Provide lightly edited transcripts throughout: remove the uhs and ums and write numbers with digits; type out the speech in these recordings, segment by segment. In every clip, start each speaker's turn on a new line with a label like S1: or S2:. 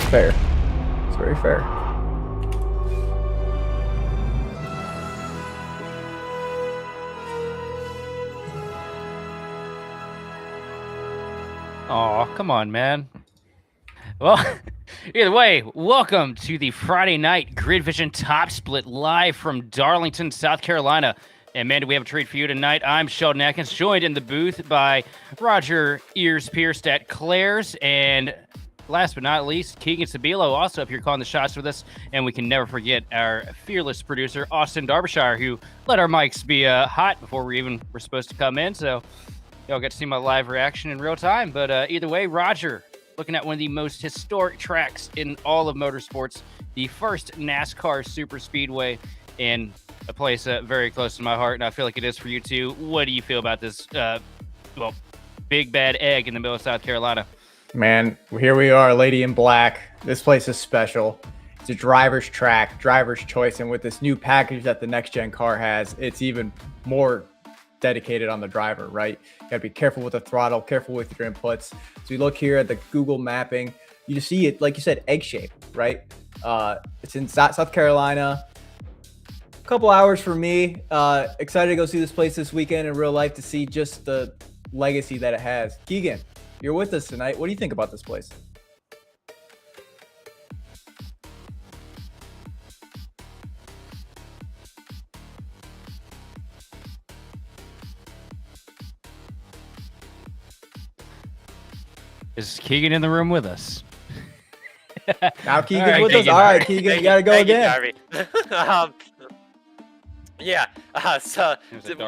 S1: fair. It's very fair.
S2: Oh, come on, man. Well, either way, welcome to the Friday night Grid Vision Top Split live from Darlington, South Carolina. And man, do we have a treat for you tonight. I'm Sheldon Atkins, joined in the booth by Roger Ears Pierced at Claire's, and last but not least, Keegan Sabilo, also up here calling the shots with us. And we can never forget our fearless producer, Austin Derbyshire, who let our mics be hot before we even were supposed to come in. So y'all get to see my live reaction in real time. But either way, Roger, looking at one of the most historic tracks in all of motorsports, the first NASCAR Super Speedway in a place very close to my heart, and I feel like it is for you too. What do you feel about this, big bad egg in the middle of South Carolina?
S1: Man, here we are, Lady in Black. This place is special. It's a driver's track, driver's choice, and with this new package that the next-gen car has, it's even more dedicated on the driver, right? You gotta be careful with the throttle, careful with your inputs. So you look here at the Google mapping, you just see it, like you said, egg shape, right? It's in South Carolina. Couple hours for me. Excited to go see this place this weekend in real life to see just the legacy that it has. Keegan, you're with us tonight. What do you think about this place?
S2: Is Keegan in the room with us?
S1: Now Keegan's with us. All right, Keegan, you gotta go again.
S3: So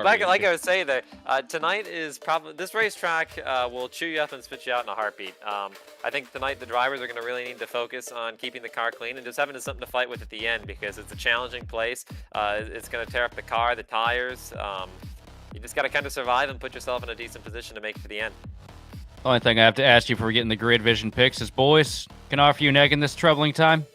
S3: back, like I was saying, there tonight is probably this racetrack will chew you up and spit you out in a heartbeat. I think tonight the drivers are going to really need to focus on keeping the car clean and just having something to fight with at the end, because it's a challenging place. It's going to tear up the car, the tires. You just got to kind of survive and put yourself in a decent position to make it to the end.
S2: Only thing I have to ask you before we get in the Grid Vision picks is, boys, can I offer you an egg in this troubling time?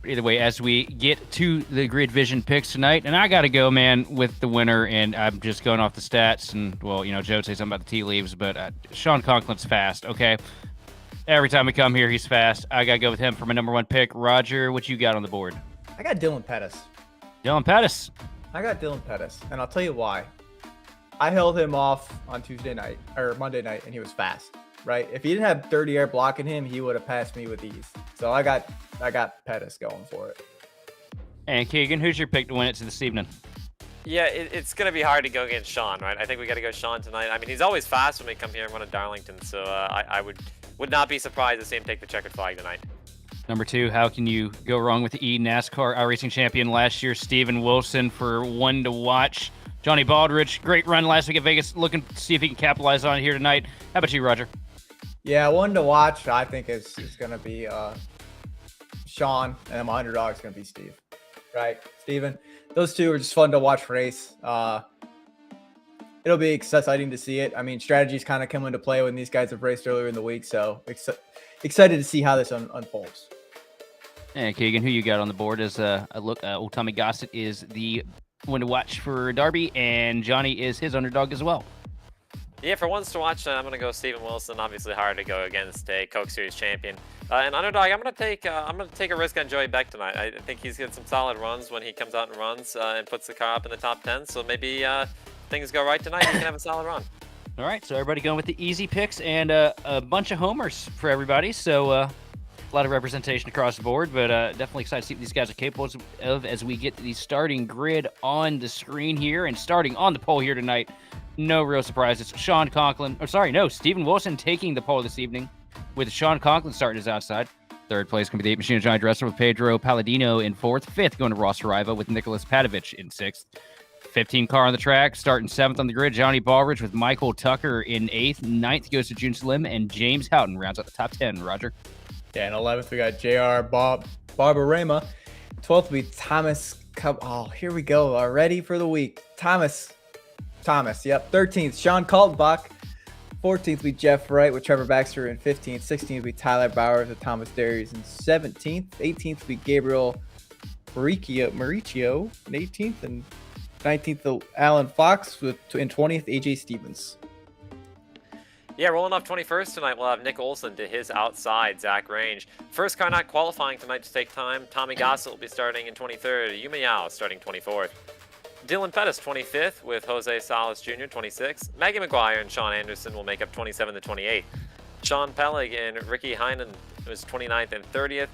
S2: Either way, as we get to the Grid Vision picks tonight, and I got to go, man, with the winner, and I'm just going off the stats, and, well, Joe would say something about the tea leaves, but Sean Conklin's fast, okay? Every time we come here, he's fast. I got to go with him for my number one pick. Roger, what you got on the board?
S1: I got Dylan Pettis.
S2: Dylan Pettis.
S1: I got Dylan Pettis, and I'll tell you why. I held him off on Monday night, and he was fast, right? If he didn't have 30 air blocking him, he would have passed me with ease. So I got Pettis going for it.
S2: And Keegan, who's your pick to win it this evening?
S3: Yeah, it's going to be hard to go against Sean, right? I think we got to go Sean tonight. I mean, he's always fast when we come here and run at Darlington, so I would not be surprised to see him take the checkered flag tonight.
S2: Number two, how can you go wrong with the NASCAR iRacing champion last year, Steven Wilson, for one to watch? Johnny Baldridge, great run last week at Vegas. Looking to see if he can capitalize on it here tonight. How about you, Roger?
S1: Yeah, one to watch, I think, is going to be Sean, and my underdog is going to be Steve. Right, Steven? Those two are just fun to watch race. It'll be exciting to see it. I mean, strategies kind of come into play when these guys have raced earlier in the week, so excited to see how this unfolds.
S2: And Keegan, who you got on the board as old Tommy Gossett is the one to watch for Darby, and Johnny is his underdog as well.
S3: Yeah, for ones to watch, I'm going to go Steven Wilson. Obviously hard to go against a Coke Series champion. And underdog, I'm going to take a risk on Joey Beck tonight. I think he's got some solid runs when he comes out and runs and puts the car up in the top 10. So maybe things go right tonight, he can have a solid run.
S2: All right, so everybody going with the easy picks and a bunch of homers for everybody. So a lot of representation across the board, but definitely excited to see what these guys are capable of as we get the starting grid on the screen here. And starting on the pole here tonight, no real surprises. Steven Wilson taking the pole this evening, with Sean Conklin starting his outside. Third place going to be the 8 Machine Giant Dresser with Pedro Palladino in fourth. Fifth going to Ross Arriva with Nicholas Padovich in sixth. 15 car on the track, starting seventh on the grid. Johnny Baldridge with Michael Tucker in eighth. Ninth goes to June Slim, and James Houghton rounds out the top 10. Roger.
S1: Yeah, and 11th we got JR Barbarema. 12th will be Thomas. Oh, here we go already for the week. Thomas. Yep. 13th Sean Kaltenbach. 14th will be Jeff Wright with Trevor Baxter in 15th. 16th will be Tyler Bowers with Thomas Darius in 17th. 18th will be Gabriel Mauricio in 18th, and 19th Alan Fox in 20th AJ Stevens.
S3: Yeah, rolling off 21st tonight, we'll have Nick Olson to his outside, Zach Range. First car not qualifying tonight to take time. Tommy Gossett will be starting in 23rd. Yuma Yao starting 24th. Dylan Pettis 25th with Jose Salas Jr. 26th. Maggie McGuire and Sean Anderson will make up 27th to 28th. Sean Pellig and Ricky Heinen was 29th and 30th.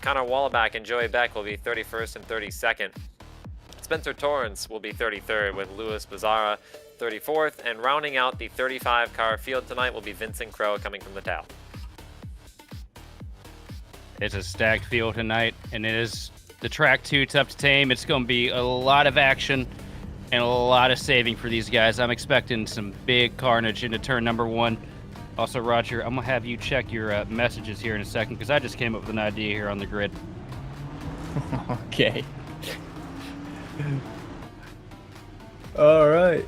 S3: Connor Wallabach and Joey Beck will be 31st and 32nd. Spencer Torrance will be 33rd with Luis Bizarra 34th, and rounding out the 35 car field tonight will be Vincent Crowe coming from the Tao.
S2: It's a stacked field tonight, and it is the track 2 tough to tame. It's going to be a lot of action and a lot of saving for these guys. I'm expecting some big carnage into turn number 1. Also, Roger, I'm going to have you check your messages here in a second, because I just came up with an idea here on the grid.
S1: Okay. All right.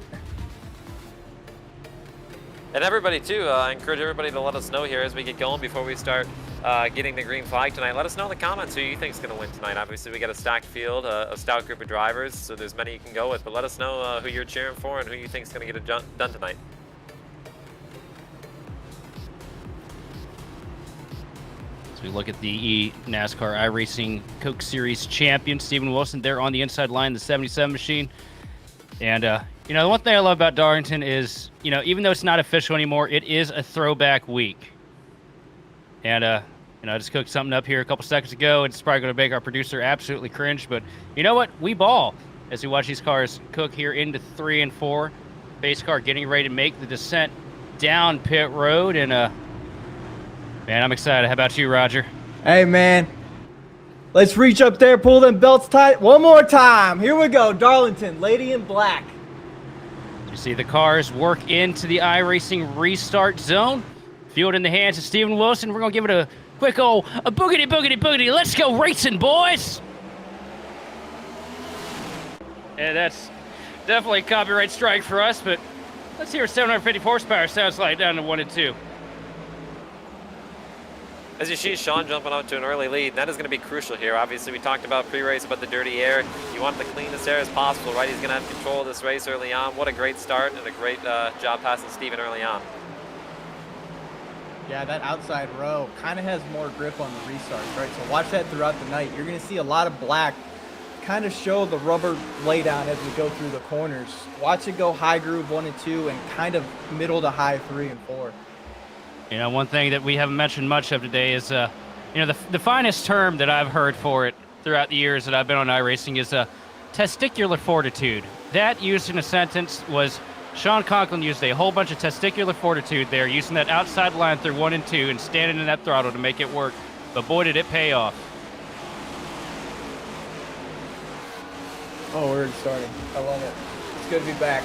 S3: And everybody too, I encourage everybody to let us know here as we get going before we start getting the green flag tonight. Let us know in the comments who you think is going to win tonight. Obviously, we got a stacked field, a stout group of drivers, so there's many you can go with. But let us know who you're cheering for and who you think is going to get it done tonight.
S2: As we look at the NASCAR iRacing Coke Series champion, Steven Wilson, there on the inside line, the 77 machine. And, you know, the one thing I love about Darlington is, you know, even though it's not official anymore, it is a throwback week. And, you know, I just cooked something up here a couple seconds ago. It's probably going to make our producer absolutely cringe. But you know what? We ball as we watch these cars cook here into 3 and 4. Base car getting ready to make the descent down pit road. And, man, I'm excited. How about you, Roger?
S1: Hey, man. Let's reach up there, pull them belts tight. One more time. Here we go. Darlington, lady in black.
S2: You see the cars work into the iRacing restart zone. Field in the hands of Steven Wilson. We're going to give it a quick old a boogity, boogity, boogity. Let's go racing, boys. And that's definitely a copyright strike for us, but let's hear what 750 horsepower sounds like down to 1 and 2.
S3: As you see Sean jumping out to an early lead, that is going to be crucial here. Obviously, we talked about pre-race about the dirty air. You want the cleanest air as possible, right? He's going to have control of this race early on. What a great start and a great job passing Steven early on.
S1: Yeah, that outside row kind of has more grip on the restarts, right? So watch that throughout the night. You're going to see a lot of black kind of show the rubber laydown as we go through the corners. Watch it go high groove 1 and 2 and kind of middle to high 3 and 4.
S2: You know, one thing that we haven't mentioned much of today is, you know, the finest term that I've heard for it throughout the years that I've been on iRacing is testicular fortitude. That used in a sentence was Sean Conklin used a whole bunch of testicular fortitude there, using that outside line through 1 and 2 and standing in that throttle to make it work. But boy, did it pay off.
S1: Oh, we're starting. I love it. It's good to be back.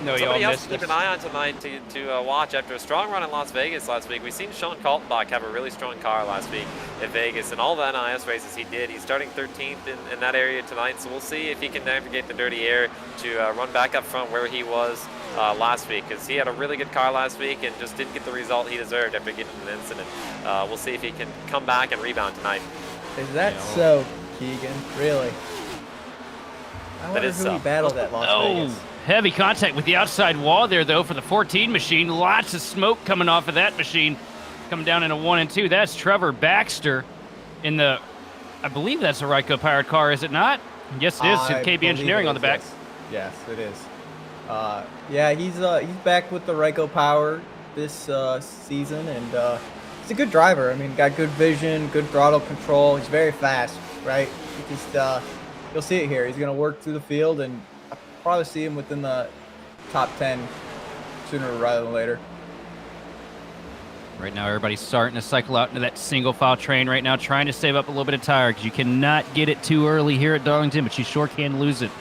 S2: No,
S3: Somebody
S2: y'all
S3: else
S2: missed
S3: to keep
S2: this.
S3: an eye on tonight to watch after a strong run in Las Vegas last week. We've seen Sean Kaltenbach have a really strong car last week at Vegas, and all the NiS races he did. He's starting 13th in that area tonight, so we'll see if he can navigate the dirty air to run back up front where he was last week, because he had a really good car last week and just didn't get the result he deserved after getting an incident. We'll see if he can come back and rebound tonight.
S1: Is that so, Keegan? Really? I wonder
S3: is
S1: who he
S3: so.
S1: battled at Las Vegas.
S2: Heavy contact with the outside wall there, though, for the 14 machine. Lots of smoke coming off of that machine. Coming down into 1 and 2. That's Trevor Baxter in the, I believe that's a Ryco-powered car, is it not? Yes, it is. KB Engineering on the back.
S1: Yes, it is. Yeah, he's back with the Ryco Power this season, and he's a good driver. I mean, got good vision, good throttle control. He's very fast, right? He just you'll see it here. He's gonna work through the field, and I'll probably see him within the top 10 sooner rather than later.
S2: Right now, everybody's starting to cycle out into that single file train right now, trying to save up a little bit of tire, because you cannot get it too early here at Darlington, but you sure can lose it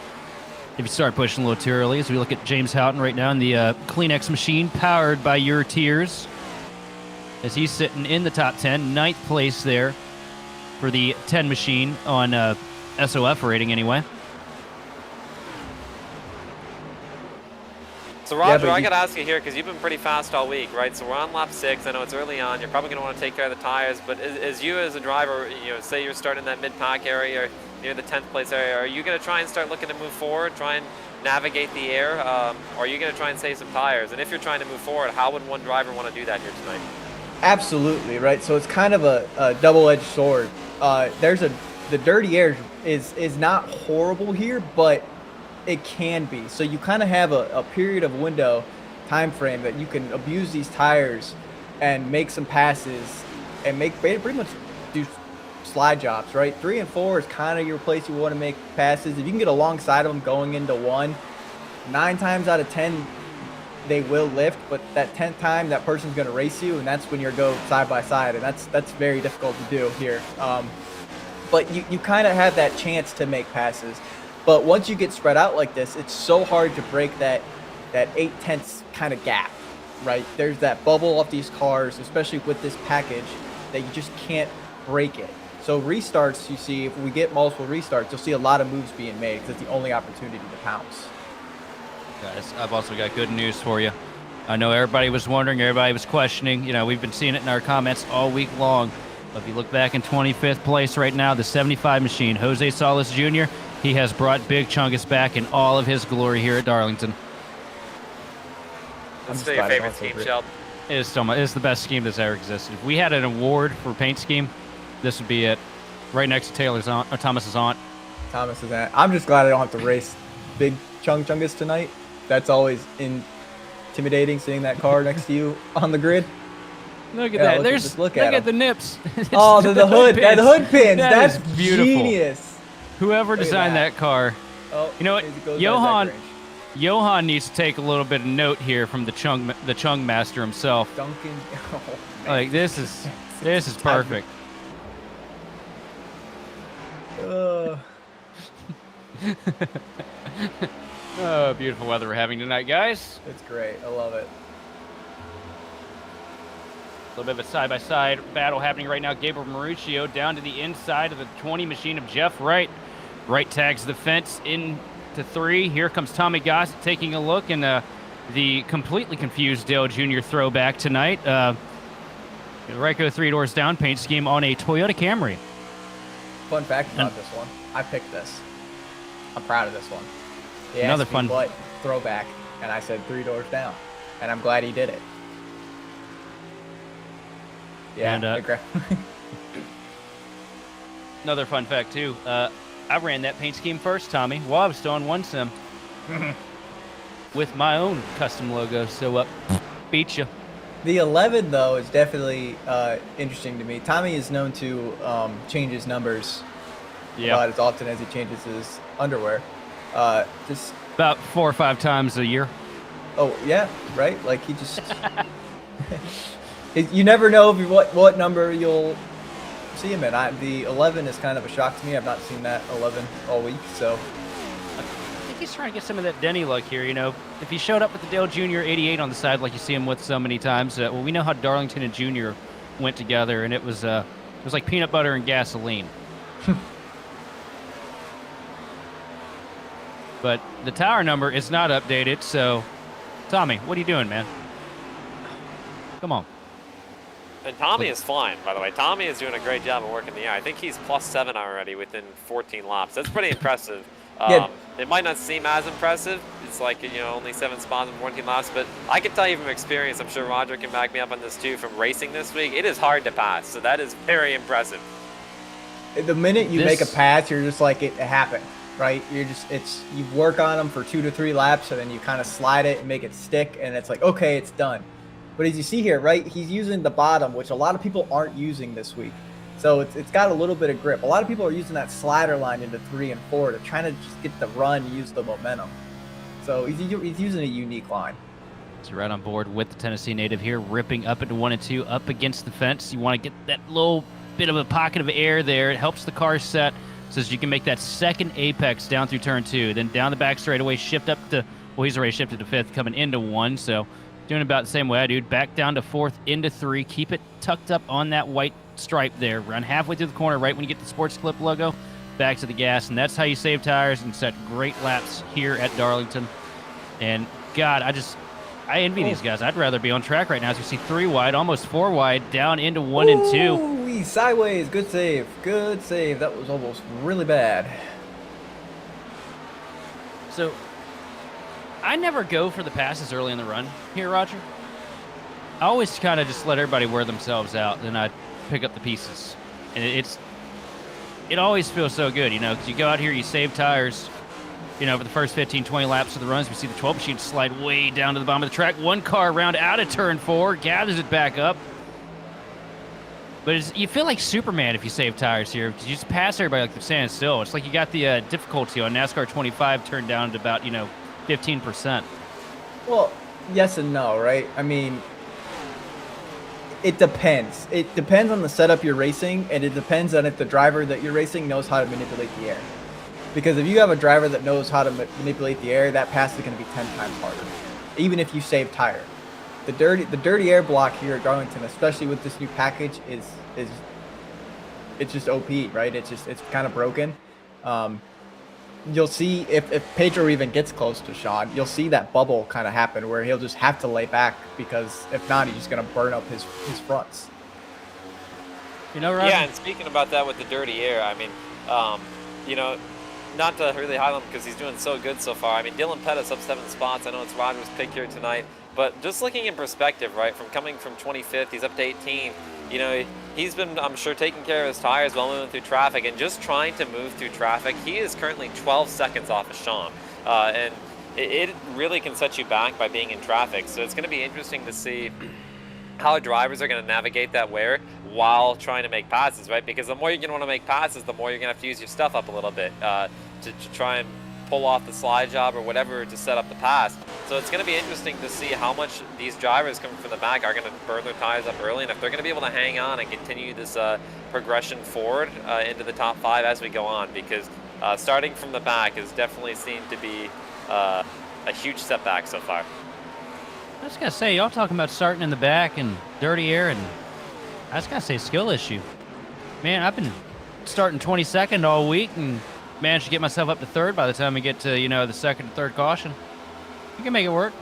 S2: if you start pushing a little too early. As we look at James Houghton right now in the Kleenex machine, powered by your tears, as he's sitting in the top 10, 9th place there for the 10 machine on SOF rating anyway.
S3: So Roger,
S1: Yeah,
S3: I got to ask you here, because you've been pretty fast all week, right? So we're on lap 6. I know it's early on. You're probably going to want to take care of the tires. But as you as a driver, you know, say you're starting in that mid-pack area or near the 10th place area, are you going to try and start looking to move forward, try and navigate the air, or are you going to try and save some tires? And if you're trying to move forward, how would one driver want to do that here tonight?
S1: Absolutely, right? So it's kind of a double-edged sword. The dirty air is not horrible here, but it can be. So you kind of have a period of window time frame that you can abuse these tires and make some passes and make pretty much do slide jobs, right? 3 and 4 is kind of your place you want to make passes. If you can get alongside of them going into 1, 9 times out of 10 they will lift, but that 10th time that person's going to race you, and that's when you're go side by side, and that's very difficult to do here. But you kind of have that chance to make passes. But once you get spread out like this, it's so hard to break that 8/10 kind of gap, right? There's that bubble off these cars, especially with this package, that you just can't break it. So restarts, you see, if we get multiple restarts, you'll see a lot of moves being made because it's the only opportunity to pounce.
S2: Guys, I've also got good news for you. I know everybody was wondering, everybody was questioning. You know, we've been seeing it in our comments all week long. But if you look back in 25th place right now, the 75 machine, Jose Salas Jr., he has brought Big Chungus back in all of his glory here at Darlington.
S3: That's still your favorite scheme, Sheldon.
S2: It is so much. It's the best scheme that's ever existed. If we had an award for paint scheme, this would be it. Right next to Taylor's aunt, or Thomas's aunt.
S1: Thomas's aunt. I'm just glad I don't have to race Big Chungus tonight. That's always intimidating, seeing that car next to you on the grid.
S2: Look at that. Look at the nips.
S1: Oh, the hood. The hood pins. That's
S2: beautiful.
S1: Genius.
S2: Whoever designed that car.
S1: Oh,
S2: you know what? Johan needs to take a little bit of note here from the Chung master himself.
S1: Duncan. Oh,
S2: like this is perfect. Oh, beautiful weather we're having tonight, guys.
S1: It's great. I love it.
S2: A little bit of a side-by-side battle happening right now. Gabriel Maruccio down to the inside of the 20 machine of Jeff Wright. Wright tags the fence into 3. Here comes Tommy Gossett taking a look, and the completely confused Dale Jr. throwback tonight. Right go 3 doors down paint scheme on a Toyota Camry.
S1: Fun fact about this one. I picked this. I'm proud of this one. He
S2: Another
S1: asked me
S2: fun
S1: what throwback, and I said 3 doors down, and I'm glad he did it. Yeah,
S2: and, another fun fact too. I ran that paint scheme first, Tommy, while I was still on one sim with my own custom logo. So beat you.
S1: The 11 though is definitely interesting to me. Tommy is known to change his numbers about as often as he changes his underwear. Just
S2: about 4 or 5 times a year.
S1: Oh yeah, right. Like he just. You never know what number you'll see him in. The 11 is kind of a shock to me. I've not seen that 11 all week, so.
S2: I think he's trying to get some of that Denny luck here. You know, if he showed up with the Dale Jr. 88 on the side like you see him with so many times, well, we know how Darlington and Jr. went together, and it was like peanut butter and gasoline. But the tower number is not updated, so Tommy, what are you doing, man? Come on.
S3: And Tommy is flying, by the way. Tommy is doing a great job of working the air. I think he's +7 already within 14 laps. That's pretty impressive. It might not seem as impressive. It's like, you know, only 7 spots in 14 laps. But I can tell you from experience, I'm sure Roger can back me up on this too, from racing this week, it is hard to pass. So that is very impressive.
S1: The minute you make a pass, you're just like, it happened, right? You work on them for 2 to 3 laps, and then you kind of slide it and make it stick, and it's like, okay, it's done. But as you see here, right, he's using the bottom, which a lot of people aren't using this week. So it's got a little bit of grip. A lot of people are using that slider line into 3 and 4 to try to just get the run, use the momentum. So he's using a unique line.
S2: So right on board with the Tennessee native here, ripping up into 1 and 2, up against the fence. You want to get that little bit of a pocket of air there. It helps the car set so you can make that second apex down through turn 2. Then down the back straightaway, shift up to, well, he's already shifted to 5th, coming into 1. So doing about the same way I do. Back down to 4th, into 3. Keep it tucked up on that white stripe there. Run halfway through the corner right when you get the Sports Clip logo. Back to the gas, and that's how you save tires and set great laps here at Darlington. And, God, I envy these guys. I'd rather be on track right now. As you see, 3 wide, almost 4 wide, down into 1 and 2.
S1: Ooh, sideways. Good save. Good save. That was almost really bad.
S2: So, I never go for the passes early in the run here, Roger. I always kind of just let everybody wear themselves out, then I pick up the pieces. And it always feels so good, you know, because you go out here, you save tires, you know, for the first 15, 20 laps of the runs. We see the 12 machine slide way down to the bottom of the track. One car around out of turn 4, gathers it back up. But you feel like Superman if you save tires here, because you just pass everybody like they're standing still. It's like you got the difficulty on NASCAR 25 turned down to about, 15%.
S1: Well, yes and no, right? I mean, it depends. It depends on the setup you're racing, and it depends on if the driver that you're racing knows how to manipulate the air. Because if you have a driver that knows how to manipulate the air, that pass is going to be 10 times harder, even if you save tire. The dirty air block here at Darlington, especially with this new package, is it's just OP, right? It's kind of broken. You'll see if Pedro even gets close to Sean, you'll see that bubble kind of happen where he'll just have to lay back, because if not, he's just going to burn up his fronts.
S2: You know, Roger?
S3: Yeah, and speaking about that with the dirty air, I mean, not to really highlight him because he's doing so good so far. I mean, Dylan Pettis up 7 spots. I know it's Roger's pick here tonight, but just looking in perspective, right, from coming from 25th, he's up to 18. You know, he's been, I'm sure, taking care of his tires while moving through traffic and just trying to move through traffic. He is currently 12 seconds off of Sean, and it really can set you back by being in traffic. So it's going to be interesting to see how drivers are going to navigate that wear while trying to make passes, right? Because the more you're going to want to make passes, the more you're going to have to use your stuff up a little bit to try and pull off the slide job or whatever to set up the pass. So it's going to be interesting to see how much these drivers coming from the back are going to burn their tires up early, and if they're going to be able to hang on and continue this progression forward into the top 5 as we go on, because starting from the back has definitely seemed to be a huge setback so far.
S2: I just gotta say, y'all talking about starting in the back and dirty air, and I just gotta say, skill issue. Man, I've been starting 22nd all week and managed to get myself up to 3rd by the time we get to, the 2nd and 3rd caution. You can make it work.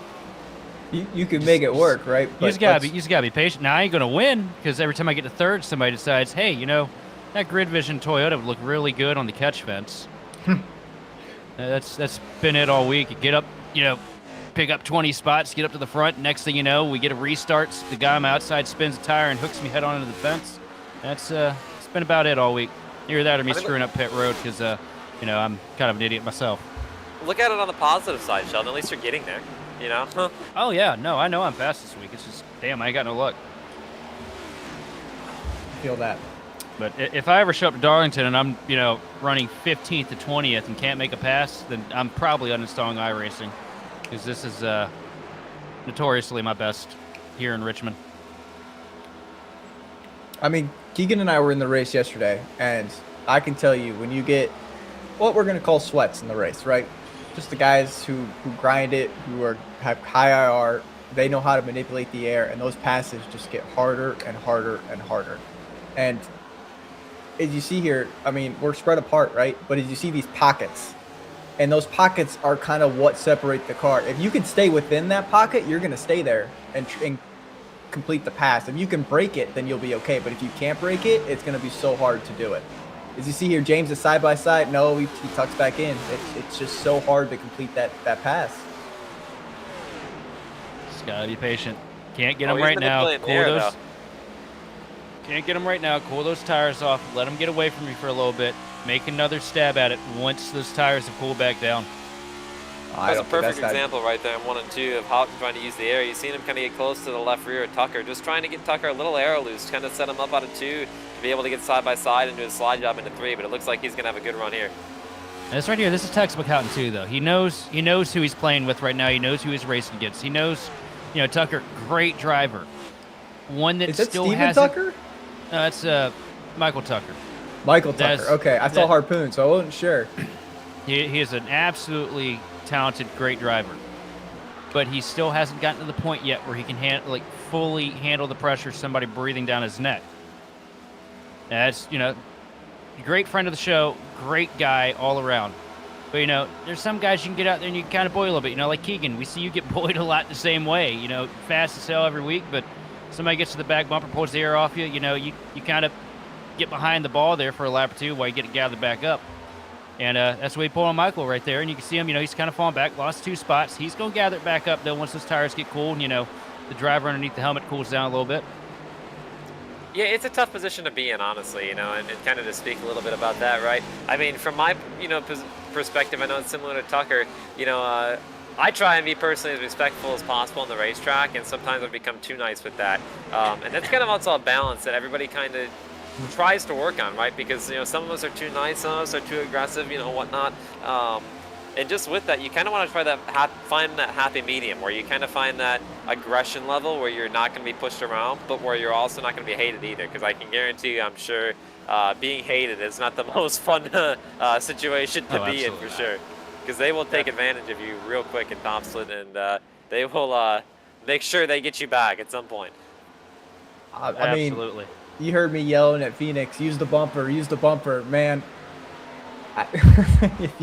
S1: You can make it work, right?
S2: You just gotta be patient. Now I ain't gonna win, because every time I get to 3rd, somebody decides, hey, that Grid Vision Toyota would look really good on the catch fence. That's been it all week. You get up, pick up 20 spots, get up to the front. Next thing you know, we get a restart. The guy on my outside spins a tire and hooks me head on into the fence. That's it's been about it all week. Either that or me screwing up pit road, because I'm kind of an idiot myself.
S3: Look at it on the positive side, Sheldon. At least you're getting there.
S2: Oh yeah, no, I know I'm fast this week. It's just, damn, I ain't got no luck.
S1: I feel that.
S2: But if I ever show up to Darlington and I'm, running 15th to 20th and can't make a pass, then I'm probably uninstalling iRacing, because this is notoriously my best here in Richmond.
S1: I mean, Keegan and I were in the race yesterday, and I can tell you, when you get what we're going to call sweats in the race, right? Just the guys who grind it, have high IR, they know how to manipulate the air, and those passes just get harder and harder and harder. And as you see here, I mean, we're spread apart, right? But as you see these pockets, and those pockets are kind of what separate the car. If you can stay within that pocket, you're going to stay there and complete the pass. If you can break it, then you'll be okay. But if you can't break it, it's going to be so hard to do it. As you see here, James is side by side. No, he tucks back in. It's just so hard to complete that pass.
S2: Just got to be patient. Can't get him right now. Can't get them right now. Cool those tires off. Let them get away from me for a little bit. Make another stab at it once those tires have cooled back down.
S3: That's a perfect example right there in 1 and 2 of Houghton trying to use the air. You've seen him kind of get close to the left rear of Tucker, just trying to get Tucker a little air loose, kind of set him up out of 2 to be able to get side by side and do a slide job into 3, but it looks like he's going to have a good run here.
S2: And this right here, this is textbook Houghton too, though. He knows who he's playing with right now. He knows who he's racing against. He knows, Tucker, great driver. One that still
S1: Steven
S2: hasn't.
S1: Tucker?
S2: No, that's Michael Tucker.
S1: Michael Tucker. Okay, I saw Harpoon, so I wasn't sure.
S2: He is an absolutely talented, great driver, but he still hasn't gotten to the point yet where he can fully handle the pressure of somebody breathing down his neck. That's great friend of the show, great guy all around. But there's some guys you can get out there and you can kind of boil a bit. Like Keegan, we see you get buoyed a lot the same way. Fast as hell every week, but somebody gets to the back bumper, pulls the air off you. You kind of get behind the ball there for a lap or two while you get it gathered back up. And that's the way he pulled on Michael right there. And you can see him, he's kind of falling back, lost 2 spots. He's going to gather it back up, though, once those tires get cooled. And, the driver underneath the helmet cools down a little bit.
S3: Yeah, it's a tough position to be in, honestly, and kind of to speak a little bit about that, right? I mean, from my, perspective, I know it's similar to Tucker, I try and be personally as respectful as possible on the racetrack, and sometimes I become too nice with that. And that's kind of also a balance that everybody kind of tries to work on, right? Because, some of us are too nice, some of us are too aggressive, whatnot. And just with that, you kind of want to try that, find that happy medium where you kind of find that aggression level where you're not going to be pushed around, but where you're also not going to be hated either. Because I can guarantee you, I'm sure, being hated is not the most fun situation to be in for sure. Because they will take advantage of you real quick in top split, and they will make sure they get you back at some point.
S1: I mean, you heard me yelling at Phoenix, use the bumper, man.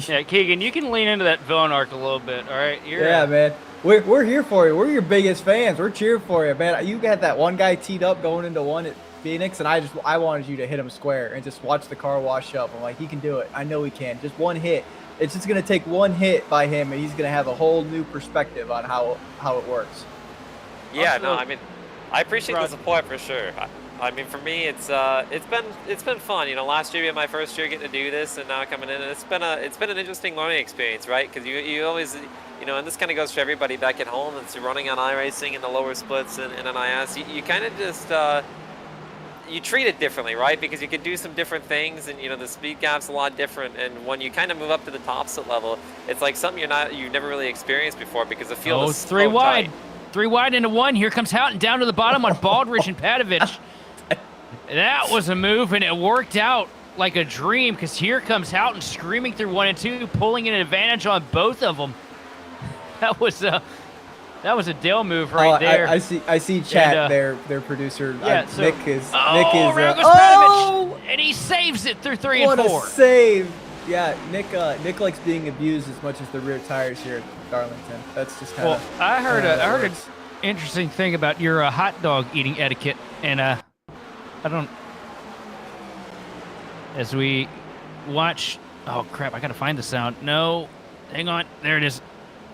S2: Yeah, Keegan, you can lean into that villain arc a little bit, all right?
S1: Man. We're here for you. We're your biggest fans. We're cheering for you, man. You got that one guy teed up going into one at Phoenix, and I wanted you to hit him square and just watch the car wash up. I'm like, he can do it. I know he can. Just one hit. It's just going to take one hit by him, and he's going to have a whole new perspective on how it works.
S3: Yeah, no, I mean, I appreciate the support for sure. I mean, for me, it's been fun. Last year being my first year getting to do this, and now coming in, and it's been an interesting learning experience, right? Because you always, and this kind of goes for everybody back at home that's running on iRacing in the lower splits and NiS. You kind of just you treat it differently, right? Because you can do some different things, and the speed gap's a lot different. And when you kind of move up to the top split level, it's like something you've never really experienced before because the field is so
S2: 3 wide.
S3: tight.
S2: 3 wide into 1. Here comes Houghton down to the bottom on Baldridge and Patovich. That was a move, and it worked out like a dream because here comes Houghton screaming through 1 and 2, pulling an advantage on both of them. That was a Dale move right there.
S1: I see Chat,
S2: and,
S1: their producer.
S2: Yeah,
S1: Nick is.
S2: Around goes Patovich, and he saves it through 3 and 4.
S1: What a save! Yeah, Nick likes being abused as much as the rear tires here at Darlington. That's just kind of.
S2: Well, I heard an interesting thing about your hot dog eating etiquette, and I don't. As we watch, oh crap! I gotta find the sound. No, hang on. There it is.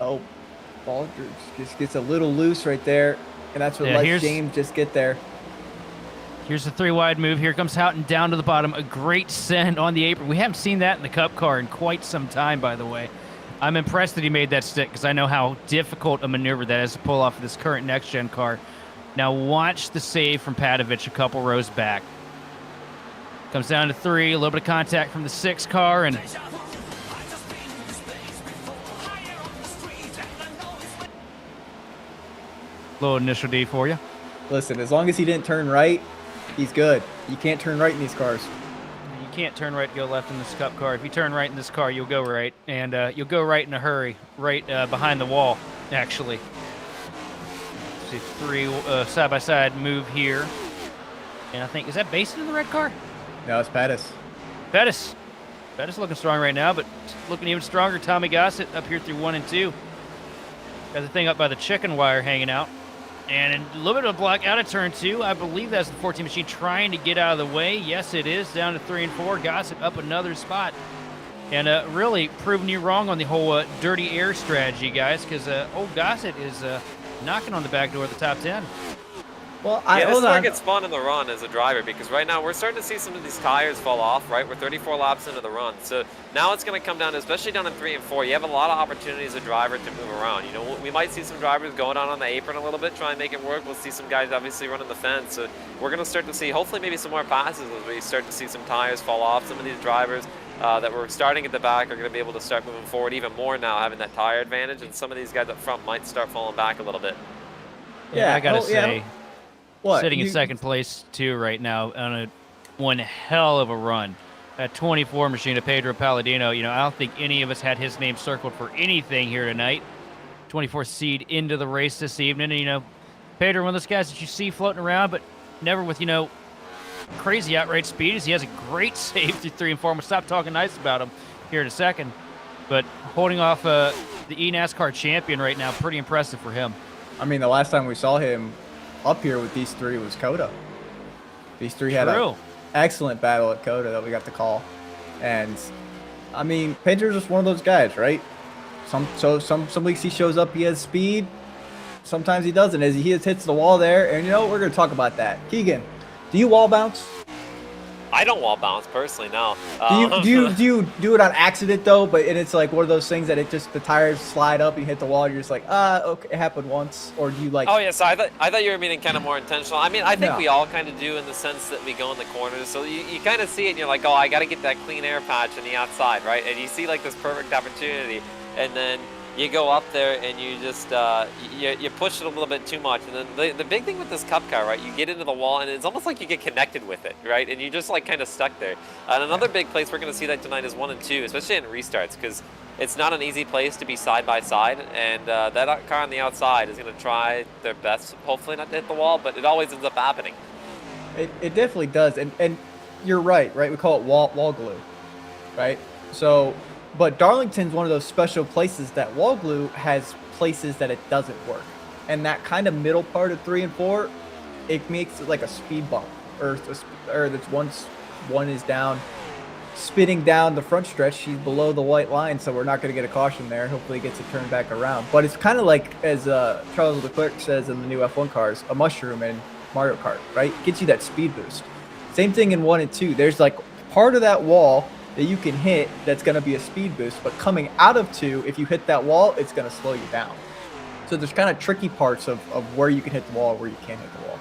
S1: Oh, Baldridge just gets a little loose right there, and that's what lets James just get there.
S2: Here's the 3 wide move. Here comes Houghton down to the bottom. A great send on the apron. We haven't seen that in the Cup car in quite some time, by the way. I'm impressed that he made that stick because I know how difficult a maneuver that is to pull off of this current next-gen car. Now watch the save from Patovich a couple rows back. Comes down to 3, a little bit of contact from the 6 car, and little initial D for you.
S1: Listen, as long as he didn't turn right, he's good. You can't turn right in these cars.
S2: You can't turn right, go left in this Cup car. If you turn right in this car, you'll go right, and you'll go right in a hurry, right behind the wall, actually. See 3 side-by-side move here. And I think, is that Basin in the red car?
S1: No, it's Pettis.
S2: Pettis looking strong right now, but looking even stronger. Tommy Gossett up here through 1 and 2. Got the thing up by the chicken wire hanging out. And a little bit of a block out of turn 2. I believe that's the 14 machine trying to get out of the way. Yes, it is. Down to 3 and 4. Gossett up another spot. And really proving you wrong on the whole dirty air strategy, guys, because old Gossett is knocking on the back door of the top 10.
S1: Well,
S3: this is where it gets fun in the run as a driver, because right now we're starting to see some of these tires fall off, right? We're 34 laps into the run. So now it's going to come down to, especially down in 3 and 4, you have a lot of opportunities as a driver to move around. We might see some drivers going on the apron a little bit, try and make it work. We'll see some guys obviously running the fence. So we're going to start to see, hopefully maybe some more passes as we start to see some tires fall off. Some of these drivers that were starting at the back are going to be able to start moving forward even more now, having that tire advantage. And some of these guys up front might start falling back a little bit.
S2: Yeah, I got to say.
S1: Yeah. What?
S2: Sitting in second place, too, right now on one hell of a run. That 24 machine of Pedro Palladino, I don't think any of us had his name circled for anything here tonight. 24th seed into the race this evening. And, Pedro, one of those guys that you see floating around, but never with, crazy outright speed. As he has a great save through 3 and 4. I'm going to stop talking nice about him here in a second. But holding off the eNASCAR champion right now, pretty impressive for him.
S1: I mean, the last time we saw him up here with these 3 was Coda. These 3 had an excellent battle at Coda that we got to call. And I mean, Pedro's just one of those guys, right? Some weeks he shows up, he has speed. Sometimes he doesn't. As he hits the wall there, and you know we're gonna talk about that. Keegan, do you wall bounce?
S3: I don't wall bounce personally, no.
S1: Do you do it on accident though? But it's like one of those things that the tires slide up, you hit the wall, and you're just like, okay, it happened once. Or do you like?
S3: Oh yeah, so I thought you were meaning kind of more intentional. I mean, I think
S1: No.
S3: we all kind of do in the sense that we go in the corners. So you kind of see it, and you're like, oh, I got to get that clean air patch on the outside, right? And you see like this perfect opportunity, and then you go up there and you just you push it a little bit too much. And then the big thing with this cup car, right? You get into the wall, and it's almost like you get connected with it, right? And you just like kind of stuck there. And another big place we're going to see that tonight is 1 and 2, especially in restarts, because it's not an easy place to be side by side, and that car on the outside is going to try their best, hopefully not to hit the wall, but it always ends up happening.
S1: It definitely does, and you're right. We call it wall glue, right? So, but Darlington's one of those special places that wall glue has places that it doesn't work, and that kind of middle part of 3 and 4, it makes it like a speed bump, or that's once one is down. Spinning down the front stretch, she's below the white line, so we're not going to get a caution there. Hopefully it gets it turned back around. But it's kind of like, as Charles Leclerc says in the new F1 cars, a mushroom in Mario Kart, right? It gets you that speed boost. Same thing in 1 and 2. There's like part of that wall that you can hit that's going to be a speed boost, but coming out of 2, if you hit that wall, it's going to slow you down. So there's kind of tricky parts of where you can hit the wall, where you can't hit the wall.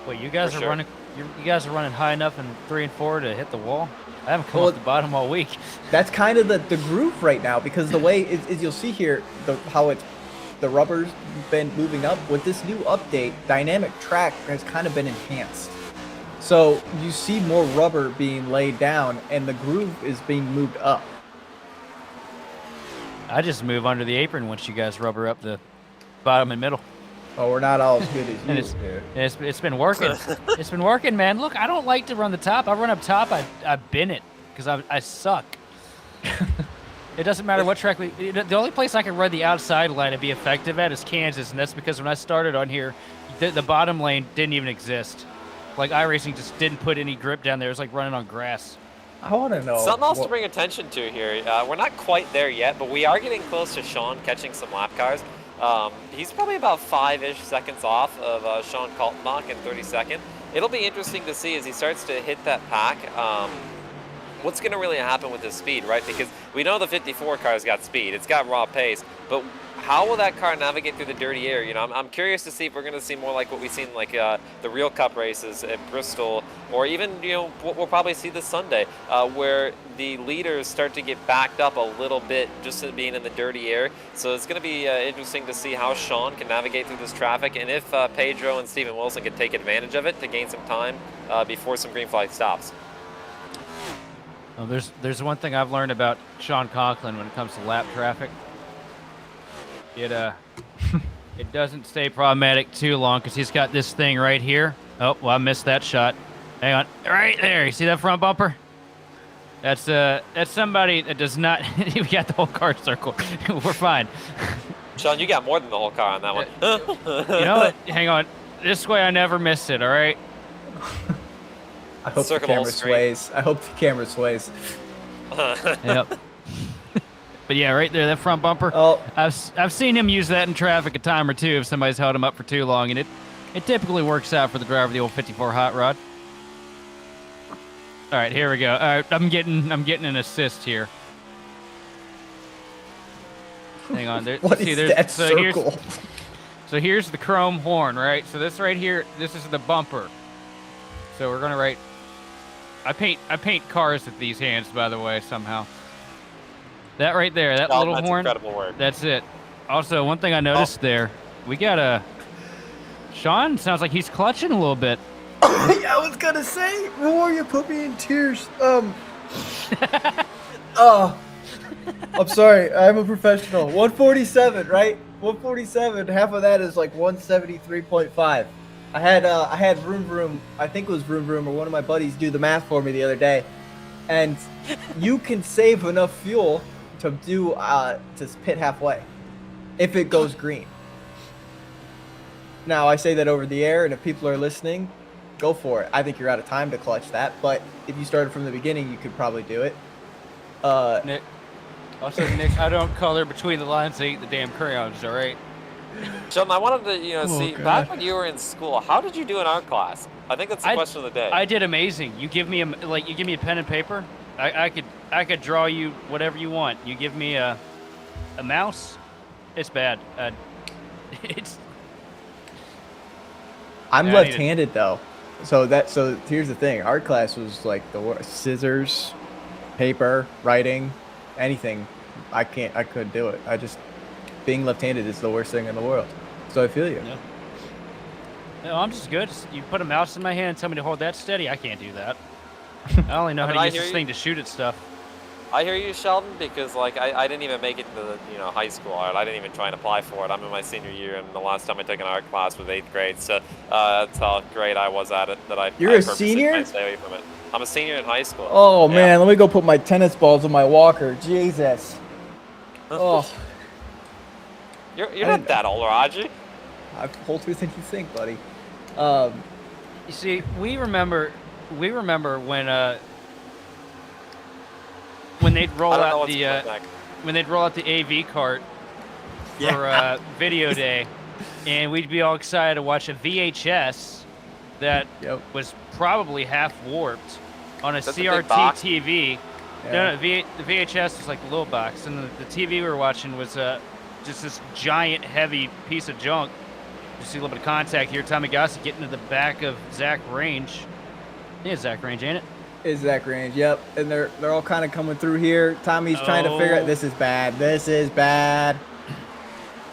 S2: Wait, you guys
S3: For
S2: are
S3: sure.
S2: running. You guys are running high enough in 3 and 4 to hit the wall. I haven't come off the bottom all week.
S1: That's kind of the groove right now, because the way is you'll see here how the rubber's been moving up with this new update. Dynamic track has kind of been enhanced, so you see more rubber being laid down and the groove is being moved up.
S2: I just move under the apron once you guys rubber up the bottom and middle.
S1: Oh, we're not all as good as
S2: And
S1: you. dude.
S2: it's been working. It's been working, man. Look, I don't like to run the top. I run up top. I bin it because I suck. It doesn't matter what track the only place I can run the outside line and be effective at is Kansas, and that's because when I started on here, the bottom lane didn't even exist. Like iRacing just didn't put any grip down there. It was like running on grass.
S1: I want to know
S3: Something else to bring attention to here. We're not quite there yet, but we are getting close to Sean catching some lap cars. He's probably about 5-ish seconds off of Sean Kaltenbach in 32nd. It'll be interesting to see as he starts to hit that pack. What's going to really happen with his speed, right? Because we know the 54 car's got speed. It's got raw pace. But how will that car navigate through the dirty air? You know, I'm curious to see if we're going to see more like what we've seen like the Real Cup races at Bristol, or even, you know, what we'll probably see this Sunday, where the leaders start to get backed up a little bit just being in the dirty air. So it's going to be interesting to see how Sean can navigate through this traffic, and if Pedro and Steven Wilson can take advantage of it to gain some time before some green flag stops.
S2: Well, there's one thing I've learned about Sean Conklin when it comes to lap traffic. It doesn't stay problematic too long because he's got this thing right here. Oh, well, I missed that shot. Hang on, right there. You see that front bumper? That's somebody that does not. We got the whole car circle. We're fine.
S3: Sean, you got more than the whole car on that one.
S2: You know what? Hang on. This way, I never missed it. All right.
S1: I hope the
S3: Circle the whole
S1: camera
S3: screen.
S1: sways. I hope the camera sways.
S2: Yep. But yeah, right there, that front bumper.
S1: Oh,
S2: I've seen him use that in traffic a time or two if somebody's held him up for too long, and it typically works out for the driver of the old 54 hot rod. All right, here we go. All right, I'm getting an assist here. Hang on, there.
S1: what
S2: see,
S1: is
S2: there's,
S1: that
S2: so
S1: circle?
S2: here's the chrome horn, right? So this right here, this is the bumper. So we're gonna write. I paint cars with these hands, by the way, somehow. That right there, that little
S3: that's
S2: horn.
S3: incredible work.
S2: That's it. Also, one thing I noticed there, we got a. Sean sounds like he's clutching a little bit.
S1: I was gonna say, Roar, you put me in tears. I'm sorry. I'm a professional. 147, right? 147. Half of that is like 173.5. I had Vroom Vroom. I think it was Vroom Vroom or one of my buddies do the math for me the other day, and you can save enough fuel to do to pit halfway if it goes green. Now I say that over the air, and if people are listening, go for it. I think you're out of time to clutch that, but if you started from the beginning, you could probably do it.
S2: Nick. Also, Nick, I don't color between the lines. I eat the damn crayons. All right.
S3: Sheldon, I wanted to, see,
S1: God.
S3: back when you were in school, how did you do in art class? I think that's the question of the day.
S2: I did amazing. You give me a pen and paper. I could draw you whatever you want. You give me a mouse. It's bad. It's.
S1: I'm left-handed though, so here's the thing. Art class was like the worst. Scissors, paper, writing, anything. I couldn't do it. Being left-handed is the worst thing in the world. So I feel you.
S2: Yeah. No, I'm just good. You put a mouse in my hand and tell me to hold that steady. I can't do that. I only know how to use this thing to shoot at stuff.
S3: I hear you, Sheldon, because like I didn't even make it to the high school art. I didn't even try and apply for it. I'm in my senior year, and the last time I took an art class was 8th grade. So that's how great I was at it.
S1: You're a senior?
S3: Stay away from it. I'm a senior in high school.
S1: Oh man, let me go put my tennis balls in my walker. Jesus. Oh.
S3: You're not that old, Raji.
S1: I'm older than you think, buddy.
S2: You see, we remember when they'd roll out the AV cart for video day, and we'd be all excited to watch a VHS that was probably half warped on a CRT TV.
S1: Yeah.
S2: No, the VHS was like the little box, and the TV we were watching was just this giant, heavy piece of junk. You see a little bit of contact here. Tommy Gossett getting to the back of Zach Range. Yeah, Zach Range, ain't it?
S1: Is Zach Range? Yep. And they're all kind of coming through here. Tommy's trying to figure out. This is bad. This is bad.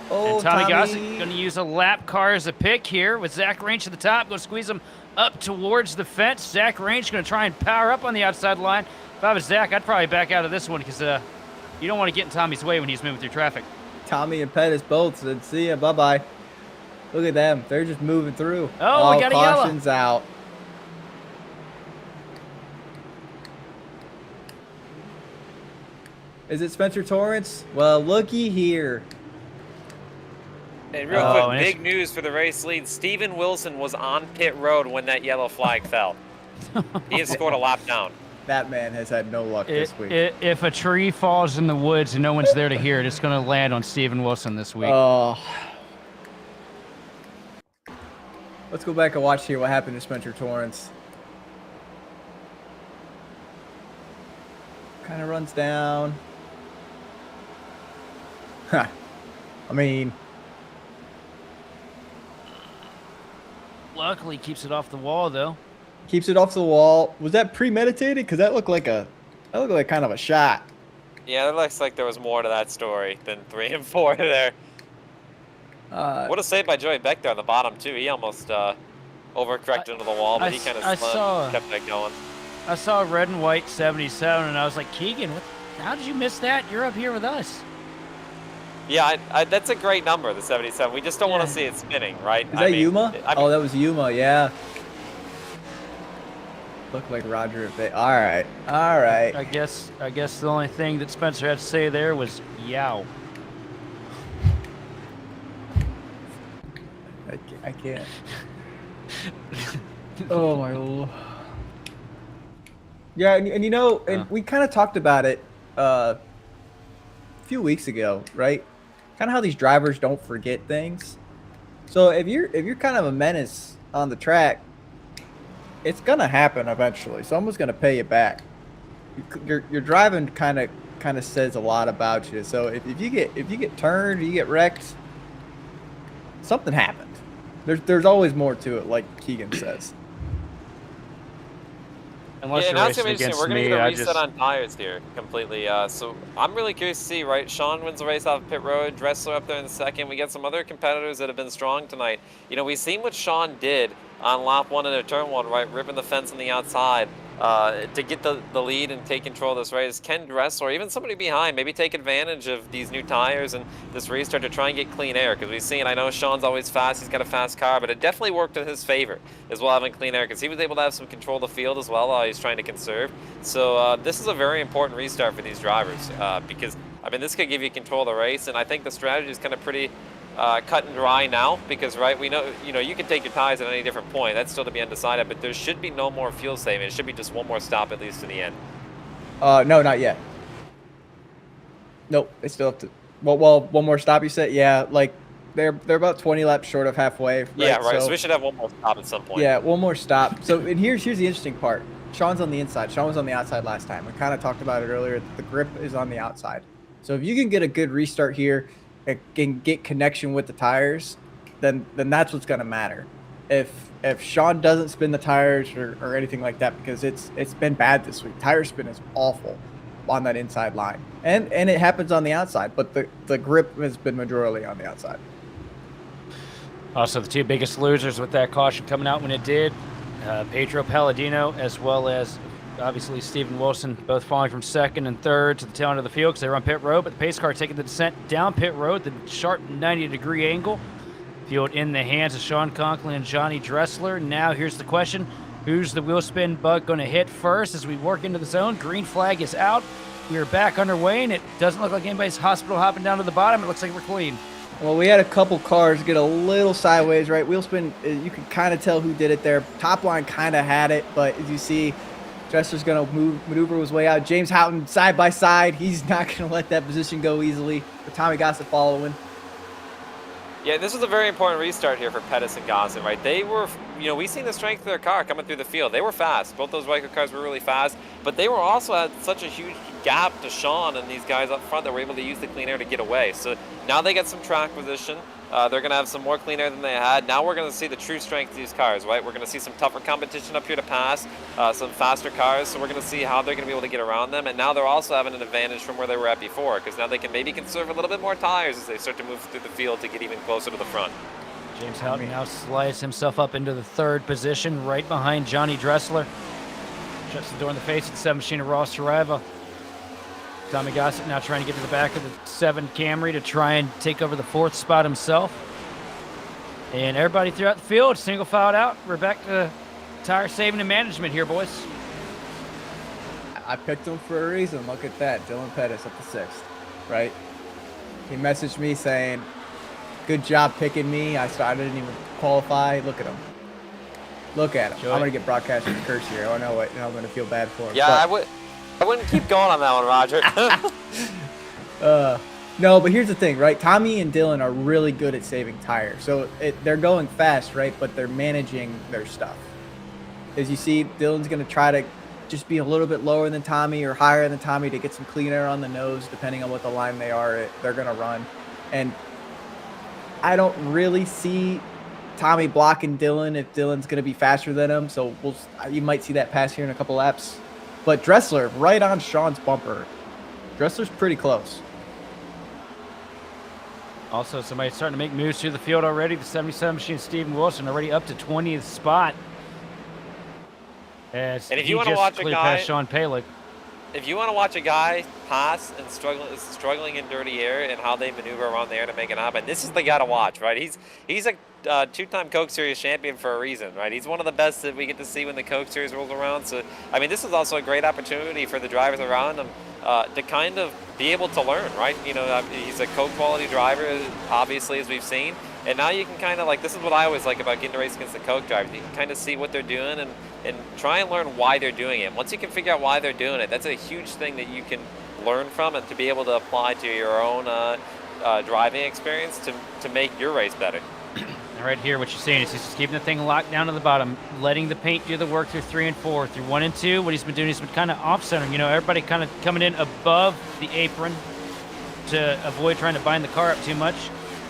S1: Oh,
S2: and Tommy Gossett going to use a lap car as a pick here with Zach Range to the top. Going to squeeze him up towards the fence. Zach Range going to try and power up on the outside line. If I was Zach, I'd probably back out of this one because you don't want to get in Tommy's way when he's moving through traffic.
S1: Tommy and Pettis both said, see ya, bye-bye. Look at them. They're just moving through.
S2: Oh, we got a yellow.
S1: Caution's out. Is it Spencer Torrance? Well, looky here.
S3: And real quick, big news for the race lead. Steven Wilson was on pit road when that yellow flag fell. He has scored a lap down.
S1: That man has had no luck this week.
S2: If a tree falls in the woods and no one's there to hear it, it's going to land on Steven Wilson this week.
S1: Oh. Let's go back and watch here what happened to Spencer Torrance. Kind of runs down. Huh. I mean,
S2: luckily keeps it off the wall though.
S1: Keeps it off the wall. Was that premeditated? Because that looked like kind of a shot.
S3: Yeah, it looks like there was more to that story than 3 and 4 there. What a save by Joey Beck there on the bottom too. He almost overcorrected into the wall, but he kind of kept that going.
S2: I saw red and white 77, and I was like, Keegan, how did you miss that? You're up here with us.
S3: Yeah, that's a great number, the 77. We just don't want to see it spinning, right?
S1: Is that Yuma? Oh, that was Yuma, yeah. Looked like Roger at Bay. All right.
S2: I guess the only thing that Spencer had to say there was yow.
S1: I can't. Oh my Lord. Yeah, and we kind of talked about it a few weeks ago, right? Kind of how these drivers don't forget things. So if you're kind of a menace on the track, it's gonna happen eventually. Someone's gonna pay you back. Your driving kind of says a lot about you. So if you get turned, or you get wrecked, something happened. There's always more to it, like Keegan says.
S2: Unless you're racing against
S3: we're gonna
S2: me,
S3: get a reset on tires here completely. So I'm really curious to see, right? Sean wins the race off pit road. Dressler up there in the second. We got some other competitors that have been strong tonight. We've seen what Sean did on lap 1 into turn 1, right? Ripping the fence on the outside to get the lead and take control of this race. Ken Dressler, or even somebody behind, maybe take advantage of these new tires and this restart to try and get clean air. Because we've seen, I know Sean's always fast. He's got a fast car, but it definitely worked in his favor as well, having clean air, because he was able to have some control of the field as well while he's trying to conserve. So this is a very important restart for these drivers because, I mean, this could give you control of the race, and I think the strategy is kind of pretty cut and dry now, because right, we know you can take your tires at any different point. That's still to be undecided, but there should be no more fuel saving. It should be just one more stop at least to the end.
S1: No, not yet. Nope, they still have to. Well, one more stop. You said, yeah, like they're about 20 laps short of halfway. Right?
S3: Yeah, right. So we should have one more stop at some point.
S1: Yeah, one more stop. So, and here's the interesting part. Sean's on the inside. Sean was on the outside last time. We kind of talked about it earlier. The grip is on the outside. So if you can get a good restart here and can get connection with the tires, then that's what's going to matter. If Sean doesn't spin the tires or anything like that, because it's been bad this week. Tire spin is awful on that inside line. And it happens on the outside, but the grip has been majorly on the outside.
S2: Also, the two biggest losers with that caution coming out when it did, Pedro Palladino as well as obviously Steven Wilson, both falling from second and third to the tail end of the field because they were on pit road, but the pace car taking the descent down pit road, the sharp 90-degree angle. Field in the hands of Sean Conklin and Johnny Dressler. Now here's the question. Who's the wheel spin bug going to hit first as we work into the zone? Green flag is out. We are back underway, and it doesn't look like anybody's hospital hopping down to the bottom. It looks like we're clean.
S1: Well, we had a couple cars get a little sideways, right? Wheel spin, you can kind of tell who did it there. Top line kind of had it, but as you see, Dressler's going to maneuver his way out. James Houghton side by side. He's not going to let that position go easily. But Tommy Gossett following.
S3: Yeah, this was a very important restart here for Pettis and Gossett, right? They were, we seen the strength of their car coming through the field. They were fast. Both those Riker cars were really fast, but they were also had such a huge gap to Sean and these guys up front that were able to use the clean air to get away. So now they get some track position. They're going to have some more clean air than they had. Now we're going to see the true strength of these cars, right? We're going to see some tougher competition up here to pass, some faster cars. So we're going to see how they're going to be able to get around them. And now they're also having an advantage from where they were at before, because now they can maybe conserve a little bit more tires as they start to move through the field to get even closer to the front.
S2: James Houghton now slides himself up into the third position, right behind Johnny Dressler. Shuts the door in the face of the 7 machine of Ross Saraiva. Tommy Gossett now trying to get to the back of the 7 Camry to try and take over the 4th spot himself. And everybody throughout the field, single filed out. We're back to tire saving and management here, boys.
S1: I picked him for a reason. Look at that. Dylan Pettis at the 6th, right? He messaged me saying, good job picking me. I didn't even qualify. Look at him. Look at him. I'm going to get broadcasted curse here. Oh, no, wait. I'm going to feel bad for him.
S3: Yeah, but I wouldn't keep going on that one, Roger.
S1: No, but here's the thing, right? Tommy and Dylan are really good at saving tires. So they're going fast, right? But they're managing their stuff. As you see, Dylan's going to try to just be a little bit lower than Tommy or higher than Tommy to get some clean air on the nose, depending on what the line they're going to run. And I don't really see Tommy blocking Dylan if Dylan's going to be faster than him. So you might see that pass here in a couple laps. But Dressler, right on Sean's bumper. Dressler's pretty close.
S2: Also, somebody's starting to make moves through the field already. The 77 machine, Steven Wilson, already up to 20th spot. And
S3: if you want to watch a guy,
S2: Sean Palek.
S3: If you want to watch a guy pass and struggling in dirty air and how they maneuver around the air to make it happen, this is the guy to watch, right? He's a 2-time Coke Series champion for a reason, right? He's one of the best that we get to see when the Coke Series rolls around. So, I mean, this is also a great opportunity for the drivers around him to kind of be able to learn, right? He's a Coke quality driver, obviously, as we've seen. And now you can kind of this is what I always like about getting to race against the Coke drivers. You can kind of see what they're doing and try and learn why they're doing it. Once you can figure out why they're doing it, that's a huge thing that you can learn from and to be able to apply to your own driving experience to make your race better.
S2: And right here, what you're seeing is he's just keeping the thing locked down to the bottom, letting the paint do the work through 3 and 4. Through 1 and 2, what he's been doing, he's been kind of off-centering. Everybody kind of coming in above the apron to avoid trying to bind the car up too much.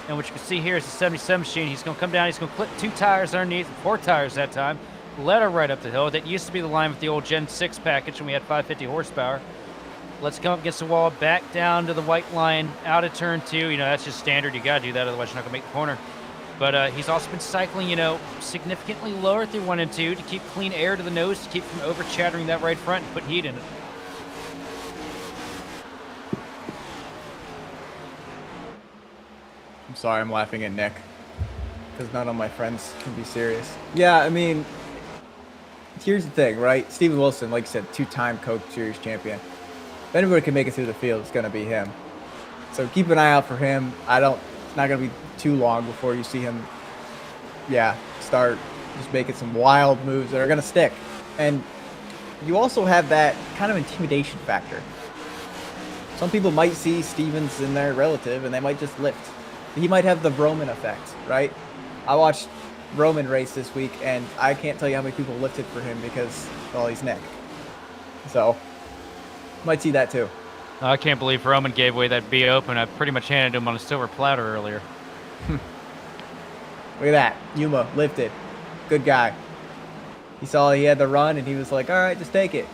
S2: And what you can see here is the 77 machine. He's going to come down. He's going to clip 2 tires underneath, 4 tires that time. Let her right up the hill. That used to be the line with the old Gen 6 package when we had 550 horsepower. Let's come up against the wall, back down to the white line, out of turn 2. That's just standard. You got to do that, otherwise you're not going to make the corner. But he's also been cycling, significantly lower through 1 and 2 to keep clean air to the nose, to keep from over-chattering that right front and put heat in it.
S1: I'm sorry, I'm laughing at Nick because none of my friends can be serious. Yeah, I mean, here's the thing, right? Steven Wilson, like you said, 2-time Coke Series champion. If anybody can make it through the field, it's going to be him. So keep an eye out for him. It's not going to be too long before you see him, start just making some wild moves that are going to stick. And you also have that kind of intimidation factor. Some people might see Stevens in their relative, and they might just lift. He might have the Roman effect, right? I watched Roman race this week, and I can't tell you how many people lifted for him because, well, he's Nick. So, might see that too.
S2: I can't believe Roman gave away that B Open. I pretty much handed him on a silver platter earlier.
S1: Look at that. Yuma lifted. Good guy. He saw he had the run, and he was like, all right, just take it.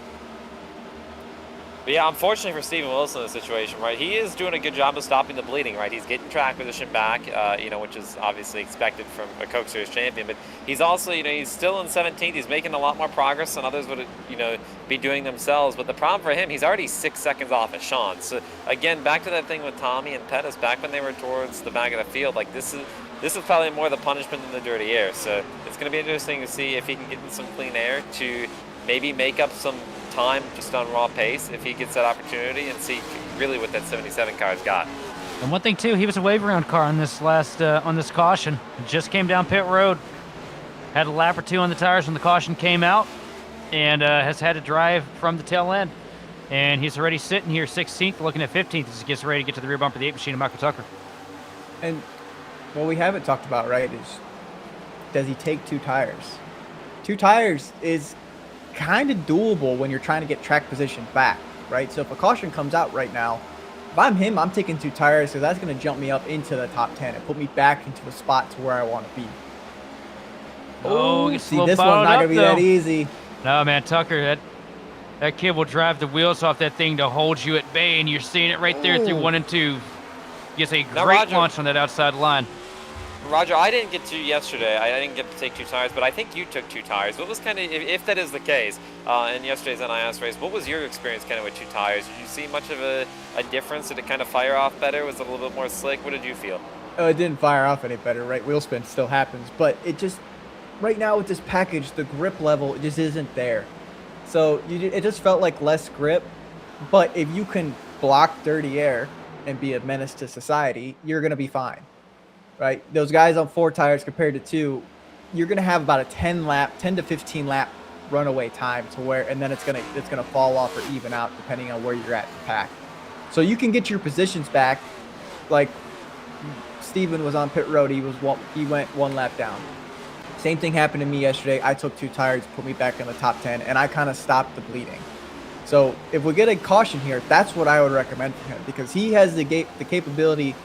S3: But yeah, unfortunately for Steven Wilson in this situation, right? He is doing a good job of stopping the bleeding, right? He's getting track position back, you know, which is obviously expected from a Coke Series champion. But he's also, you know, he's still in 17th. He's making a lot more progress than others would, you know, be doing themselves. But the problem for him, he's already 6 seconds off of Sean. So again, back to that thing with Tommy and Pettis, back when they were towards the back of the field, like this is probably more the punishment than the dirty air. So it's going to be interesting to see if he can get in some clean air to maybe make up some time just on raw pace if he gets that opportunity, and see really what that 77 car's got.
S2: And one thing too, he was a wave around car on this last on this caution. Just came down pit road, had a lap or two on the tires when the caution came out, and has had to drive from the tail end. And he's already sitting here 16th, looking at 15th as he gets ready to get to the rear bumper of the 8 machine of Michael Tucker.
S1: And what we haven't talked about, right, is does he take 2 tires? 2 tires is kind of doable when you're trying to get track position back, right? So if a caution comes out right now, if I'm him, I'm taking 2 tires, so that's going to jump me up into the top 10 and put me back into a spot to where I want to be.
S2: Oh,
S1: see, this one's not going to be that easy.
S2: No, man, Tucker, that kid will drive the wheels off that thing to hold you at bay, and you're seeing it right there through 1 and 2. Gets a great launch on that outside line.
S3: Roger, I didn't get to yesterday. I didn't get to take 2 tires, but I think you took 2 tires. What was kind of, if that is the case, in yesterday's NiS race, what was your experience kind of with 2 tires? Did you see much of a difference? Did it kind of fire off better? Was it a little bit more slick? What did you feel?
S1: Oh, it didn't fire off any better, right? Wheel spin still happens, but it just, right now with this package, the grip level just isn't there. So it just felt like less grip, but if you can block dirty air and be a menace to society, you're going to be fine. Right, those guys on 4 tires compared to 2, you're gonna have about a 10 to 15 lap runaway time to where, and then it's gonna fall off or even out depending on where you're at in the pack. So you can get your positions back. Like Steven was on pit road, he went 1 lap down. Same thing happened to me yesterday. I took 2 tires, put me back in the top 10, and I kind of stopped the bleeding. So if we get a caution here, that's what I would recommend for him, because he has the capability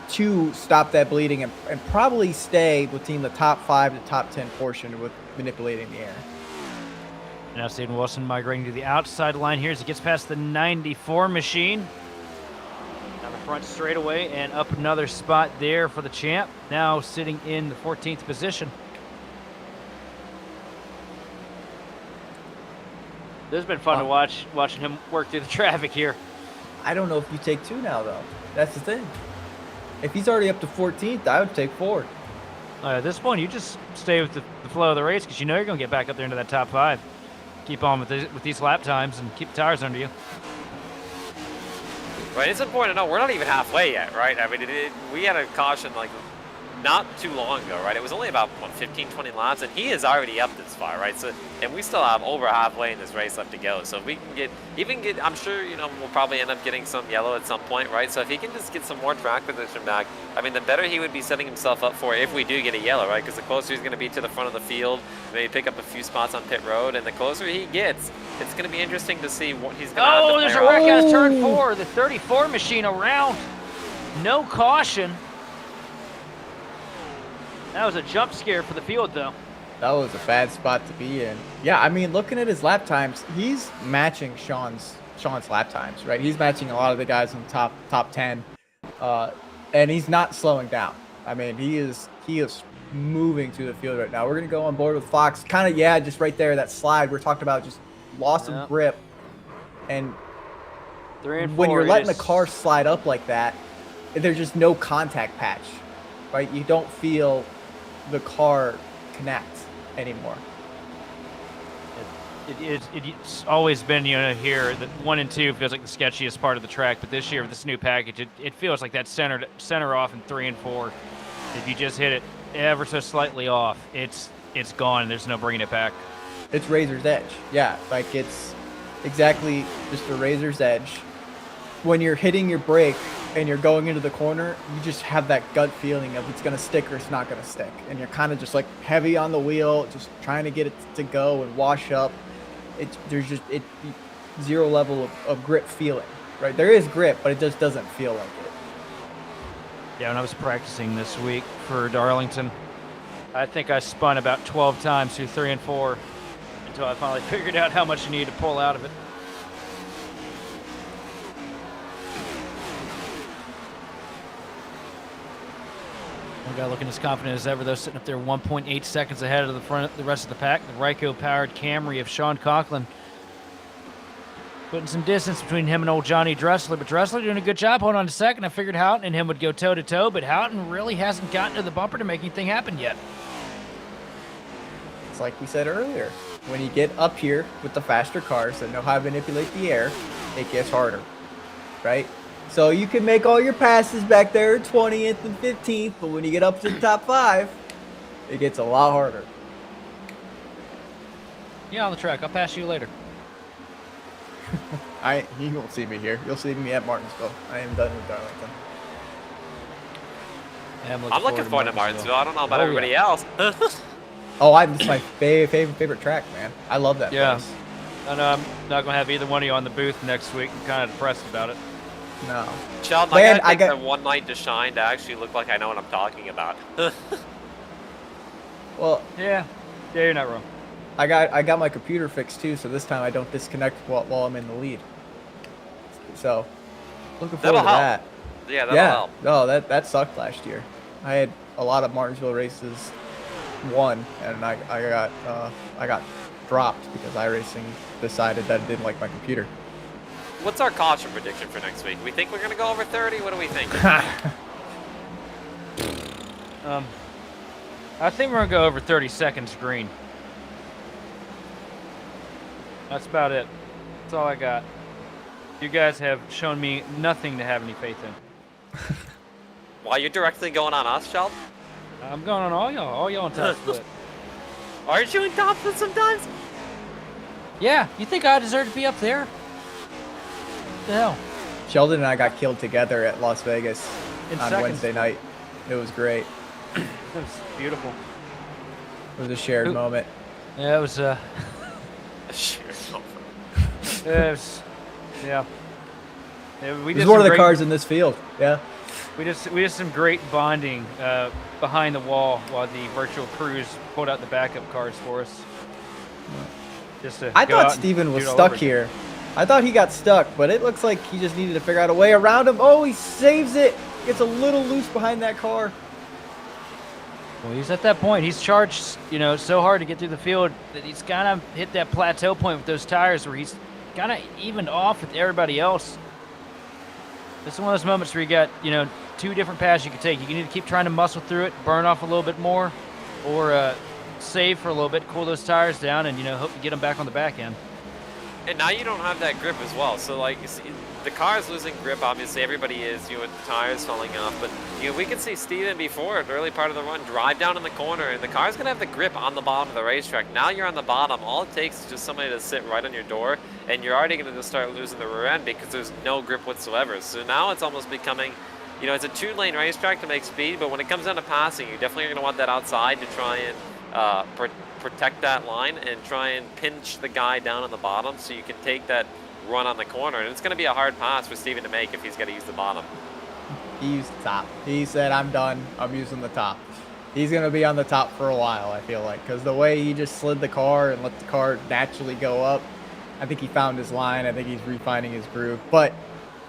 S1: to stop that bleeding and probably stay between the top 5 to top 10 portion with manipulating the air.
S2: Now Steven Wilson migrating to the outside line here as he gets past the 94 machine. Down the front straightaway and up another spot there for the champ. Now sitting in the 14th position. This has been fun to watching him work through the traffic here.
S1: I don't know if you take 2 now, though. That's the thing. If he's already up to 14th, I would take 4.
S2: At this point, you just stay with the flow of the race because you know you're going to get back up there into that top 5. Keep on with these lap times and keep the tires under you.
S3: Right, it's important to know we're not even halfway yet, right? I mean, we had a caution like not too long ago, right? It was only about 15, 20 laps, and he is already up this far, right? So, and we still have over halfway in this race left to go. So if we can get, I'm sure, you know, we'll probably end up getting some yellow at some point, right? So if he can just get some more track position back, I mean, the better he would be setting himself up for if we do get a yellow, right? Because the closer he's going to be to the front of the field, maybe pick up a few spots on pit road, and the closer he gets, it's going to be interesting to see what he's going to have to
S2: there's a wreck out turn 4, the 34 machine around. No caution. That was a jump scare for the field, though.
S1: That was a bad spot to be in. Yeah, I mean, looking at his lap times, he's matching Sean's lap times, right? He's matching a lot of the guys in the top 10, and he's not slowing down. I mean, he is moving through the field right now. We're gonna go on board with Fox. Kind of, yeah, just right there, that slide we're talking about, just loss of grip, and
S2: 3 and 4,
S1: when you're letting the car slide up like that, there's just no contact patch, right? You don't feel the car connect anymore.
S2: It's always been, you know, here that 1 and 2 feels like the sketchiest part of the track, but this year with this new package, it feels like that center off in 3 and 4. If you just hit it ever so slightly off, it's gone. There's no bringing it back.
S1: It's razor's edge. Yeah, like it's exactly just a razor's edge. when you're hitting your brake and you're going into the corner, you just have that gut feeling of it's gonna stick or it's not gonna stick, and you're kind of just like heavy on the wheel, just trying to get it to go and wash up. There's just zero level of grip feeling, right? There is grip, but it just doesn't feel like it.
S2: Yeah, when I was practicing this week for Darlington, I think I spun about 12 times through 3 and 4 until I finally figured out how much you need to pull out of it. One guy looking as confident as ever, though, sitting up there 1.8 seconds ahead of the rest of the pack. The Ryko-powered Camry of Sean Conklin. Putting some distance between him and old Johnny Dressler, but Dressler doing a good job holding on to second. I figured Houghton and him would go toe-to-toe, but Houghton really hasn't gotten to the bumper to make anything happen yet.
S1: It's like we said earlier. When you get up here with the faster cars that know how to manipulate the air, it gets harder, right? So you can make all your passes back there 20th and 15th, but when you get up to the top 5, it gets a lot harder.
S2: Yeah, on the track. I'll pass you later.
S1: You won't see me here. You'll see me at Martinsville. I am done with Darlington.
S3: I'm looking forward to Martinsville. I don't know about everybody else.
S1: It's my favorite track, man. I love that place.
S2: I know I'm not going to have either one of you on the booth next week. I'm kind of depressed about it.
S1: No.
S3: Sheldon, I gotta take that one night to shine to actually look like I know what I'm talking about.
S1: Well,
S2: yeah, you're not wrong.
S1: I got my computer fixed too, so this time I don't disconnect while I'm in the lead. So, looking forward to that.
S3: Yeah, that'll help.
S1: No, that sucked last year. I had a lot of Martinsville races won, and I got dropped because iRacing decided that it didn't like my computer.
S3: What's our caution prediction for next week? We think we're gonna go over 30. What do we think?
S2: I think we're gonna go over 30 seconds green. That's about it. That's all I got. You guys have shown me nothing to have any faith in.
S3: Why, you're directly going on us, Sheldon?
S2: I'm going on all y'all on top split.
S3: Aren't you in top split sometimes?
S2: Yeah, you think I deserve to be up there? What the hell?
S1: Sheldon and I got killed together at Las Vegas on Wednesday night. It was great.
S2: It was beautiful.
S1: It was a shared moment.
S2: Yeah, it was
S3: a shared moment.
S2: It was, yeah.
S1: We did one of the cars in this field. Yeah.
S2: We did some great bonding behind the wall while the virtual crews pulled out the backup cars for us.
S1: I thought Steven was stuck here. I thought he got stuck, but it looks like he just needed to figure out a way around him. Oh, he saves it. Gets a little loose behind that car.
S2: Well, he's at that point. He's charged, so hard to get through the field that he's kind of hit that plateau point with those tires where he's kind of evened off with everybody else. It's one of those moments where you got, two different paths you can take. You can either keep trying to muscle through it, burn off a little bit more, or save for a little bit, cool those tires down, and, hope to get them back on the back end.
S3: And now you don't have that grip as well. So, like, you see, the car is losing grip. Obviously, everybody is, with the tires falling off. But, we can see Steven before, the early part of the run, drive down in the corner, and the car's going to have the grip on the bottom of the racetrack. Now you're on the bottom. All it takes is just somebody to sit right on your door, and you're already going to just start losing the rear end because there's no grip whatsoever. So now it's almost becoming, it's a 2-lane racetrack to make speed, but when it comes down to passing, you definitely are going to want that outside to try and protect that line and try and pinch the guy down on the bottom so you can take that run on the corner. And it's going to be a hard pass for Steven to make if he's got to use the bottom.
S1: He used the top. He said, I'm done. I'm using the top. He's going to be on the top for a while, I feel like, because the way he just slid the car and let the car naturally go up, I think he found his line. I think he's refining his groove. But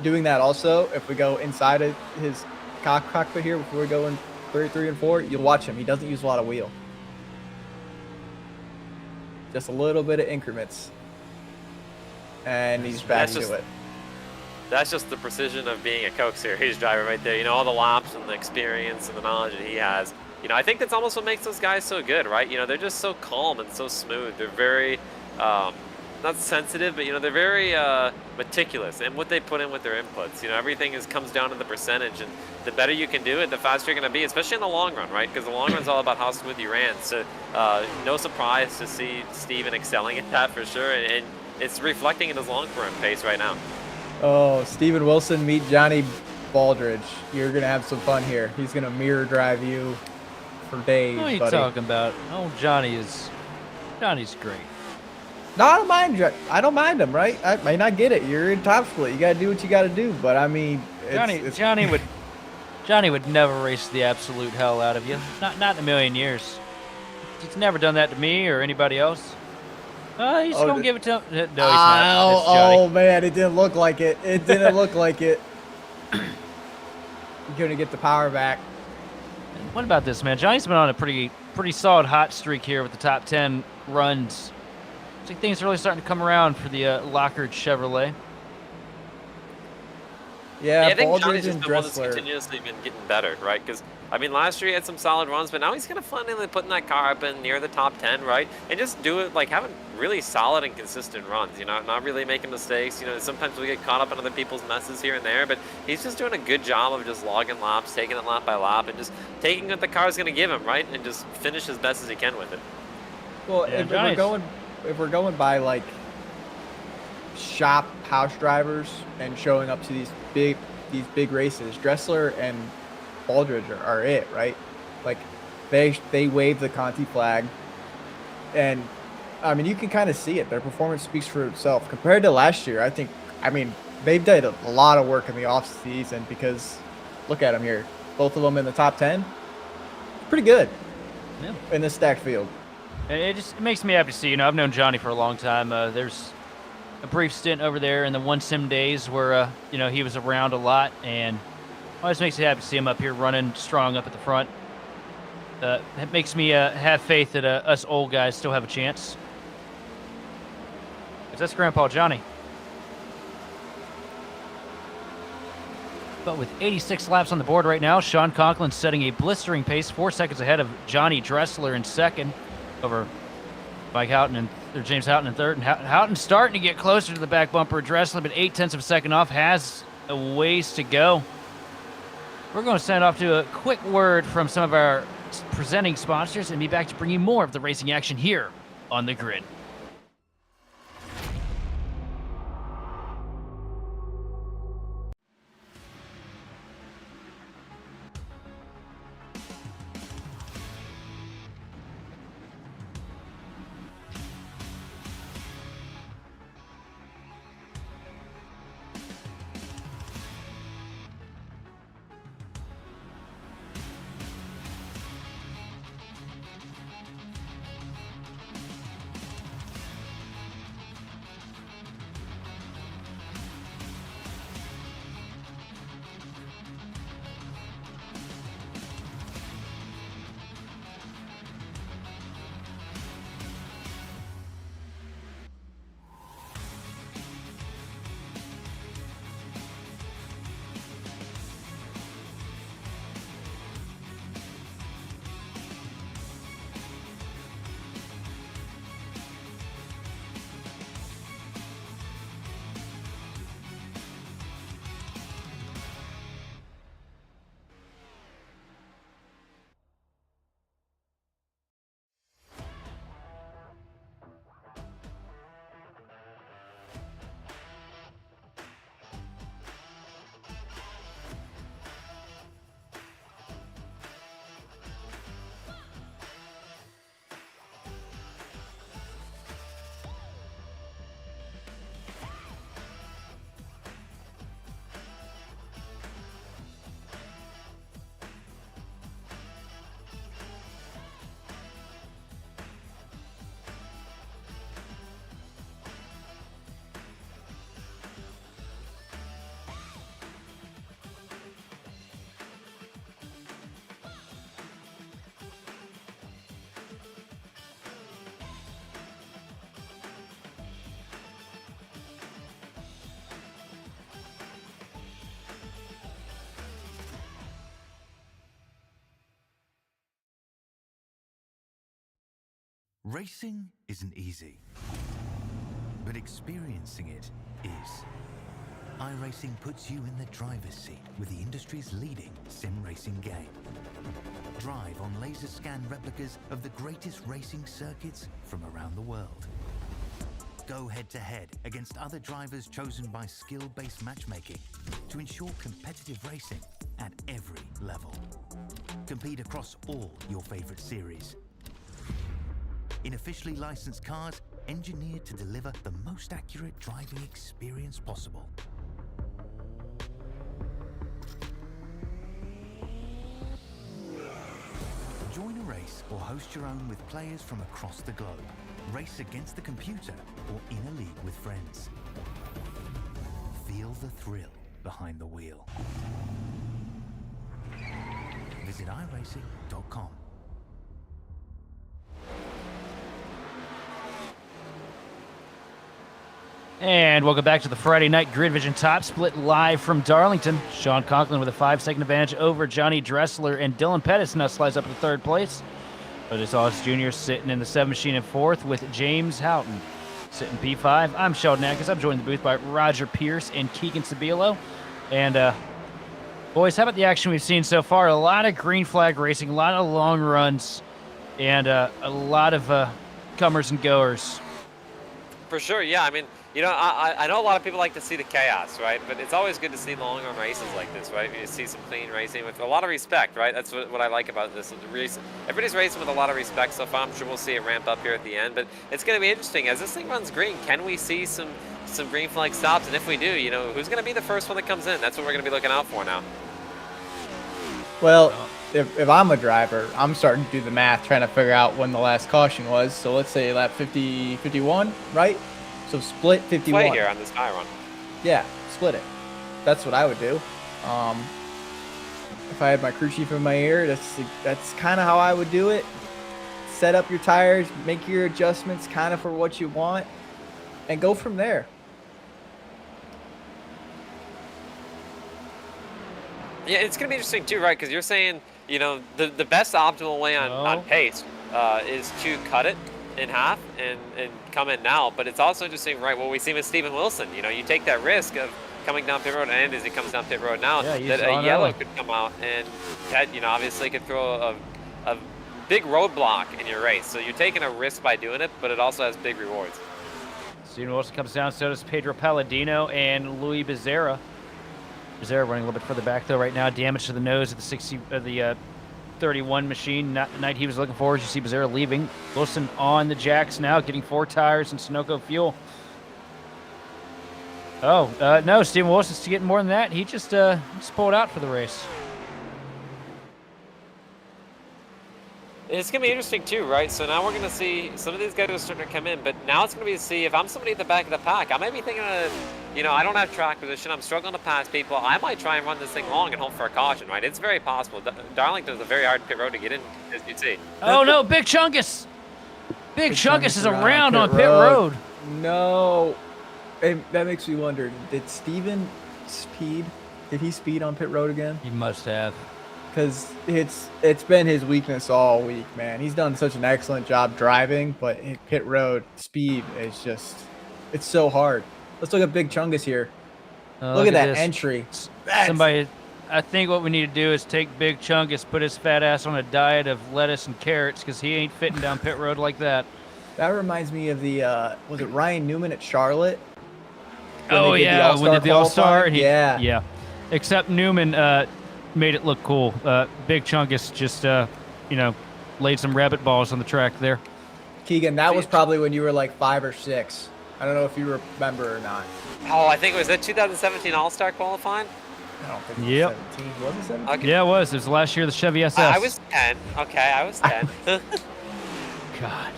S1: doing that also, if we go inside of his cockpit here before we go in 3 and 4, you'll watch him. He doesn't use a lot of wheel. Just a little bit of increments. And he's back to it.
S3: That's just the precision of being a Coke Series driver right there. All the laps and the experience and the knowledge that he has. I think that's almost what makes those guys so good, right? They're just so calm and so smooth. They're very, not sensitive, but, they're very meticulous in what they put in with their inputs. Everything comes down to the percentage, and the better you can do it, the faster you're going to be, especially in the long run, right? Because the long run's all about how smooth you ran. So no surprise to see Steven excelling at that for sure, and it's reflecting in his long run pace right now.
S1: Oh, Steven Wilson, meet Johnny Baldridge. You're gonna have some fun here. He's gonna mirror drive you for days,
S4: What are you
S1: buddy.
S4: talking about? Oh, Johnny's great.
S1: No, I don't mind him, right? I may not get it. You're in top split. You gotta do what you gotta do. But I mean,
S4: Johnny would never race the absolute hell out of you. Not in a million years. He's never done that to me or anybody else. He's gonna give it to him. No, he's not. It's Johnny.
S1: Oh man, it didn't look like it. It didn't look like it. You're gonna get the power back.
S4: What about this, man? Johnny's been on a pretty solid hot streak here with the top 10 runs. Looks like things are really starting to come around for the Lockard Chevrolet.
S1: Yeah,
S3: I think
S1: Baldridge
S3: Johnny's just
S1: and
S3: been one that's
S1: Dressler.
S3: continuously been getting better, right? Because, I mean, last year he had some solid runs, but now he's going to finally putting that car up in near the top 10, right? And just do it, like, having really solid and consistent runs, you know, not really making mistakes. You know, sometimes we get caught up in other people's messes here and there, but he's just doing a good job of just logging laps, taking it lap by lap, and just taking what the car's going to give him, right? And just finish as best as he can with it.
S1: Well,
S4: Yeah,
S1: if we're going by, like, shop house drivers and showing up to these big races, Dressler and Baldridge are it, right? Like they wave the Conti flag, and I mean you can kind of see it. Their performance speaks for itself compared to last year. I mean they've done a lot of work in the off season because look at them here, both of them in the top 10. Pretty good in this stacked field.
S4: It makes me happy to see. You know, I've known Johnny for a long time. There's a brief stint over there in the one sim days where you know, he was around a lot, and always makes me happy to see him up here running strong up at the front. It makes me have faith that us old guys still have a chance. 'Cause that's Grandpa Johnny. But with 86 laps on the board right now, Sean Conklin's setting a blistering pace, 4 seconds ahead of Johnny Dressler in second, over Mike Houghton or James Houghton in third. And Houghton's starting to get closer to the back bumper. Dressler, but 0.8 of a second off, has a ways to go. We're going to send off to a quick word from some of our presenting sponsors and be back to bring you more of the racing action here on the grid.
S5: Racing isn't easy, but experiencing it is. iRacing puts you in the driver's seat with the industry's leading sim racing game. Drive on laser scan replicas of the greatest racing circuits from around the world. Go head-to-head against other drivers chosen by skill-based matchmaking to ensure competitive racing at every level. Compete across all your favorite series. In officially licensed cars, engineered to deliver the most accurate driving experience possible. Join a race or host your own with players from across the globe. Race against the computer or in a league with friends. Feel the thrill behind the wheel. Visit iRacing.com.
S4: And welcome back to the Friday Night Grid Vision Top Split live from Darlington. Sean Conklin with a 5-second advantage over Johnny Dressler, and Dylan Pettis now slides up to third place. But it's Austin Jr. sitting in the 7 machine in fourth with James Houghton sitting P5. I'm Sheldon Atkins. I'm joined in the booth by Roger Pierce and Keegan Sabilo. And boys, how about the action we've seen so far? A lot of green flag racing, a lot of long runs, and a lot of comers and goers.
S3: For sure, yeah. I mean, you know, I know a lot of people like to see the chaos, right? But it's always good to see long run races like this, right? You see some clean racing with a lot of respect, right? That's what I like about this. Everybody's racing with a lot of respect so far. I'm sure we'll see it ramp up here at the end, but it's going to be interesting. As this thing runs green, can we see some green flag stops? And if we do, you know, who's going to be the first one that comes in? That's what we're going to be looking out for now.
S1: Well, if I'm a driver, I'm starting to do the math, trying to figure out when the last caution was. So let's say lap 51, right? So split 51.
S3: Play here on this high run.
S1: Yeah, split it. That's what I would do. If I had my crew chief in my ear, that's kind of how I would do it. Set up your tires, make your adjustments kind of for what you want, and go from there.
S3: Yeah, it's going to be interesting too, right? Because you're saying, you know, the best optimal way on pace is to cut it in half and come in now. But it's also interesting, right? What we see with Steven Wilson, you know, you take that risk of coming down pit road, and as he comes down pit road now, that a yellow could come out, and that, you know, obviously could throw a big roadblock in your race. So you're taking a risk by doing it, but it also has big rewards.
S4: Steven Wilson comes down, so does Pedro Palladino and Luis Becerra. Becerra running a little bit further back though right now. Damage to the nose of the 31 machine. Not the night he was looking for. As you see Becerra leaving. Wilson on the jacks now, getting 4 tires and Sunoco fuel. Oh, no, Steven Wilson's getting more than that. He just pulled out for the race.
S3: It's going to be interesting too, right? So now we're going to see some of these guys are starting to come in, but now it's going to be to see if I'm somebody at the back of the pack. I might be thinking of, you know, I don't have track position. I'm struggling to pass people. I might try and run this thing long and hope for a caution, right? It's very possible. Darlington is a very hard pit road to get in, as you see.
S4: Oh, no, Big Chungus. Big Chungus is around on pit road.
S1: No. That makes me wonder, did Steven speed? Did he speed on pit road again?
S4: He must have.
S1: Because it's been his weakness all week, man. He's done such an excellent job driving, but pit road speed is just, it's so hard. Let's look at Big Chungus here. Look at that
S4: this
S1: entry.
S4: Somebody, I think what we need to do is take Big Chungus, put his fat ass on a diet of lettuce and carrots, because he ain't fitting down pit road like that.
S1: That reminds me of the, was it Ryan Newman at Charlotte?
S4: Oh, yeah, when they did the All-Star.
S1: Yeah.
S4: Yeah. Except Newman made it look cool. Big Chungus just, you know, laid some rabbit balls on the track there.
S1: Keegan, that was probably when you were like 5 or 6. I don't know if you remember or not.
S3: Oh, I think it was that 2017 All-Star qualifying?
S1: I don't think it was 17. Was it 17?
S3: Okay.
S4: Yeah, it was. It was the last year of the Chevy SS.
S3: I was 10. Okay, I was 10.
S4: God.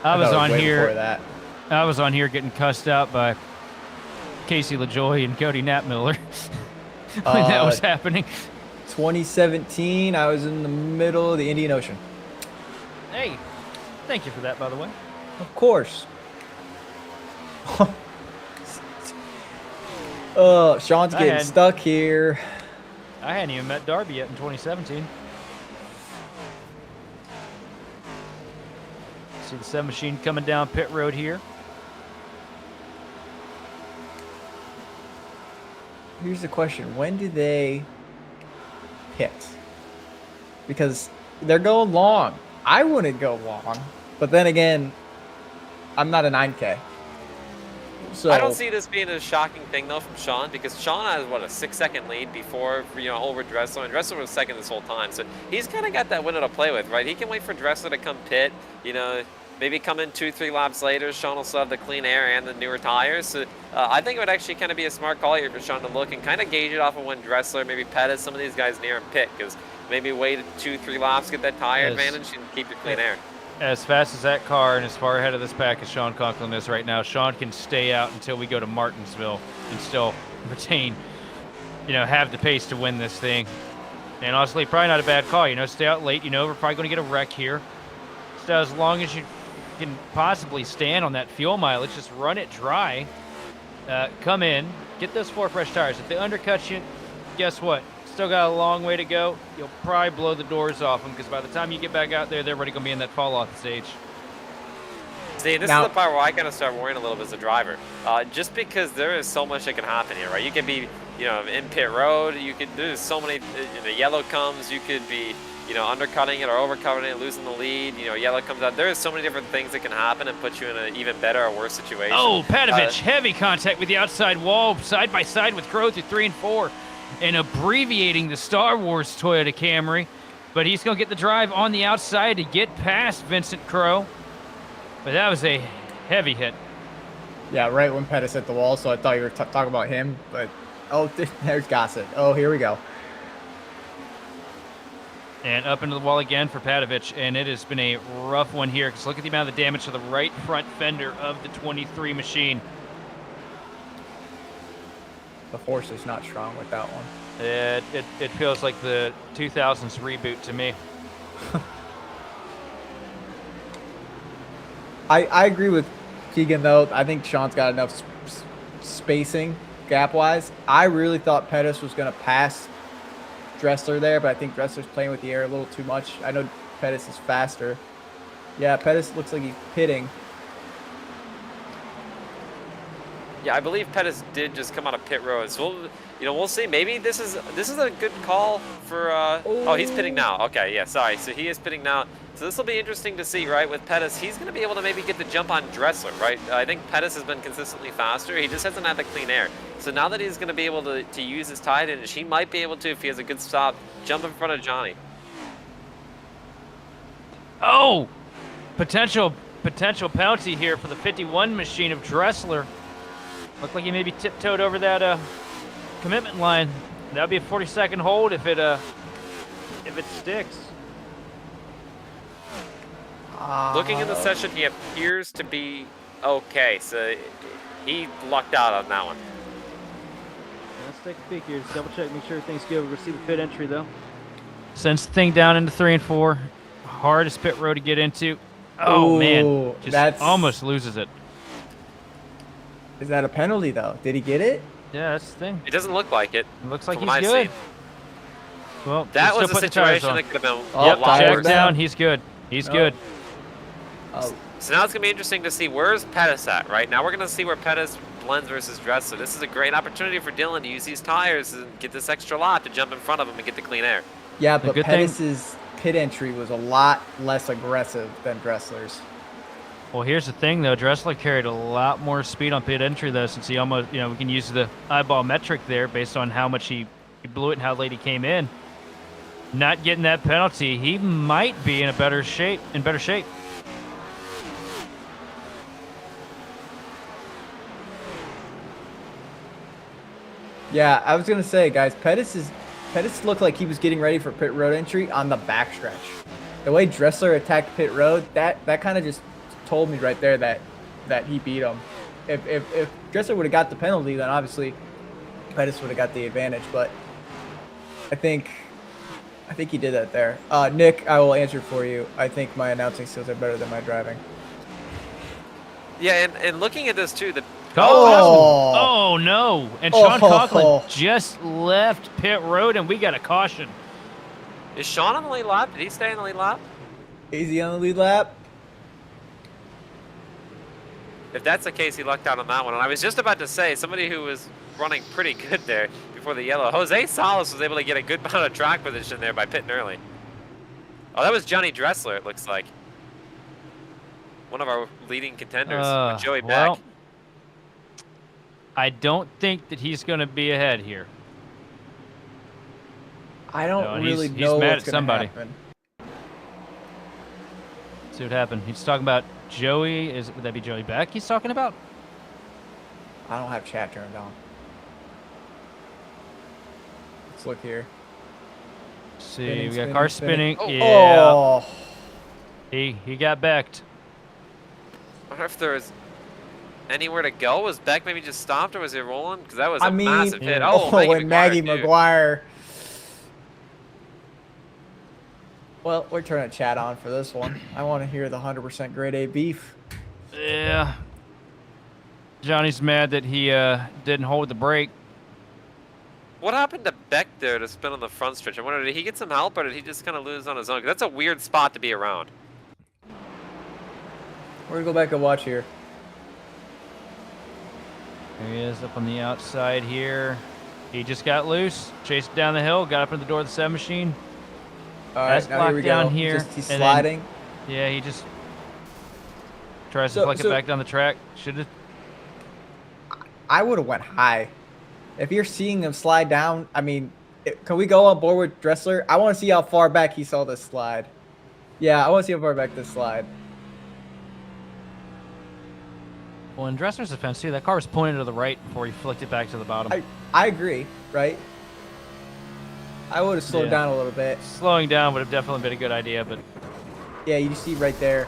S4: I was on here.
S1: That.
S4: I was on here getting cussed out by Casey LaJoy and Cody Knapmiller when that was happening.
S1: 2017, I was in the middle of the Indian Ocean.
S4: Hey, thank you for that, by the way.
S1: Of course. Sean's getting stuck here.
S4: I hadn't even met Darby yet in 2017. See the 7 machine coming down pit road here.
S1: Here's the question. When do they pit? Because they're going long. I wouldn't go long. But then again, I'm not a 9K. So
S3: I don't see this being a shocking thing though from Sean, because Sean has what, a 6-second lead before, over Dressler, and Dressler was second this whole time, so he's kind of got that window to play with, right? He can wait for Dressler to come pit, maybe come in 2-3 laps later. Sean will still have the clean air and the newer tires, so I think it would actually kind of be a smart call here for Sean to look and kind of gauge it off of when Dressler, maybe Pettis, some of these guys near him pit, because maybe wait 2-3 laps, get that tire advantage, and keep your clean air.
S4: As fast as that car and as far ahead of this pack as Sean Conklin is right now, Sean can stay out until we go to Martinsville and still retain, have the pace to win this thing. And honestly, probably not a bad call. Stay out late. We're probably going to get a wreck here. So as long as you can possibly stand on that fuel mileage, just run it dry. Come in, get those 4 fresh tires. If they undercut you, guess what? Still got a long way to go. You'll probably blow the doors off them, because by the time you get back out there, they're already going to be in that fall-off stage.
S3: See, this is the part where I kind of start worrying a little bit as a driver, just because there is so much that can happen here, right? You can be, in pit road. There's so many. Yellow comes. You could be, undercutting it or overcutting it, losing the lead. Yellow comes out. There is so many different things that can happen and put you in an even better or worse situation.
S4: Oh, Patovich, heavy contact with the outside wall, side by side with Crow through 3 and 4. And abbreviating the Star Wars Toyota Camry, but he's going to get the drive on the outside to get past Vincent Crow. But that was a heavy hit.
S1: Yeah, right when Pettis hit the wall, so I thought you were talking about him, but there's Gossett. Oh, here we go.
S4: And up into the wall again for Patovich, and it has been a rough one here, because look at the amount of damage to the right front fender of the 23 machine.
S1: The force is not strong with that one.
S4: It feels like the 2000s reboot to me.
S1: I agree with Keegan, though. I think Sean's got enough spacing gap-wise. I really thought Pettis was going to pass Dressler there, but I think Dressler's playing with the air a little too much. I know Pettis is faster. Yeah, Pettis looks like he's pitting.
S3: Yeah, I believe Pettis did just come out of pit road, so we'll see. Maybe this is a good call for. Oh, he's pitting now. Okay, yeah, sorry. So he is pitting now. So this will be interesting to see, right? With Pettis, he's going to be able to maybe get the jump on Dressler, right? I think Pettis has been consistently faster. He just hasn't had the clean air. So now that he's going to be able to use his tire advantage, he might be able to, if he has a good stop, jump in front of Johnny.
S4: Oh, potential penalty here for the 51 machine of Dressler. Looked like he maybe tiptoed over that commitment line. That'd be a 40-second hold if it sticks.
S3: Looking in the session, he appears to be okay. So he lucked out on that one.
S6: Let's take a peek here. Just double check, make sure everything's good. We'll receive a pit entry though.
S4: Sends the thing down into 3 and 4. Hardest pit road to get into. Oh
S1: Ooh,
S4: man, just
S1: that's
S4: almost loses it.
S1: Is that a penalty, though? Did he get it?
S4: Yeah, that's the thing.
S3: It doesn't look like it.
S4: It looks like
S3: from
S4: he's
S3: what I've
S4: good.
S3: seen.
S4: Well,
S3: That
S4: he's
S3: was
S4: still
S3: a
S4: putting the tires
S3: situation
S4: on.
S3: that could have been
S1: Oh,
S3: a lot
S1: tires
S3: worse.
S4: down. He's good. He's good.
S1: Oh,
S3: So now it's going to be interesting to see where's Pettis at, right? Now we're going to see where Pettis blends versus Dressler. This is a great opportunity for Dylan to use these tires and get this extra lap to jump in front of him and get the clean air.
S1: yeah,
S4: The
S1: but
S4: good thing-
S1: Pettis's pit entry was a lot less aggressive than Dressler's.
S4: Well, here's the thing, though. Dressler carried a lot more speed on pit entry, though, since he almost, we can use the eyeball metric there based on how much he blew it and how late he came in. Not getting that penalty, he might be in better shape.
S1: Yeah, I was gonna say, guys, Pettis looked like he was getting ready for pit road entry on the backstretch. The way Dressler attacked pit road, that kind of just told me right there that he beat him. If Dressler would have got the penalty, then obviously Pettis would have got the advantage. But I think he did that there. Nick, I will answer for you. I think my announcing skills are better than my driving.
S3: Yeah, and looking at this too,
S4: Oh no! And Sean
S1: Oh.
S4: Conklin just left pit road, and we got a caution.
S3: is Sean on the lead lap? Did he stay in the lead lap?
S1: Easy on the lead lap.
S3: If that's the case, he lucked out on that one. And I was just about to say, somebody who was running pretty good there before the yellow, Jose Salas was able to get a good amount of track position there by pitting early. Oh, that was Johnny Dressler, it looks like. one of our leading contenders with Joey back.
S4: Well, I don't think that he's going to be ahead here.
S1: I don't
S4: No, and
S1: really
S4: he's
S1: know
S4: mad
S1: what's
S4: at
S1: going to
S4: somebody.
S1: happen.
S4: See what happened. He's talking about Joey. Would that be Joey Beck he's talking about?
S1: I don't have chat turned on. Let's look here.
S4: See, we got car spinning.
S3: Oh.
S4: Yeah.
S1: Oh,
S4: He got backed.
S3: I wonder if there was anywhere to go. Was Beck maybe just stopped, or was he rolling? Because that was
S1: I
S3: a
S1: mean,
S3: massive hit.
S4: yeah.
S3: Oh,
S1: and Maggie
S3: too.
S1: McGuire. Well, we're turning chat on for this one. I want to hear the 100% grade A beef.
S4: Yeah. Johnny's mad that he didn't hold the brake.
S3: What happened to Beck there to spin on the front stretch? I wonder, did he get some help, or did he just kind of lose on his own? 'Cause that's a weird spot to be around.
S1: We're going to go back and watch here.
S4: There he is up on the outside here. He just got loose, chased down the hill, got up in the door of the 7 machine.
S1: All
S4: That's
S1: right, now here we
S4: blocked down
S1: go.
S4: here,
S1: He's
S4: and then-
S1: sliding.
S4: Yeah, he just tries to
S1: So-
S4: flick
S1: so-
S4: it back down the track. Should have.
S1: I would have went high. If you're seeing him slide down, I mean, can we go on board with Dressler? I want to see how far back he saw this slide. Yeah, I want to see how far back this slide.
S4: Well, in Dressler's defense, too, that car was pointed to the right before he flicked it back to the bottom.
S1: I agree, right? I would have slowed
S4: Yeah.
S1: down a little bit.
S4: Slowing down would have definitely been a good idea, but
S1: Yeah, you see right there.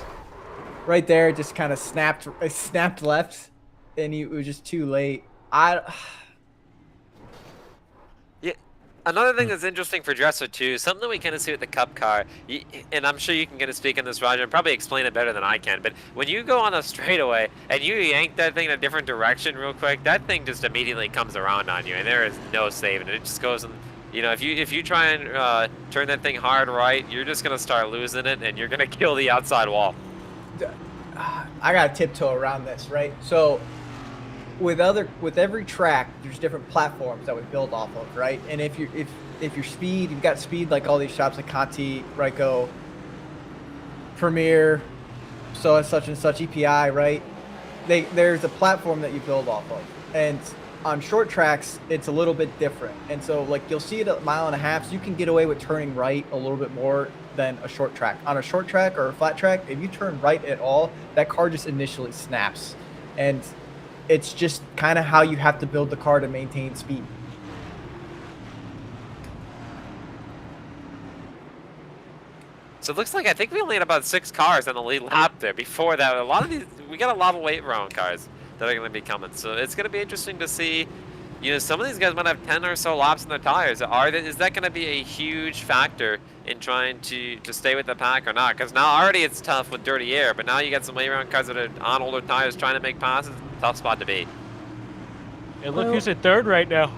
S1: Right there, it just kind of snapped left, and it was just too late.
S3: Yeah. Another thing that's interesting for Dresser too, something we kind of see with the Cup car, and I'm sure you can kind of speak on this, Roger, and probably explain it better than I can. But when you go on a straightaway and you yank that thing in a different direction real quick, that thing just immediately comes around on you, and there is no saving it. It just goes in. You know, if you try and turn that thing hard right, you're just gonna start losing it, and you're gonna kill the outside wall.
S1: I gotta tiptoe around this, right? So with every track, there's different platforms that we build off of, right? And if you've got speed like all these shops like Conti, Ryko, Premier, so such and such EPI, right? There's a platform that you build off of, and on short tracks, it's a little bit different. And so, like, you'll see it at 1.5 miles, so you can get away with turning right a little bit more than a short track. On a short track or a flat track, if you turn right at all, that car just initially snaps. And it's just kind of how you have to build the car to maintain speed.
S3: So it looks like I think we only had about 6 cars on the lead lap there. Before that, a lot of these, we got a lot of weight round cars that are going to be coming. So it's going to be interesting to see. You know, some of these guys might have 10 or so laps in their tires. Is that going to be a huge factor in trying to stay with the pack or not? Because now already it's tough with dirty air, but now you got some way around cars that are on older tires trying to make passes. Tough spot to be.
S4: hey, look who's at third right now.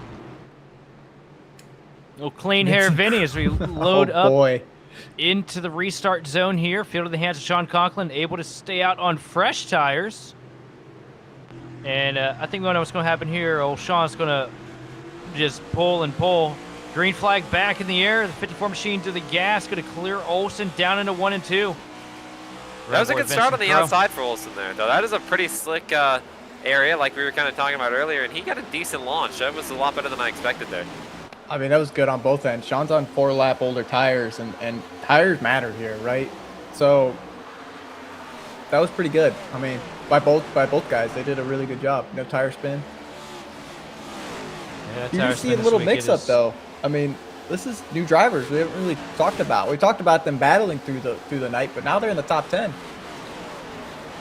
S4: Little clean hair Vinny as we load
S1: Oh,
S4: up
S1: boy.
S4: into the restart zone here. Field of the hands of Sean Conklin, able to stay out on fresh tires. And I think we know what's going to happen here. Old Sean's going to just pull and pull. Green flag back in the air. The 54 machine to the gas. Going to clear Olsen down into 1 and 2.
S3: That was a good start on the outside for Olsen there, though. That is a pretty slick area, like we were kind of talking about earlier, and he got a decent launch. That was a lot better than I expected there.
S1: I mean, that was good on both ends. Sean's on 4-lap older tires, and tires matter here, right? So that was pretty good. I mean, by both guys, they did a really good job. No tire spin.
S4: Yeah,
S1: You
S4: tire
S1: just see
S4: spin
S1: a
S4: this
S1: little
S4: week,
S1: mix
S4: it
S1: up
S4: is-
S1: though. I mean, this is new drivers we haven't really talked about. We talked about them battling through the night, but now they're in the top 10.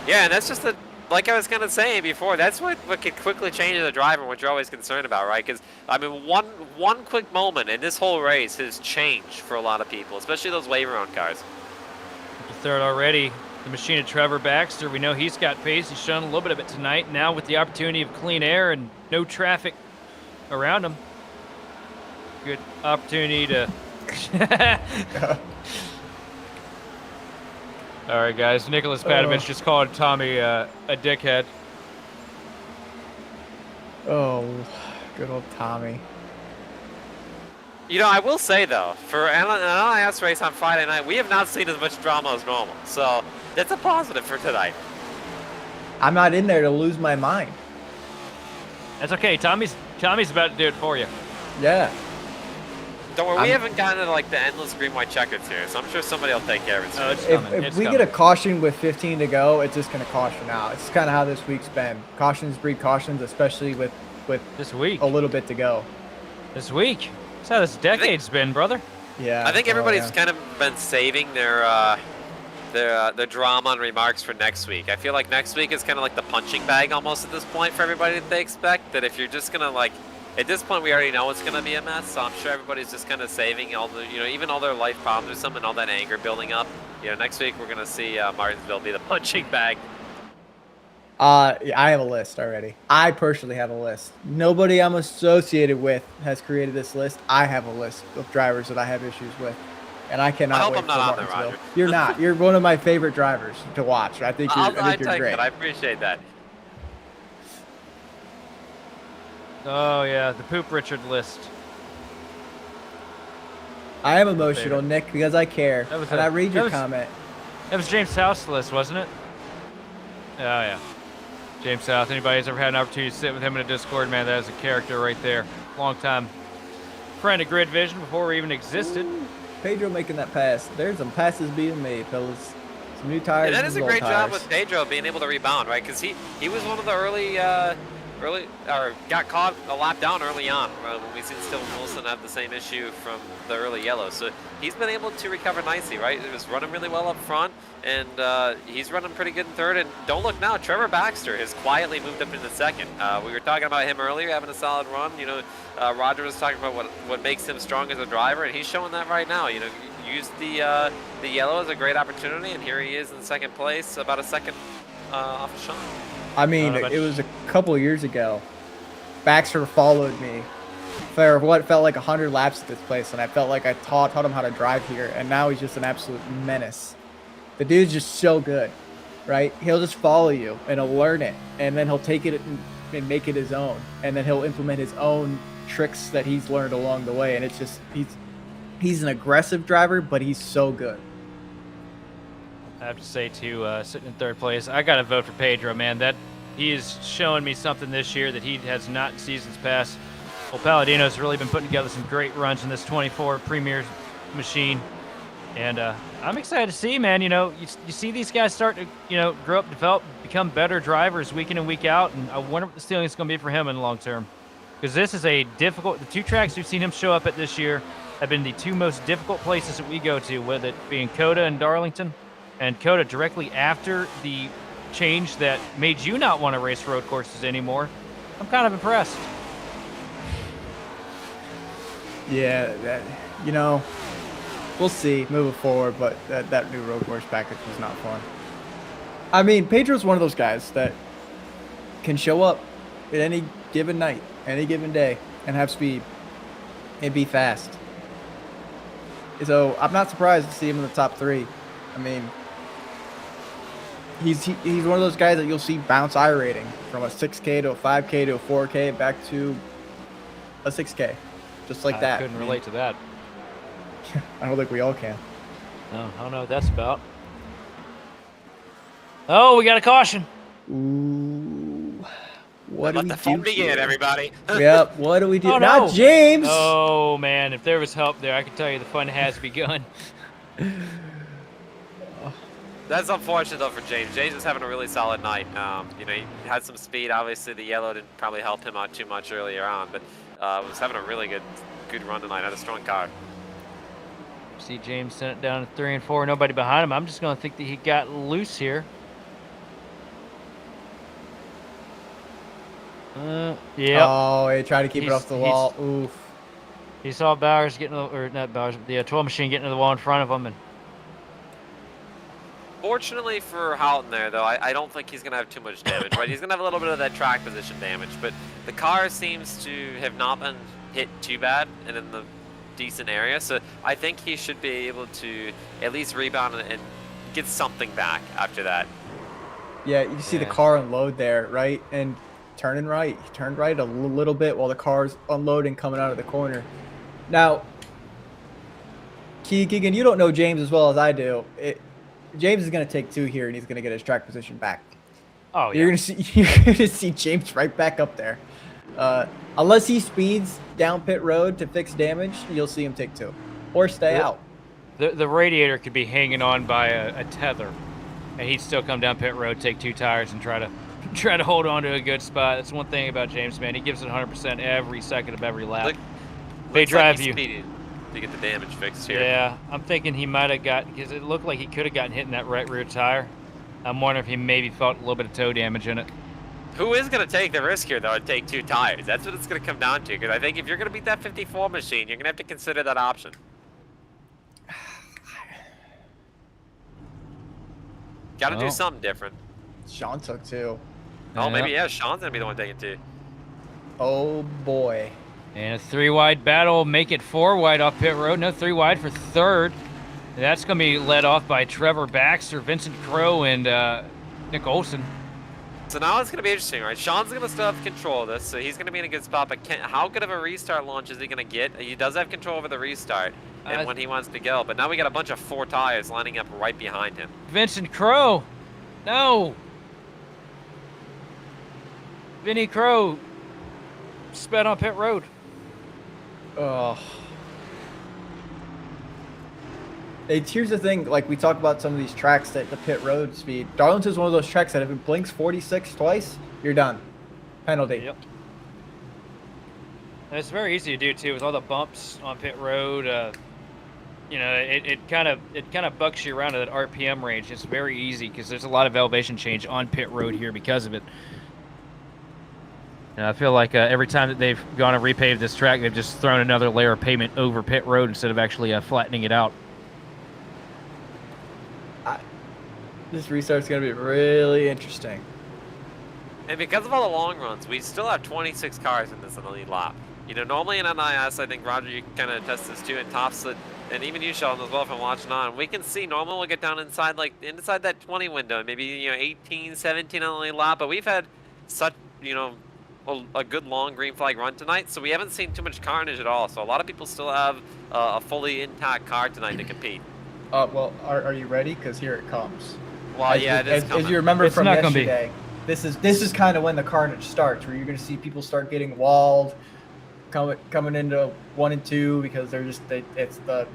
S3: Yeah, and that's just like I was kind of saying before, that's what could quickly change as a driver, what you're always concerned about, right? Because, I mean, one quick moment in this whole race has changed for a lot of people, especially those wave around cars.
S4: Third already. The machine of Trevor Baxter. We know he's got pace. He's shown a little bit of it tonight. Now with the opportunity of clean air and no traffic around him. Good opportunity to... All right, guys. Nicholas Patovich just called Tommy a dickhead.
S1: Oh, good old Tommy.
S3: You know, I will say, though, for an LIS race on Friday night, we have not seen as much drama as normal. So that's a positive for tonight.
S1: I'm not in there to lose my mind.
S4: That's okay. Tommy's about to do it for you.
S1: Yeah.
S3: Don't worry, we haven't gotten to like the endless green-white checkers here, so I'm sure somebody will take care of it soon.
S4: Oh, it's coming.
S1: If we get a caution with 15 to go, it's just going to caution out. It's kind of how this week's been. Cautions breed cautions, especially with
S4: this week
S1: a little bit to go.
S4: This week. That's how this decade's been, brother.
S1: Yeah.
S3: I think everybody's kind of been saving their drama and remarks for next week. I feel like next week is kind of like the punching bag almost at this point for everybody that they expect. That if you're just gonna like, at this point we already know it's gonna be a mess. So I'm sure everybody's just kind of saving all the, even all their life problems or something, all that anger building up. Next week we're gonna see Martinsville be the punching bag.
S1: I have a list already. I personally have a list. Nobody I'm associated with has created this list. I have a list of drivers that I have issues with, and I cannot
S3: I hope
S1: wait
S3: I'm not
S1: for
S3: on there,
S1: Martinsville.
S3: Roger.
S1: You're not. You're one of my favorite drivers to watch. I think you're great.
S3: That. I appreciate that.
S4: Oh yeah, the Poop Richard list.
S1: I am emotional, Nick, because I care. And I read your comment.
S4: That was James South's list, wasn't it? Oh yeah. James South. Anybody who's ever had an opportunity to sit with him in a Discord, man, that is a character right there. Long time friend of Grid Vision before we even existed.
S1: Ooh, Pedro making that pass. There's some passes being made, fellas. Some new tires.
S3: And that is a great
S1: tires.
S3: job with Pedro being able to rebound, right? Because he was one of the early got caught a lap down early on when we seen Still Wilson have the same issue from the early yellow. So he's been able to recover nicely, right? He was running really well up front, and he's running pretty good in third. And don't look now, Trevor Baxter has quietly moved up into second. We were talking about him earlier, having a solid run. Roger was talking about what makes him strong as a driver, and he's showing that right now. Used the yellow as a great opportunity, and here he is in second place, about a second off of Sean.
S1: I mean, it was a couple years ago. Baxter followed me for what felt like 100 laps at this place, and I felt like I taught him how to drive here, and now he's just an absolute menace. The dude's just so good, right? He'll just follow you, and he'll learn it, and then he'll take it and make it his own, and then he'll implement his own tricks that he's learned along the way, and it's just he's an aggressive driver, but he's so good.
S4: I have to say, too, sitting in third place, I got to vote for Pedro, man. That he is showing me something this year that he has not in seasons past. Well, Palladino's really been putting together some great runs in this 24 Premier machine. And I'm excited to see, man. You see these guys start to, grow up, develop, become better drivers week in and week out. And I wonder what the ceiling is going to be for him in the long term. Because this is the two tracks we've seen him show up at this year have been the two most difficult places that we go to, whether it being Coda and Darlington. And Coda directly after the change that made you not want to race road courses anymore. I'm kind of impressed.
S1: Yeah, we'll see moving forward, but that new road course package was not fun. I mean, Pedro's one of those guys that can show up at any given night, any given day, and have speed and be fast. So I'm not surprised to see him in the top 3. I mean, he's one of those guys that you'll see bounce I rating from a 6K to a 5K to a 4K back to a 6K, just like that.
S4: I couldn't relate to that.
S1: I don't think we all can.
S4: No, I don't know what that's about. Oh, we got a caution.
S1: Ooh, what do we do?
S3: Let the fun begin, everybody.
S1: Yep. What do we do?
S4: Oh,
S1: Not
S4: no.
S1: James.
S4: Oh man, if there was help there, I can tell you the fun has begun.
S3: That's unfortunate though for James. James is having a really solid night. He had some speed. Obviously, the yellow didn't probably help him out too much earlier on, but was having a really good run tonight. Had a strong car.
S4: See James sent it down to 3 and 4. Nobody behind him. I'm just going to think that he got loose here. Yeah.
S1: Oh, he tried to keep it off the wall. Oof.
S4: He saw Bowers getting, or not Bowers, the 12 machine getting to the wall in front of him, and.
S3: Fortunately for Houghton there, though, I don't think he's going to have too much damage, right? He's going to have a little bit of that track position damage, but the car seems to have not been hit too bad and in the decent area, so I think he should be able to at least rebound and get something back after that.
S1: Yeah, you see the car unload there, right? And turning right. He turned right a little bit while the car's unloading coming out of the corner. Now, Keegan, you don't know James as well as I do. James is going to take 2 here, and he's going to get his track position back.
S2: Oh,
S1: You're
S2: yeah.
S1: gonna see James right back up there. Unless he speeds down pit road to fix damage, you'll see him take 2 or stay
S4: Yeah.
S1: out.
S4: The radiator could be hanging on by a tether, and he'd still come down pit road, take 2 tires, and try to hold on to a good spot. That's one thing about James, man. He gives it 100% every second of every lap. They drive
S3: like
S4: you.
S3: Speeding to get the damage fixed here.
S4: Yeah, I'm thinking he might have got, because it looked like he could have gotten hit in that right rear tire. I'm wondering if he maybe felt a little bit of toe damage in it.
S3: Who is going to take the risk here, though, and take 2 tires? That's what it's going to come down to, because I think if you're going to beat that 54 machine, you're going to have to consider that option. Got to do something different.
S1: Sean took 2.
S3: Oh, maybe, yeah, Sean's going to be the one taking 2.
S1: Oh boy.
S4: And a 3-wide battle, make it 4 wide off pit road. No 3 wide for third. That's going to be led off by Trevor Baxter, Vincent Crowe, and Nick Olson.
S3: So now it's going to be interesting, right? Sean's going to still have control of this, so he's going to be in a good spot, but how good of a restart launch is he going to get? He does have control over the restart and when he wants to go, but now we got a bunch of 4 tires lining up right behind him.
S4: Vincent Crowe. No. Vinny Crowe sped on pit road.
S1: Oh. Here's the thing, like we talk about some of these tracks that the pit road speed. Darlington's one of those tracks that if it blinks 46 twice, you're done. Penalty.
S4: Yep. And it's very easy to do too with all the bumps on pit road. You know, it kind of bucks you around to that RPM range. It's very easy because there's a lot of elevation change on pit road here because of it. And I feel like every time that they've gone and repaved this track, they've just thrown another layer of pavement over pit road instead of actually flattening it out.
S1: This restart's going to be really interesting.
S3: And because of all the long runs, we still have 26 cars in this in the lead lap. You know, normally in NiS, I think, Roger, you can kind of test this too, in top split, and even you, Sheldon, as well, from watching on. We can see normally we'll get down inside that 20 window, maybe, you know, 18, 17 on the lead lap, but we've had such, you know, a good long green flag run tonight, so we haven't seen too much carnage at all. So a lot of people still have a fully intact car tonight to compete.
S1: Well, are you ready? Because here it comes.
S3: Well, yeah, it is coming.
S1: As you remember
S4: It's
S1: from
S4: not gonna be.
S1: yesterday, this is kind of when the carnage starts, where you're going to see people start getting walled, coming into 1 and 2 because they're just it's the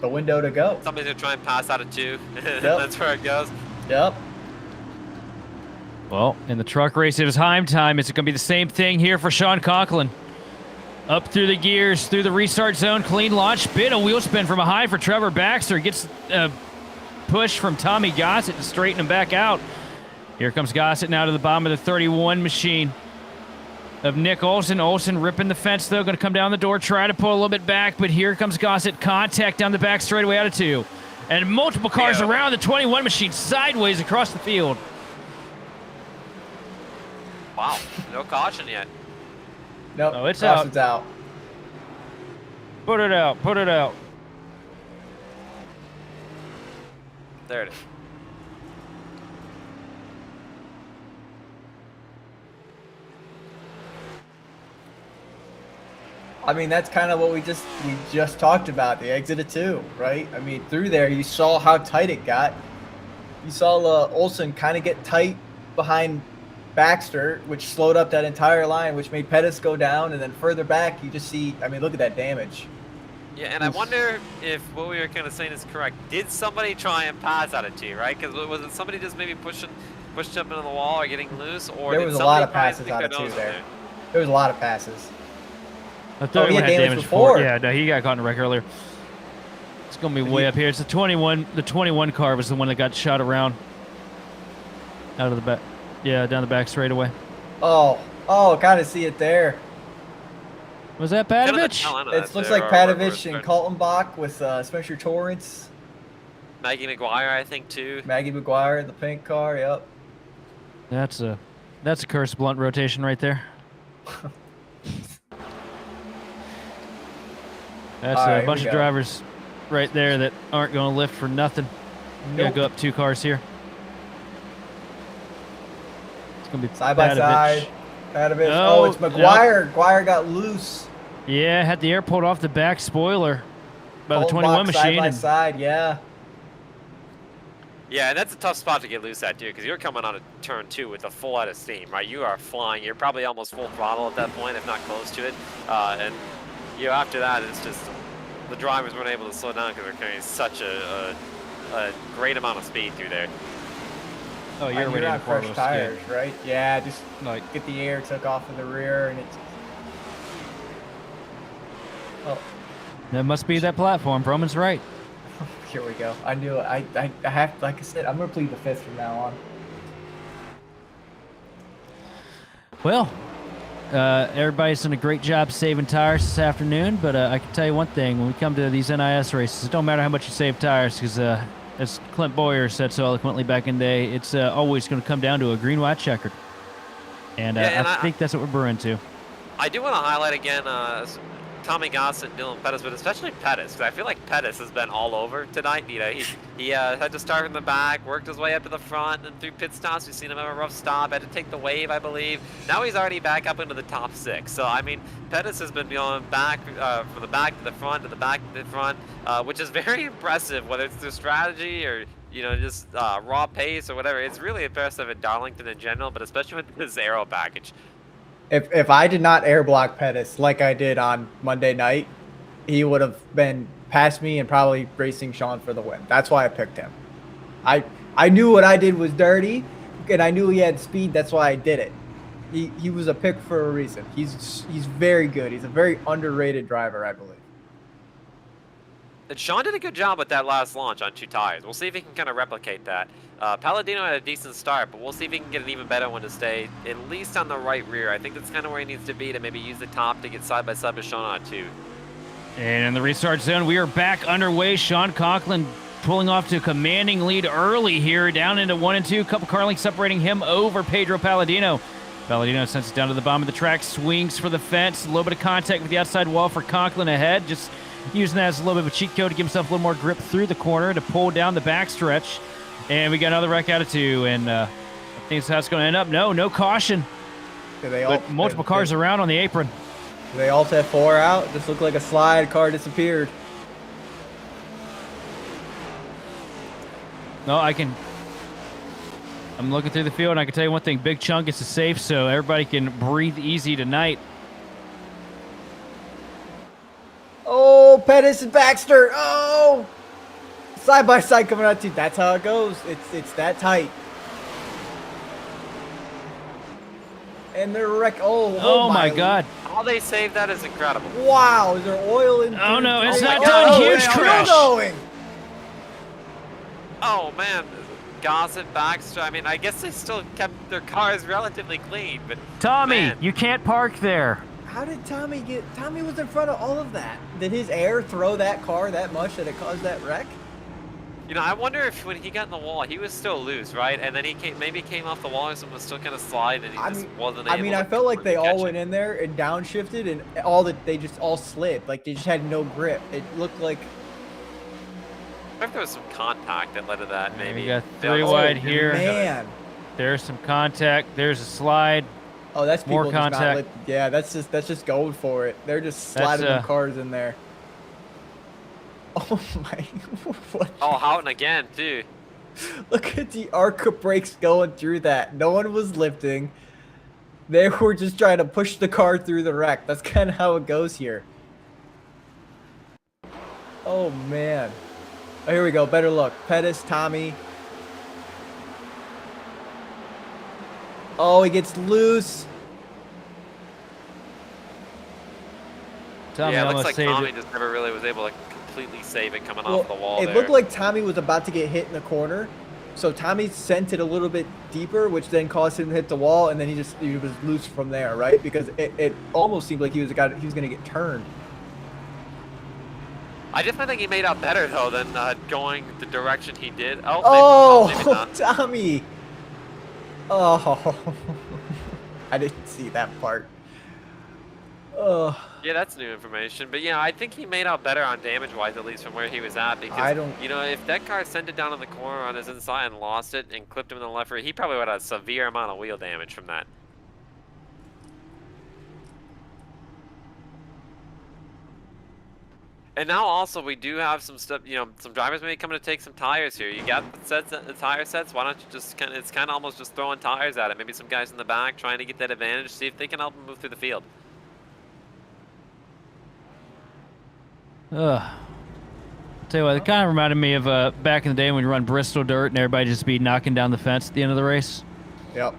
S1: window to go.
S3: Somebody's gonna try and pass out of 2.
S1: Yep.
S3: That's where it goes.
S1: Yep.
S4: Well, in the truck race, it was Heim time. It's going to be the same thing here for Sean Conklin. Up through the gears, through the restart zone, clean launch, bit a wheel spin from behind for Trevor Baxter. Gets a push from Tommy Gossett to straighten him back out. Here comes Gossett now to the bottom of the 31 machine of Nick Olson. Olson ripping the fence, though, going to come down the door, try to pull a little bit back, but here comes Gossett. Contact down the back straightaway out of 2. And multiple cars around the 21 machine, sideways across the field.
S3: Wow, no caution yet.
S1: Nope.
S4: Oh, it's
S1: Gossett's out.
S4: Put it out, put it out.
S3: There it is.
S1: I mean, that's kind of what we just talked about, the exit of 2, right? I mean, through there, you saw how tight it got. You saw Olson kind of get tight behind Baxter, which slowed up that entire line, which made Pettis go down, and then further back, you just see, I mean, look at that damage.
S3: Yeah, and I wonder if what we were kind of saying is correct. Did somebody try and pass out of 2, right? Because was it somebody just maybe pushed up into the wall or getting loose, or
S1: There
S3: did
S1: was a
S3: somebody
S1: lot of
S3: try and
S1: passes
S3: stick
S1: out
S3: their
S1: of 2
S3: nose in
S1: there. There was a lot of passes.
S4: I thought
S1: he
S4: he
S1: had
S4: had
S1: damage
S4: damage
S1: before.
S4: Yeah, no, he got caught in a wreck earlier. It's going to be way up here. It's the 21. The 21 car was the one that got shot around. Out of the back. Yeah, down the back straightaway.
S1: Oh, kind of see it there.
S4: Was that
S3: Kind of the
S4: Patovich?
S3: tail end of
S1: It
S3: that
S1: looks
S3: there,
S1: like
S3: or wherever
S1: Patovich
S3: it's
S1: and
S3: been.
S1: Kaltenbach with Spencer Torrance,
S3: Maggie McGuire, I think, too.
S1: Maggie McGuire in the pink car. Yep.
S4: That's a Curse Blunt rotation right there. That's
S1: All right,
S4: a
S1: here
S4: bunch
S1: we
S4: of
S1: go.
S4: drivers right there that aren't going to lift for nothing. Gotta
S1: Nope.
S4: go up 2 cars here. It's gonna be
S1: Side by
S4: Patovich.
S1: side. Patovich.
S4: No,
S1: Oh, it's McGuire. McGuire got loose.
S4: Yeah, had the air pulled off the back spoiler by the
S1: Kaltenbach
S4: 21
S1: side
S4: machine.
S1: by
S4: and
S1: side. Yeah.
S3: Yeah, and that's a tough spot to get loose at, too, because you're coming on a turn 2 with a full head of steam, right? You are flying. You're probably almost full throttle at that point, if not close to it. And after that, it's just the drivers weren't able to slow down because they're carrying such a great amount of speed through there.
S4: Oh, you're ready
S1: on
S4: to
S1: fresh
S4: Carlos,
S1: tires,
S4: yeah.
S1: right? Yeah, just
S4: Like,
S1: get the air took off of the rear, and it's. Oh,
S4: that must be that platform. Broman's right.
S1: here we go. I knew it. I have, like I said, I'm gonna plead the fifth from now on.
S4: Well, everybody's done a great job saving tires this afternoon, but I can tell you one thing. When we come to these NiS races, it don't matter how much you save tires, because as Clint Boyer said so eloquently back in the day, it's always going to come down to a green-white checkered. And, I think that's what we're into.
S3: I do want to highlight again Tommy Gossett, Dylan Pettis, but especially Pettis, because I feel like Pettis has been all over tonight. You know, he had to start in the back, worked his way up to the front, and through pit stops, we've seen him have a rough stop, had to take the wave, I believe. Now he's already back up into the top 6. So, I mean, Pettis has been going back from the back to the front, to the back to the front, which is very impressive, whether it's through strategy or, you know, just raw pace or whatever. It's really impressive at Darlington in general, but especially with this aero package.
S1: If I did not air block Pettis like I did on Monday night, he would have been past me and probably racing Sean for the win. That's why I picked him. I knew what I did was dirty, and I knew he had speed. That's why I did it. He was a pick for a reason. He's very good. He's a very underrated driver, I believe.
S3: And Sean did a good job with that last launch on 2 tires. We'll see if he can kind of replicate that. Palladino had a decent start, but we'll see if he can get an even better one to stay at least on the right rear. I think that's kind of where he needs to be to maybe use the top to get side by side with Sean on 2.
S4: And in the restart zone, we are back underway. Sean Conklin pulling off to a commanding lead early here, down into 1 and 2. A couple car lengths separating him over Pedro Palladino. Palladino sends it down to the bottom of the track, swings for the fence. A little bit of contact with the outside wall for Conklin ahead. Just using that as a little bit of a cheat code to give himself a little more grip through the corner to pull down the backstretch. And we got another wreck out of 2. And I think that's how it's going to end up. No caution. But multiple cars around on the apron.
S1: They all have 4 out. This looked like a slide. Car disappeared.
S4: No, I'm looking through the field, and I can tell you one thing. Big Chunk is safe, so everybody can breathe easy tonight.
S1: Oh, Pettis and Baxter. Oh, side by side coming out too. That's how it goes. It's that tight. And they're wreck. Oh
S4: my God!
S3: How they saved that is incredible.
S1: Wow, is there oil in?
S4: Oh no, it's not done. Huge crash.
S1: Going.
S3: Oh man, Gossett, Baxter. I mean, I guess they still kept their cars relatively clean, but
S4: Tommy,
S3: man.
S4: you can't park there.
S1: How did Tommy get? Tommy was in front of all of that. Did his air throw that car that much that it caused that wreck?
S3: You know, I wonder if when he got in the wall, he was still loose, right? And then he maybe came off the wall and was still kind of sliding, and he just wasn't able.
S1: I mean, I felt like they all went in there and downshifted, and they just all slid. Like they just had no grip. It looked like.
S3: I think there was some contact that led to that. Maybe.
S4: We got 3 wide here.
S1: Man,
S4: there's some contact. There's a slide.
S1: Oh, that's people
S4: more
S1: just not
S4: contact.
S1: yeah, that's just going for it. They're just sliding the cars in there. Oh my! What?
S3: Oh, Houghton again too.
S1: Look at the ARCA brakes going through that. No one was lifting. They were just trying to push the car through the wreck. That's kind of how it goes here. Oh man! Oh, here we go. Better look. Pettis, Tommy. Oh, he gets loose.
S4: Tommy
S3: yeah, it looks
S4: almost
S3: like
S4: saved
S3: Tommy
S4: it.
S3: just never really was able to completely save it coming off the wall
S1: It
S3: there.
S1: looked like Tommy was about to get hit in the corner. So Tommy sent it a little bit deeper, which then caused him to hit the wall, and then he was loose from there, right? Because it almost seemed like he was going to get turned.
S3: I definitely think he made out better though than going the direction he did. Oh, maybe not.
S1: Tommy! Oh, I didn't see that part. Oh.
S3: Yeah, that's new information. But yeah, I think he made out better on damage-wise, at least from where he was at. Because, you know, if that car sent it down on the corner on his inside and lost it and clipped him in the left rear, he probably would have a severe amount of wheel damage from that. And now also we do have some stuff, you know, some drivers may be coming to take some tires here. You got the tire sets, why don't you just it's kind of almost just throwing tires at it. Maybe some guys in the back trying to get that advantage, see if they can help them move through the field.
S4: Tell you what, it kind of reminded me of back in the day when you run Bristol dirt and everybody just be knocking down the fence at the end of the race.
S1: Yep.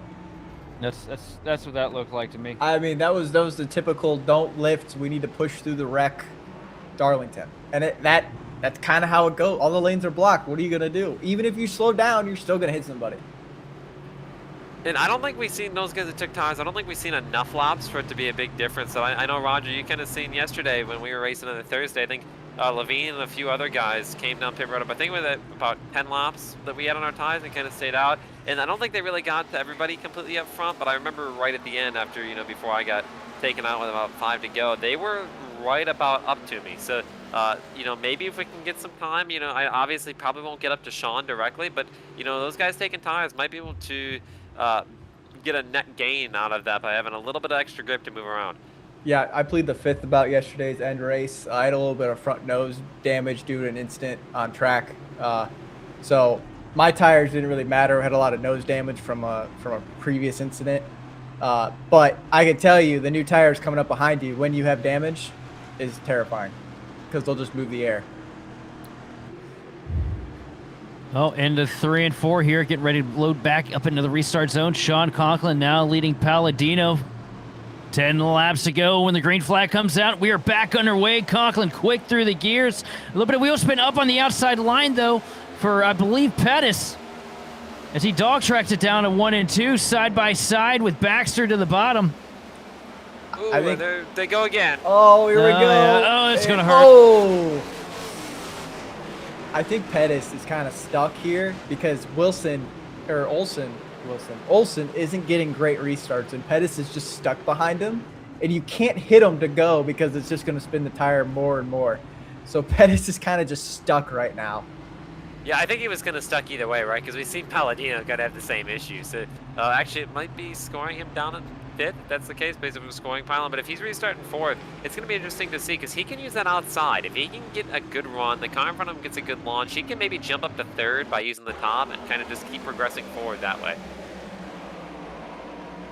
S4: That's what that looked like to me.
S1: I mean, that was the typical don't lift. We need to push through the wreck, Darlington, and that's kind of how it goes. All the lanes are blocked. What are you gonna do? Even if you slow down, you're still gonna hit somebody.
S3: And I don't think we've seen those guys that took tires. I don't think we've seen enough laps for it to be a big difference. So I know, Roger, you kind of seen yesterday when we were racing on the Thursday. I think Levine and a few other guys came down pit road up. I think with about 10 laps that we had on our tires and kind of stayed out. And I don't think they really got to everybody completely up front. But I remember right at the end, after before I got taken out with about 5 to go, they were right about up to me. So maybe if we can get some time, I obviously probably won't get up to Sean directly, but those guys taking tires might be able to get a net gain out of that by having a little bit of extra grip to move around.
S1: Yeah, I plead the fifth about yesterday's end race. I had a little bit of front nose damage due to an incident on track. So my tires didn't really matter. I had a lot of nose damage from a previous incident. But I can tell you, the new tires coming up behind you when you have damage is terrifying because they'll just move the air.
S4: Oh, into 3 and 4 here, getting ready to load back up into the restart zone. Sean Conklin now leading Palladino. 10 laps to go when the green flag comes out. We are back underway. Conklin quick through the gears. A little bit of wheel spin up on the outside line, though, for, I believe, Pettis. As he dog tracks it down to 1 and 2, side by side with Baxter to the bottom.
S3: Ooh, I think they go again.
S1: Oh, here we go.
S4: Yeah. Oh, it's going to hurt.
S1: Oh. I think Pettis is kind of stuck here because Olsen isn't getting great restarts, and Pettis is just stuck behind him, and you can't hit him to go because it's just going to spin the tire more and more. So Pettis is kind of just stuck right now.
S3: Yeah, I think he was going to stuck either way, right? Because we've seen Palladino got to have the same issue. So actually, it might be scoring him down at 5th, if that's the case, based on the scoring pylon. But if he's restarting 4th, it's going to be interesting to see because he can use that outside. If he can get a good run, the car in front of him gets a good launch, he can maybe jump up to 3rd by using the top and kind of just keep progressing forward that way.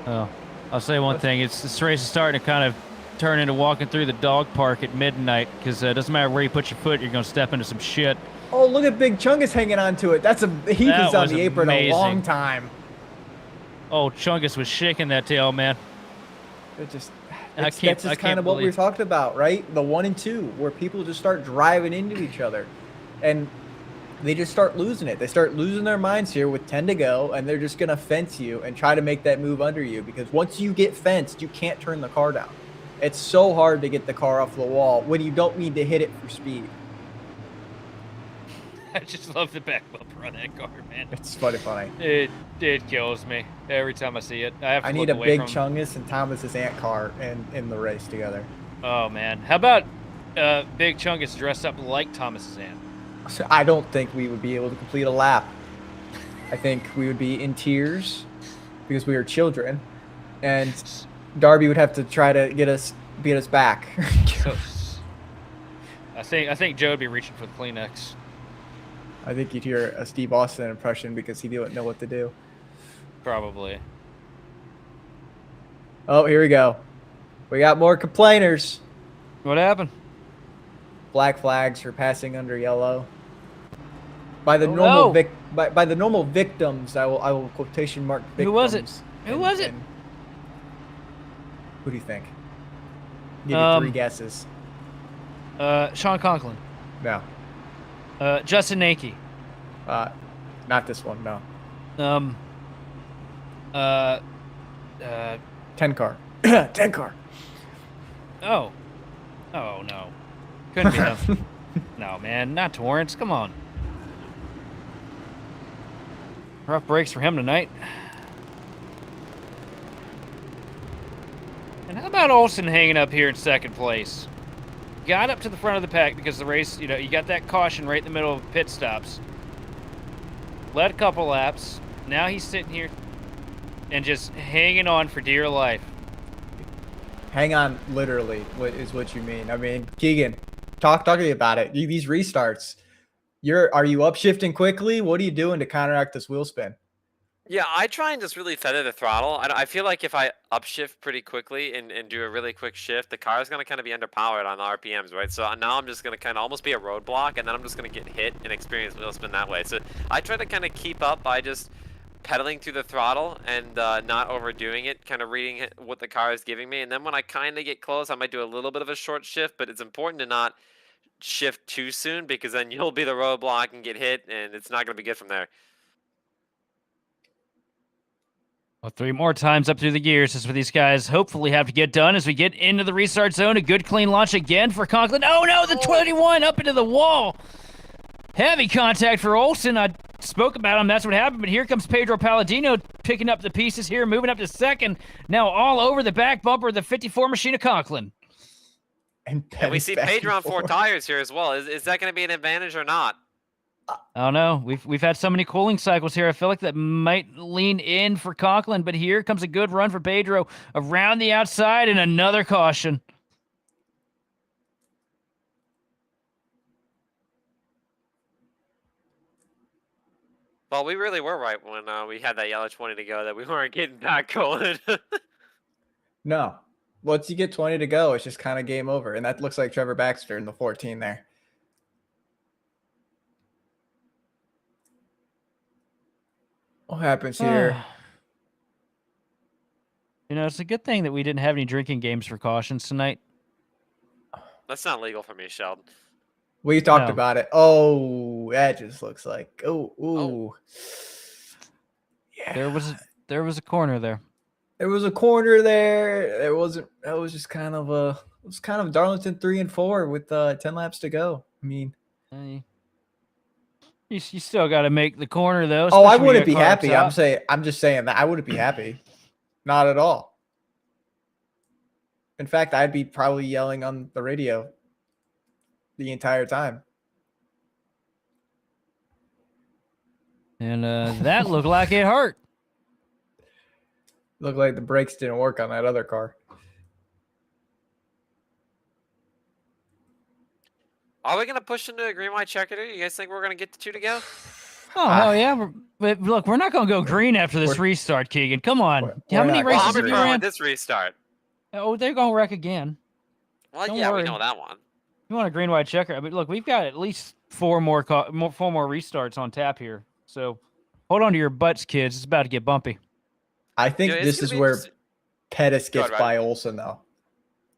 S4: Oh, I'll say one thing. This race is starting to kind of turn into walking through the dog park at midnight because it doesn't matter where you put your foot, you're going to step into some shit.
S1: Oh, look at Big Chungus hanging on to it. He was on the apron a long time.
S4: Oh, Chungus was shaking that tail, man.
S1: That's just kind of what we were talking about, right? The 1 and 2, where people just start driving into each other. And they just start losing it. They start losing their minds here with 10 to go, and they're just going to fence you and try to make that move under you because once you get fenced, you can't turn the car down. It's so hard to get the car off the wall when you don't need to hit it for speed.
S2: I just love the back bumper on that car, man.
S1: It's funny.
S2: It kills me every time I see it. I
S1: need a Big Chungus and Thomas's Ant car in the race together.
S2: Oh, man. How about Big Chungus dressed up like Thomas's Ant?
S1: So I don't think we would be able to complete a lap. I think we would be in tears because we are children, and Darby would have to try to get us back.
S2: So, I think Joe would be reaching for the Kleenex.
S1: I think you'd hear a Steve Austin impression because he didn't know what to do.
S2: Probably.
S1: Oh, here we go. We got more complainers.
S4: What happened?
S1: Black flags for passing under yellow. By the normal victims, I will quotation mark victims.
S4: Who was it? Who was it?
S1: Who do you think? Give you 3 guesses.
S4: Sean Conklin.
S1: No.
S4: Justin Nakey.
S1: Not this one. No. 10 car. 10 car.
S4: Oh no. Couldn't be him. No, man, not Torrance. Come on. Rough breaks for him tonight. And how about Olsen hanging up here in 2nd place? Got up to the front of the pack because the race, you got that caution right in the middle of pit stops. Led a couple laps. Now he's sitting here and just hanging on for dear life.
S1: Hang on, literally, is what you mean. I mean, Keegan, Talk to me about it. These restarts. Are you upshifting quickly? What are you doing to counteract this wheel spin?
S3: Yeah, I try and just really feather the throttle. I feel like if I upshift pretty quickly and do a really quick shift, the car is going to kind of be underpowered on the RPMs, right? So now I'm just going to kind of almost be a roadblock, and then I'm just going to get hit and experience wheel spin that way. So I try to kind of keep up by just pedaling through the throttle and not overdoing it, kind of reading what the car is giving me. And then when I kind of get close, I might do a little bit of a short shift, but it's important to not shift too soon because then you'll be the roadblock and get hit, and it's not going to be good from there.
S4: Well, 3 more times up through the gears is what these guys hopefully have to get done as we get into the restart zone. A good clean launch again for Conklin. Oh no, the 21 up into the wall. Heavy contact for Olsen. I spoke about him. That's what happened. But here comes Pedro Palladino picking up the pieces here, moving up to second. Now all over the back bumper of the 54 machine of Conklin.
S3: And we see Pedro on 4 tires here as well. Is that going to be an advantage or not?
S4: I don't know. We've had so many cooling cycles here. I feel like that might lean in for Conklin, but here comes a good run for Pedro around the outside and another caution.
S3: Well, we really were right when we had that yellow 20 to go that we weren't getting back going.
S1: No. Once you get 20 to go, it's just kind of game over. And that looks like Trevor Baxter in the 14 there. What happens here?
S4: You know, it's a good thing that we didn't have any drinking games for cautions tonight.
S3: That's not legal for me, Sheldon.
S1: We talked about it. Oh, that just looks like ooh. Yeah.
S4: There was a corner there.
S1: There was a corner there. There wasn't. That was just kind of it was kind of Darlington 3 and 4 with 10 laps to go. I mean,
S4: you still got to make the corner though.
S1: Oh, I wouldn't be happy. I'm just saying that I wouldn't be happy. Not at all. In fact, I'd be probably yelling on the radio the entire time.
S4: And that looked like it hurt.
S1: Looked like the brakes didn't work on that other car.
S3: Are we going to push into a green-white checker? You guys think we're going to get the 2 to go?
S4: Oh, hell yeah. But look, we're not going to go green after this restart, Keegan. Come on. How many races have you ran?
S3: This restart.
S4: Oh, they're going to wreck again.
S3: Well,
S4: Don't
S3: yeah,
S4: worry.
S3: we know that one.
S4: You want a green-white checker? But look, we've got at least 4 more restarts on tap here. So hold on to your butts, kids. It's about to get bumpy.
S1: I think this is where Pettis gets by Olsen, though.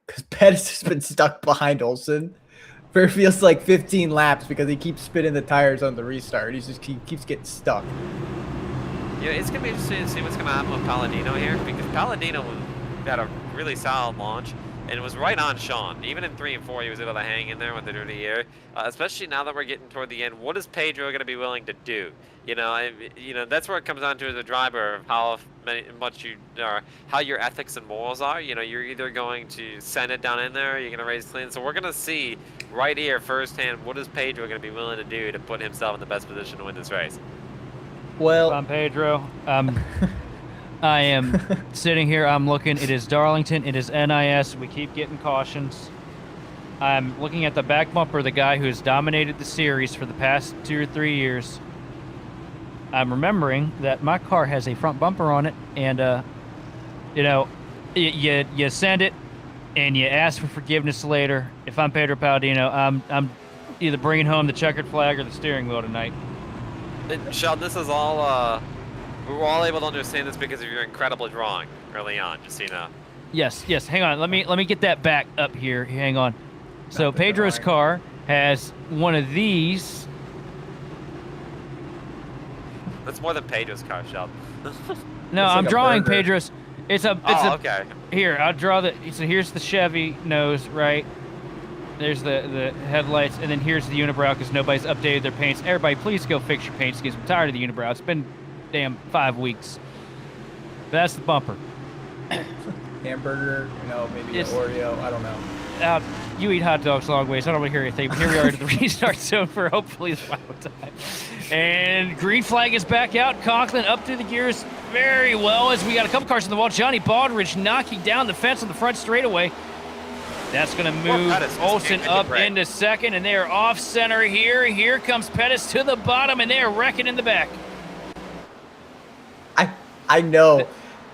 S1: Because Pettis has been stuck behind Olsen for it feels like 15 laps because he keeps spinning the tires on the restart. He keeps getting stuck.
S3: Yeah, it's going to be interesting to see what's going to happen with Palladino here because Palladino had a really solid launch and it was right on Sean. Even in 3 and 4, he was able to hang in there with the dirty air. Especially now that we're getting toward the end, what is Pedro going to be willing to do? You know, that's where it comes down to as a driver of how how your ethics and morals are. You know, you're either going to send it down in there, or you're going to race clean. So we're going to see right here firsthand what is Pedro going to be willing to do to put himself in the best position to win this race.
S1: Well,
S4: I'm Pedro. I am sitting here. I'm looking. It is Darlington. It is NiS. We keep getting cautions. I'm looking at the back bumper, the guy who has dominated the series for the past 2 or 3 years. I'm remembering that my car has a front bumper on it, and you know, you send it, and you ask for forgiveness later. If I'm Pedro Palladino, I'm either bringing home the checkered flag or the steering wheel tonight.
S3: Sheldon, this is all we're all able to understand this because of your incredible drawing early on, just so you know.
S4: Yes. Hang on. Let me get that back up here. Hang on. So Pedro's car has one of these.
S3: That's more than Pedro's car, Sheldon.
S4: No, I'm drawing Pedro's.
S3: Okay.
S4: Here, I'll draw so here's the Chevy nose, right? There's the headlights, and then here's the unibrow because nobody's updated their paints. Everybody, please go fix your paints because I'm tired of the unibrow. It's been damn 5 weeks. That's the bumper.
S1: Hamburger, maybe an Oreo. I don't know.
S4: You eat hot dogs long ways. I don't want to hear anything. But here we are at the restart zone for hopefully the final time. And green flag is back out. Conklin up through the gears very well as we got a couple cars on the wall. Johnny Baldridge knocking down the fence on the front straightaway.
S2: That's going to move
S3: Pettis.
S2: Olsen
S3: Good
S2: up
S3: break.
S2: into second, and they are off center here. Here comes Pettis to the bottom, and they are wrecking in the back.
S1: I know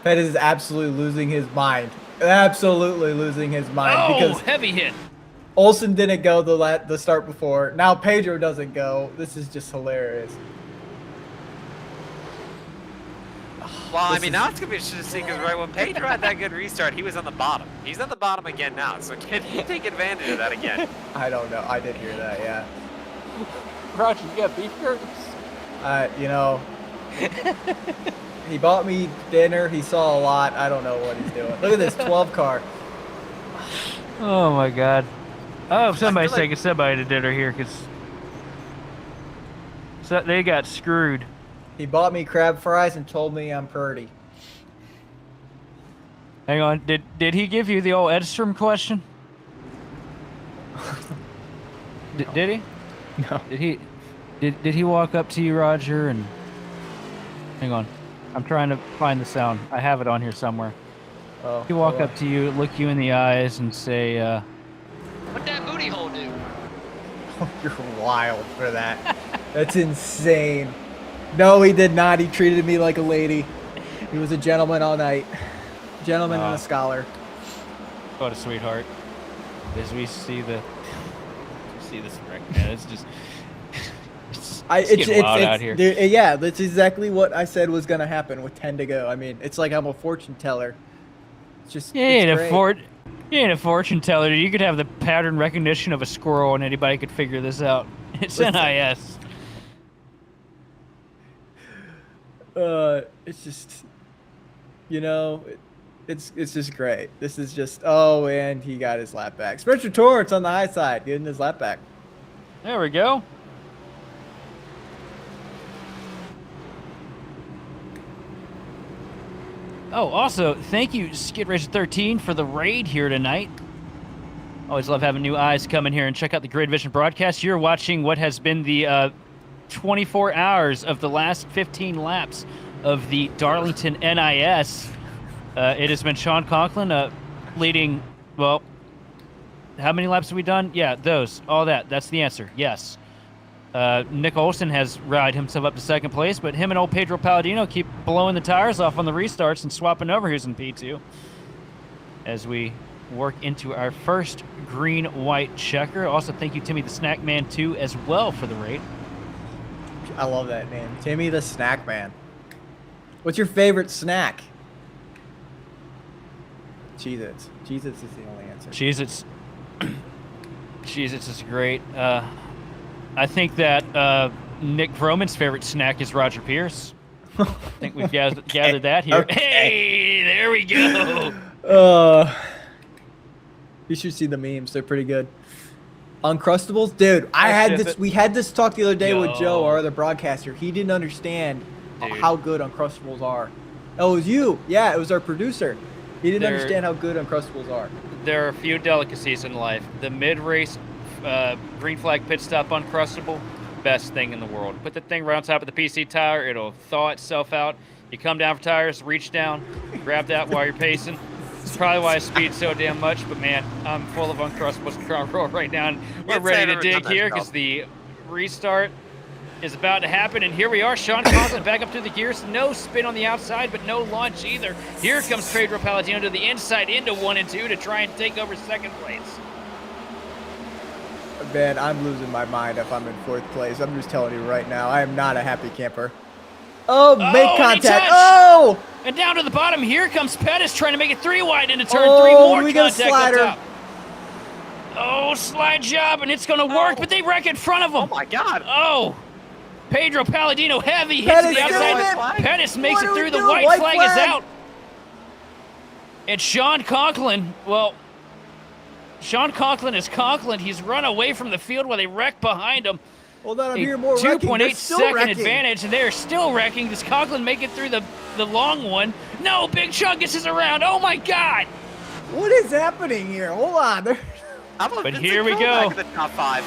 S1: Pettis is absolutely losing his mind. Absolutely losing his mind
S2: Oh,
S1: because
S2: heavy hit.
S1: Olsen didn't go the start before. Now Pedro doesn't go. This is just hilarious.
S3: Well, I
S1: This
S3: mean,
S1: is-
S3: now it's going to be interesting to see because right when Pedro had that good restart, he was on the bottom. He's on the bottom again now, so can he take advantage of that again?
S1: I don't know. I did hear that. Yeah.
S4: Roger, you got beef jerky?
S1: You know, he bought me dinner. He saw a lot. I don't know what he's doing. Look at this 12 car.
S4: Oh my God. Oh, somebody's
S3: feel like-
S4: taking somebody to dinner here because they got screwed.
S1: He bought me crab fries and told me I'm pretty.
S4: Hang on. Did he give you the old Edstrom question? Did he?
S1: No.
S4: Did he walk up to you, Roger? And hang on, I'm trying to find the sound. I have it on here somewhere.
S1: Oh,
S4: He walk
S1: hold on.
S4: up to you, look you in the eyes, and say,
S7: What that booty hole do?
S1: You're wild for that. That's insane. No, he did not. He treated me like a lady. He was a gentleman all night. Gentleman and
S4: Aw.
S1: a scholar.
S4: "What a sweetheart." As we see this wreck, man, it's just it's getting wild out here.
S1: Dude, yeah, that's exactly what I said was gonna happen with 10 to go. I mean, it's like I'm a fortune teller. It's just
S4: You
S1: it's
S4: ain't
S1: great.
S4: you ain't a fortune teller. You could have the pattern recognition of a squirrel, and anybody could figure this out. It's
S1: Listen.
S4: NIS.
S1: It's just, you know, it's just great. This is just, oh, and he got his lap back. Spencer Torrance on the high side, getting his lap back.
S4: There we go. Oh, also, thank you, Skid Racer 13, for the raid here tonight. Always love having new eyes come in here and check out the Grid Vision broadcast. You're watching what has been the 24 hours of the last 15 laps of the Darlington NiS. It has been Sean Conklin leading, well, how many laps have we done? Yeah, those, all that. That's the answer, yes. Nick Olsen has rallied himself up to second place, but him and old Pedro Palladino keep blowing the tires off on the restarts and swapping over. Here's in P2 as we work into our first green-white checker. Also, thank you, Timmy the Snack Man, too, as well for the raid.
S1: I love that name. Timmy the Snack Man. What's your favorite snack? Cheez-Its. Cheez-Its is the only answer.
S4: Cheez-Its. Cheez-Its is great. I think that Nick Vroman's favorite snack is Roger Pierce. I think we've gathered that here.
S1: Okay.
S4: Hey, there we go.
S1: You should see the memes. They're pretty good. Uncrustables, dude. We had this talk the other day with Joe, our other broadcaster. He didn't understand
S2: Dude.
S1: how good Uncrustables are. Oh, it was you. Yeah, it was our producer. He didn't
S2: They're-
S1: understand how good Uncrustables are.
S2: There are a few delicacies in life. The mid-race green flag pit stop Uncrustable, best thing in the world. Put the thing right on top of the PC tire. It'll thaw itself out. You come down for tires, reach down, grab that while you're pacing. It's probably why I speed so damn much, but man, I'm full of Uncrustables right now. And we're
S3: Can't say
S2: ready
S3: I've
S2: to
S3: ever
S2: dig
S3: done that
S2: here
S3: myself.
S2: because the restart is about to happen. And here we are, Sean Conklin back up to the gears. No spin on the outside, but no launch either. Here comes Pedro Palladino to the inside into 1 and 2 to try and take over second place.
S1: Man, I'm losing my mind if I'm in fourth place. I'm just telling you right now. I am not a happy camper. Oh, make
S2: and he
S1: contact.
S2: touched.
S1: Oh!
S2: And down to the bottom, here comes Pettis trying to make it 3 wide into turn 3.
S1: Oh,
S2: More
S1: we got a
S2: contact
S1: slider.
S2: up top. Oh, slide job, and it's going to work, but they wreck in front of
S3: Oh
S2: them.
S3: my God!
S2: Oh, Pedro Palladino, heavy hits to
S1: Pettis,
S2: the outside.
S1: save it.
S2: Pettis makes
S1: What
S2: it
S1: do we
S2: through. The
S1: do?
S2: white
S1: White
S2: flag is
S1: flag.
S2: out. And Sean Conklin, well, Sean Conklin is Conklin. He's run away from the field while they wreck behind him.
S1: Hold on, I'm
S2: A
S1: here more wrecking.
S2: 2.8
S1: They're still
S2: second
S1: wrecking.
S2: advantage, and they're still wrecking. Does Conklin make it through the long one? No, Big Chungus is around. Oh my God!
S1: What is happening here? Hold on.
S3: How about
S2: But
S3: Vincent
S2: here we
S3: Crowe
S2: go.
S3: back in the top 5?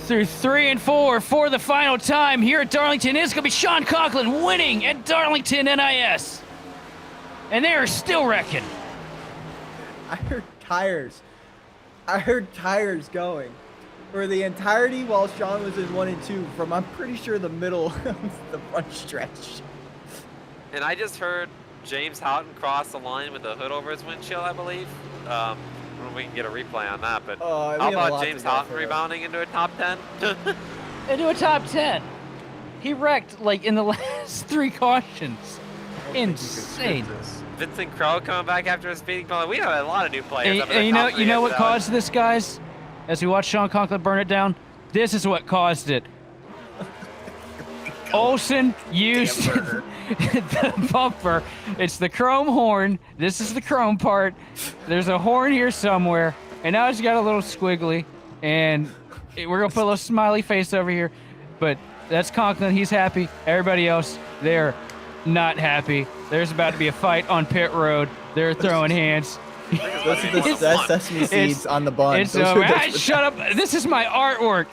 S2: Through 3 and 4 for the final time here at Darlington is going to be Sean Conklin winning at Darlington NiS. And they are still wrecking.
S1: I heard tires. I heard tires going for the entirety while Sean was in 1 and 2 from, I'm pretty sure, the middle of the front stretch.
S3: And I just heard James Houghton cross the line with the hood over his windshield, I believe. I don't know if we can get a replay on that, but how about James Houghton rebounding into a top 10?
S4: Into a top 10. He wrecked like in the last 3 cautions. Insane.
S3: Vincent Crowe coming back after a speeding penalty. We have a lot of new players.
S4: And you know what caused this, guys? As we watch Sean Conklin burn it down, this is what caused it. Olsen used the bumper. It's the chrome horn. This is the chrome part. There's a horn here somewhere, and now it's got a little squiggly, and we're gonna put a little smiley face over here. But that's Conklin. He's happy. Everybody else, they're not happy. There's about to be a fight on pit road. They're throwing hands.
S1: That's sesame seeds on the bun.
S4: Shut up. This is my artwork.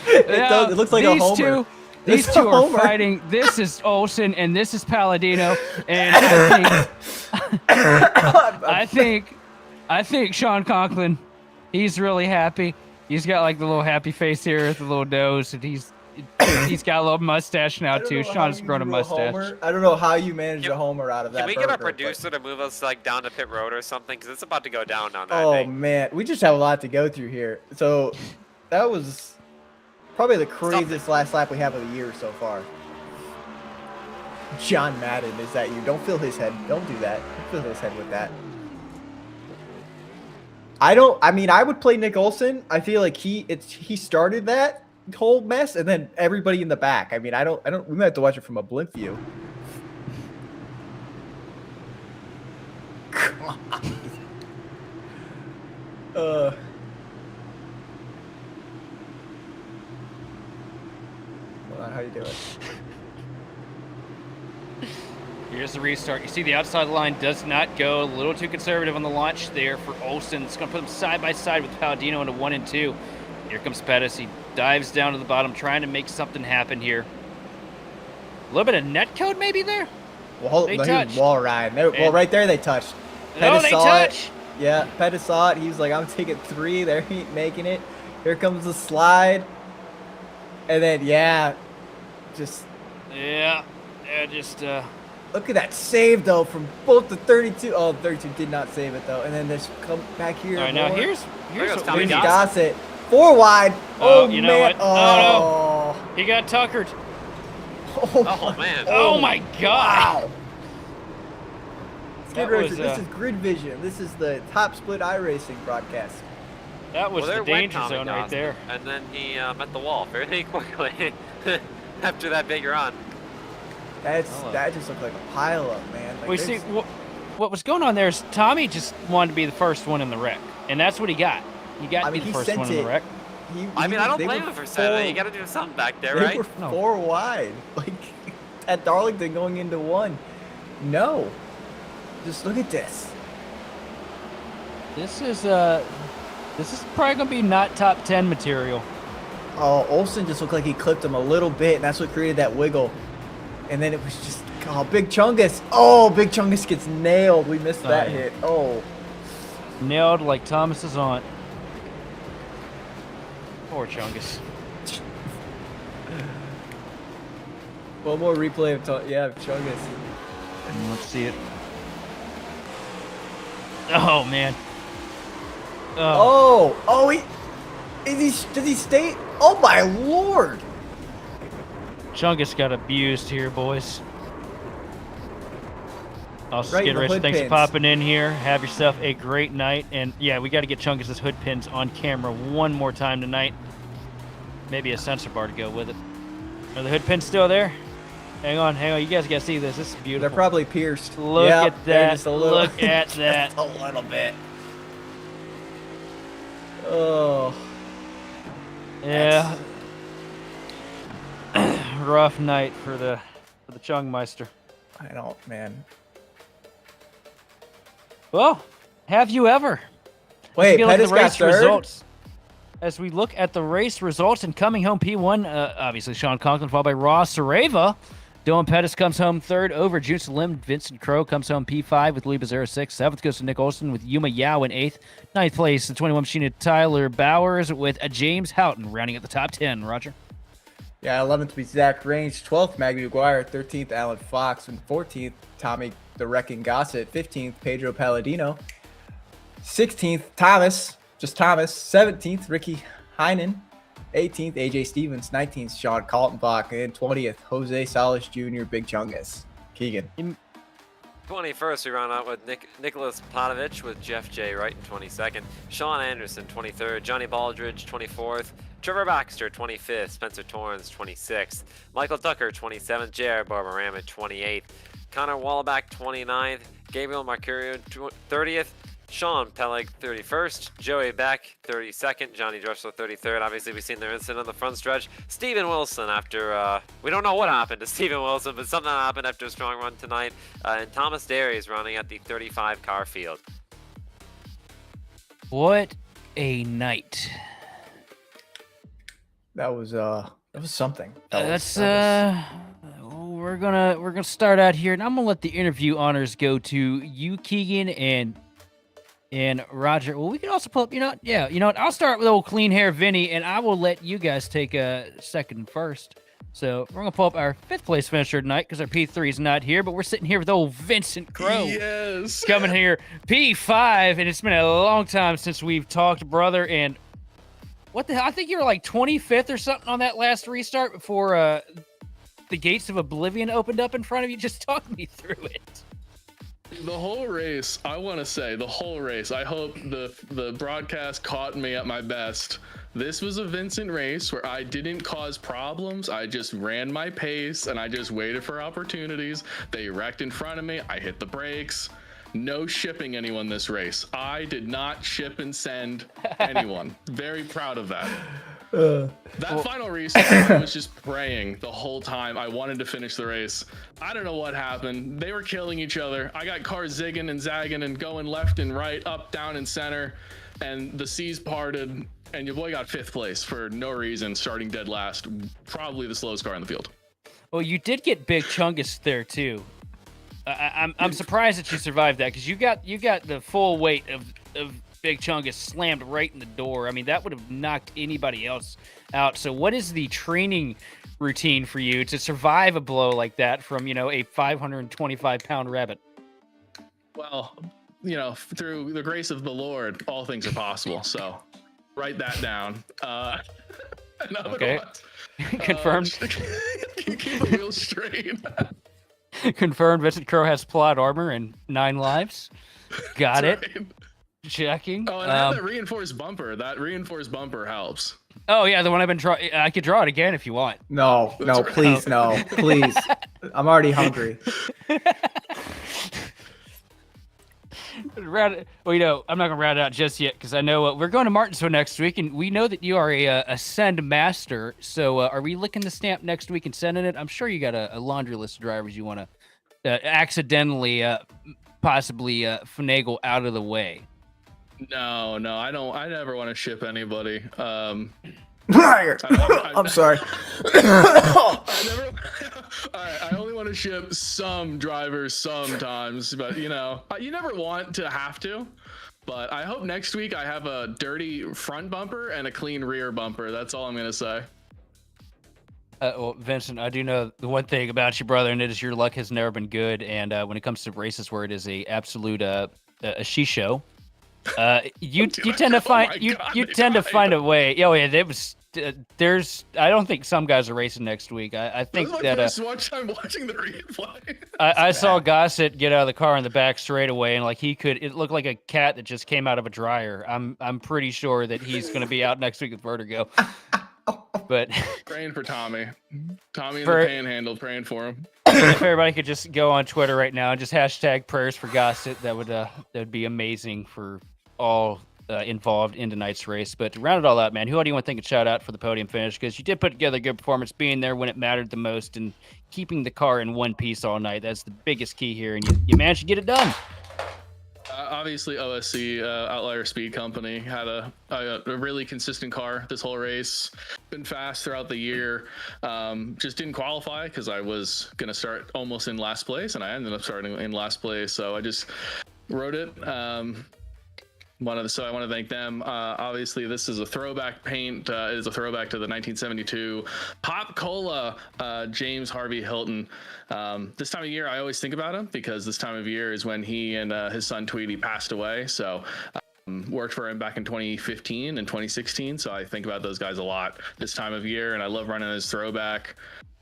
S1: It looks like a homer.
S4: These two are fighting. This is Olsen and this is Palladino. And I think Sean Conklin, he's really happy. He's got like the little happy face here with the little nose, and he's got a little mustache now too. Sean's grown a mustache.
S1: I don't know how you managed a homer out of that.
S3: Can we get our producer to move us like down to pit road or something? Because it's about to go down on that.
S1: Oh man, we just have a lot to go through here. So that was probably the craziest last lap we have of the year so far. John Madden, is that you? Don't fill his head. Don't do that. Don't fill his head with that. I mean, I would play Nick Olsen. I feel like he started that whole mess, and then everybody in the back. I mean, we might have to watch it from a blimp view. Come on. How you doing?
S2: Here's the restart. You see the outside line does not go. A little too conservative on the launch there for Olsen. It's going to put them side by side with Palladino into 1 and 2. Here comes Pettis. He dives down to the bottom, trying to make something happen here. A little bit of net code maybe there?
S1: Well,
S2: they
S1: touched. Wall ride. Well, right there they touched.
S2: Pettis saw it.
S1: Yeah, Pettis saw it. He was like, I'm taking 3. There he ain't making it. Here comes the slide. And then, just look at that save though from both the 32. Oh, 32 did not save it though. And then there's come back here.
S2: All right, now here's what
S3: Tommy
S1: Gossett. 4 wide. Oh,
S2: you
S1: man.
S2: know what?
S1: Oh,
S2: no. He got tuckered.
S3: Oh man.
S2: Oh my God.
S1: Wow. This is Grid Vision. This is the Top Split iRacing broadcast.
S2: That was the danger zone right there.
S3: And then he met the wall fairly quickly after that big run.
S1: That just looked like a pile up, man. Like,
S2: we see what was going on there is Tommy just wanted to be the first one in the wreck, and that's what he got. He got to be the first one in the wreck.
S3: I don't blame him for saying that. You got to do something back there, right?
S1: They were 4 wide, like at Darlington going into 1. No, just look at this.
S4: This is probably gonna be not top 10 material.
S1: Oh, Olsen just looked like he clipped him a little bit, and that's what created that wiggle. And then it was just, Big Chungus. Oh, Big Chungus gets nailed. We missed that hit. Oh.
S4: Nailed like Thomas's aunt. Poor Chungus.
S1: One more replay of Chungus.
S4: Let's see it. Oh, man.
S1: Does he stay? Oh my lord!
S4: Chungus got abused here, boys. Also,
S1: Right
S4: Skid
S1: in the
S4: Rich,
S1: hood
S4: thanks for
S1: pins.
S4: popping in here. Have yourself a great night. And yeah, we got to get Chungus' hood pins on camera one more time tonight. Maybe a sensor bar to go with it. Are the hood pins still there? Hang on. You guys got to see this. This is beautiful.
S1: They're probably pierced.
S4: Look at that.
S1: Just a little,
S4: Look at that.
S1: Just a little bit. Oh.
S4: Yeah. Rough night for the Chungmeister.
S1: I don't, man.
S4: Well, have you ever?
S1: Wait,
S4: Look at
S1: Pettis
S4: the
S1: got
S4: race
S1: third?
S4: results. As we look at the race results and coming home P1, obviously Sean Conklin followed by Ross Sareva. Dylan Pettis comes home third over Juice Lim. Vincent Crow comes home P5 with Lee Bezera 6th. 7th goes to Nick Olson with Yuma Yao in 8th. 9th place, the 21 machine of Tyler Bowers with James Houghton rounding at the top 10. Roger.
S1: Yeah, 11th be Zach Range, 12th Maggie McGuire, 13th Alan Fox, and 14th Tommy the Wrecking Gossett, 15th Pedro Palladino, 16th Thomas, just Thomas, 17th Ricky Heinen, 18th AJ Stevens, 19th Sean Kaltenbach, and 20th Jose Salas Jr. Big Chungus. Keegan.
S3: 21st, we round out with Nicholas Potovich with Jeff J. Wright in 22nd, Sean Anderson 23rd, Johnny Baldridge 24th, Trevor Baxter 25th, Spencer Torrens 26th, Michael Tucker 27th, J.R. Barbarama 28th, Connor Wallback 29th, Gabriel Mercurio 30th, Sean Peleg 31st, Joey Beck 32nd, Johnny Dressler 33rd. Obviously, we've seen their incident on the front stretch. Steven Wilson after, we don't know what happened to Steven Wilson, but something happened after a strong run tonight. And Thomas Derry is running at the 35 car field.
S4: What a night.
S1: That was something.
S4: We're gonna start out here, and I'm gonna let the interview honors go to you, Keegan, and Roger. Well, we can also pull up, you know what? I'll start with old clean hair Vinny, and I will let you guys take a second and first. So we're gonna pull up our 5th place finisher tonight because our P3 is not here, but we're sitting here with old Vincent Crow.
S8: Yes.
S4: Coming here, P5, and it's been a long time since we've talked, brother. And what the hell? I think you were like 25th or something on that last restart before the gates of oblivion opened up in front of you. Just talk me through it.
S8: The whole race, I want to say, the whole race, I hope the broadcast caught me at my best. This was a Vincent race where I didn't cause problems. I just ran my pace and I just waited for opportunities. They wrecked in front of me. I hit the brakes. No shipping anyone this race. I did not ship and send anyone. Very proud of that. That final restart, I was just praying the whole time. I wanted to finish the race. I don't know what happened. They were killing each other. I got cars zigging and zagging and going left and right, up, down, and center. And the seas parted, and your boy got 5th place for no reason, starting dead last. Probably the slowest car in the field.
S4: Well, you did get Big Chungus there too. I'm surprised that you survived that because you got the full weight of Big Chungus slammed right in the door. I mean, that would have knocked anybody else out. So what is the training routine for you to survive a blow like that from, a 525-pound rabbit?
S8: Well, through the grace of the Lord, all things are possible. So write that down.
S4: Okay. Confirmed.
S8: Keep the wheels straight.
S4: Confirmed. Vincent Crow has plot armor and 9 lives. Got
S8: That's
S4: it.
S8: right.
S4: Checking.
S8: Oh, and I have that reinforced bumper. That reinforced bumper helps.
S4: Oh yeah, the one I've been drawing. I could draw it again if you want.
S1: No, please, no, please. I'm already hungry.
S4: Well, I'm not gonna round it out just yet because I know we're going to Martinsville next week, and we know that you are a send master. So, are we licking the stamp next week and sending it? I'm sure you got a laundry list of drivers you want to possibly finagle out of the way.
S8: No, I don't. I never want to ship anybody.
S1: I'm sorry.
S8: I only want to ship some drivers sometimes, but you never want to have to. But I hope next week I have a dirty front bumper and a clean rear bumper. That's all I'm gonna say.
S4: Well, Vincent, I do know the one thing about you, brother, and it is your luck has never been good. And when it comes to races where it is a absolute a she show, you tend to find to find a way. Oh yeah, it was. I don't think some guys are racing next week. I think that
S8: first time watching the replay.
S4: I saw Gossett get out of the car in the back straightaway, and it looked like a cat that just came out of a dryer. I'm pretty sure that he's going to be out next week with vertigo. But
S8: praying for Tommy in the panhandle, praying for him.
S4: If everybody could just go on Twitter right now and just hashtag prayers for Gossett, that would be amazing for all involved in tonight's race. But to round it all out, man, who do you want to think and shout out for the podium finish? Because you did put together a good performance, being there when it mattered the most and keeping the car in one piece all night. That's the biggest key here, and you managed to get it done.
S8: obviously OSC, Outlier Speed Company, had a really consistent car this whole race. Been fast throughout the year. Just didn't qualify because I was gonna start almost in last place, and I ended up starting in last place. So I just rode it. So I want to thank them. Obviously, this is a throwback paint. It is a throwback to the 1972 Pop Cola James Harvey Hilton. This time of year, I always think about him because this time of year is when he and his son Tweety passed away. So worked for him back in 2015 and 2016. So I think about those guys a lot this time of year, and I love running his throwback.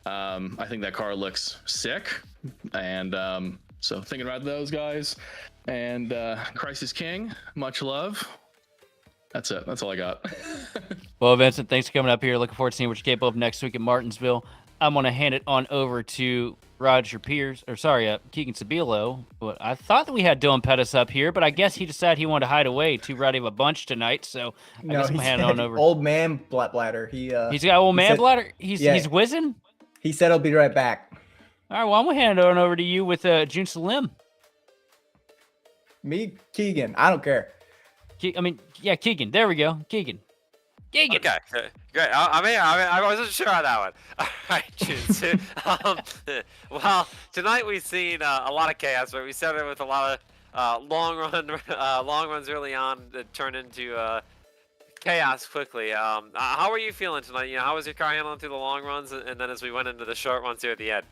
S8: I think that car looks sick, and so thinking about those guys. And Crisis King, much love. That's it. That's all I got.
S4: Well, Vincent, thanks for coming up here. Looking forward to seeing what you capable of next week at Martinsville. I'm going to hand it on over to Keegan Sabilo. But I thought that we had Dylan Pettis up here, but I guess he decided he wanted to hide away. Too rowdy of a bunch tonight, so I guess I'm handing on over.
S1: Old man bladder. He's
S4: got old man bladder. He's whizzing.
S1: He said he'll be right back.
S4: All right, well, I'm going to hand it on over to you with June Salim.
S1: Me, Keegan. I don't care.
S4: Keegan. There we go. Keegan.
S3: Okay, great. I wasn't sure on that one. All right, June. Well, tonight we've seen a lot of chaos, but we started with a lot of long runs early on that turned into chaos quickly. How are you feeling tonight? How was your car handling through the long runs, and then as we went into the short runs here at the end?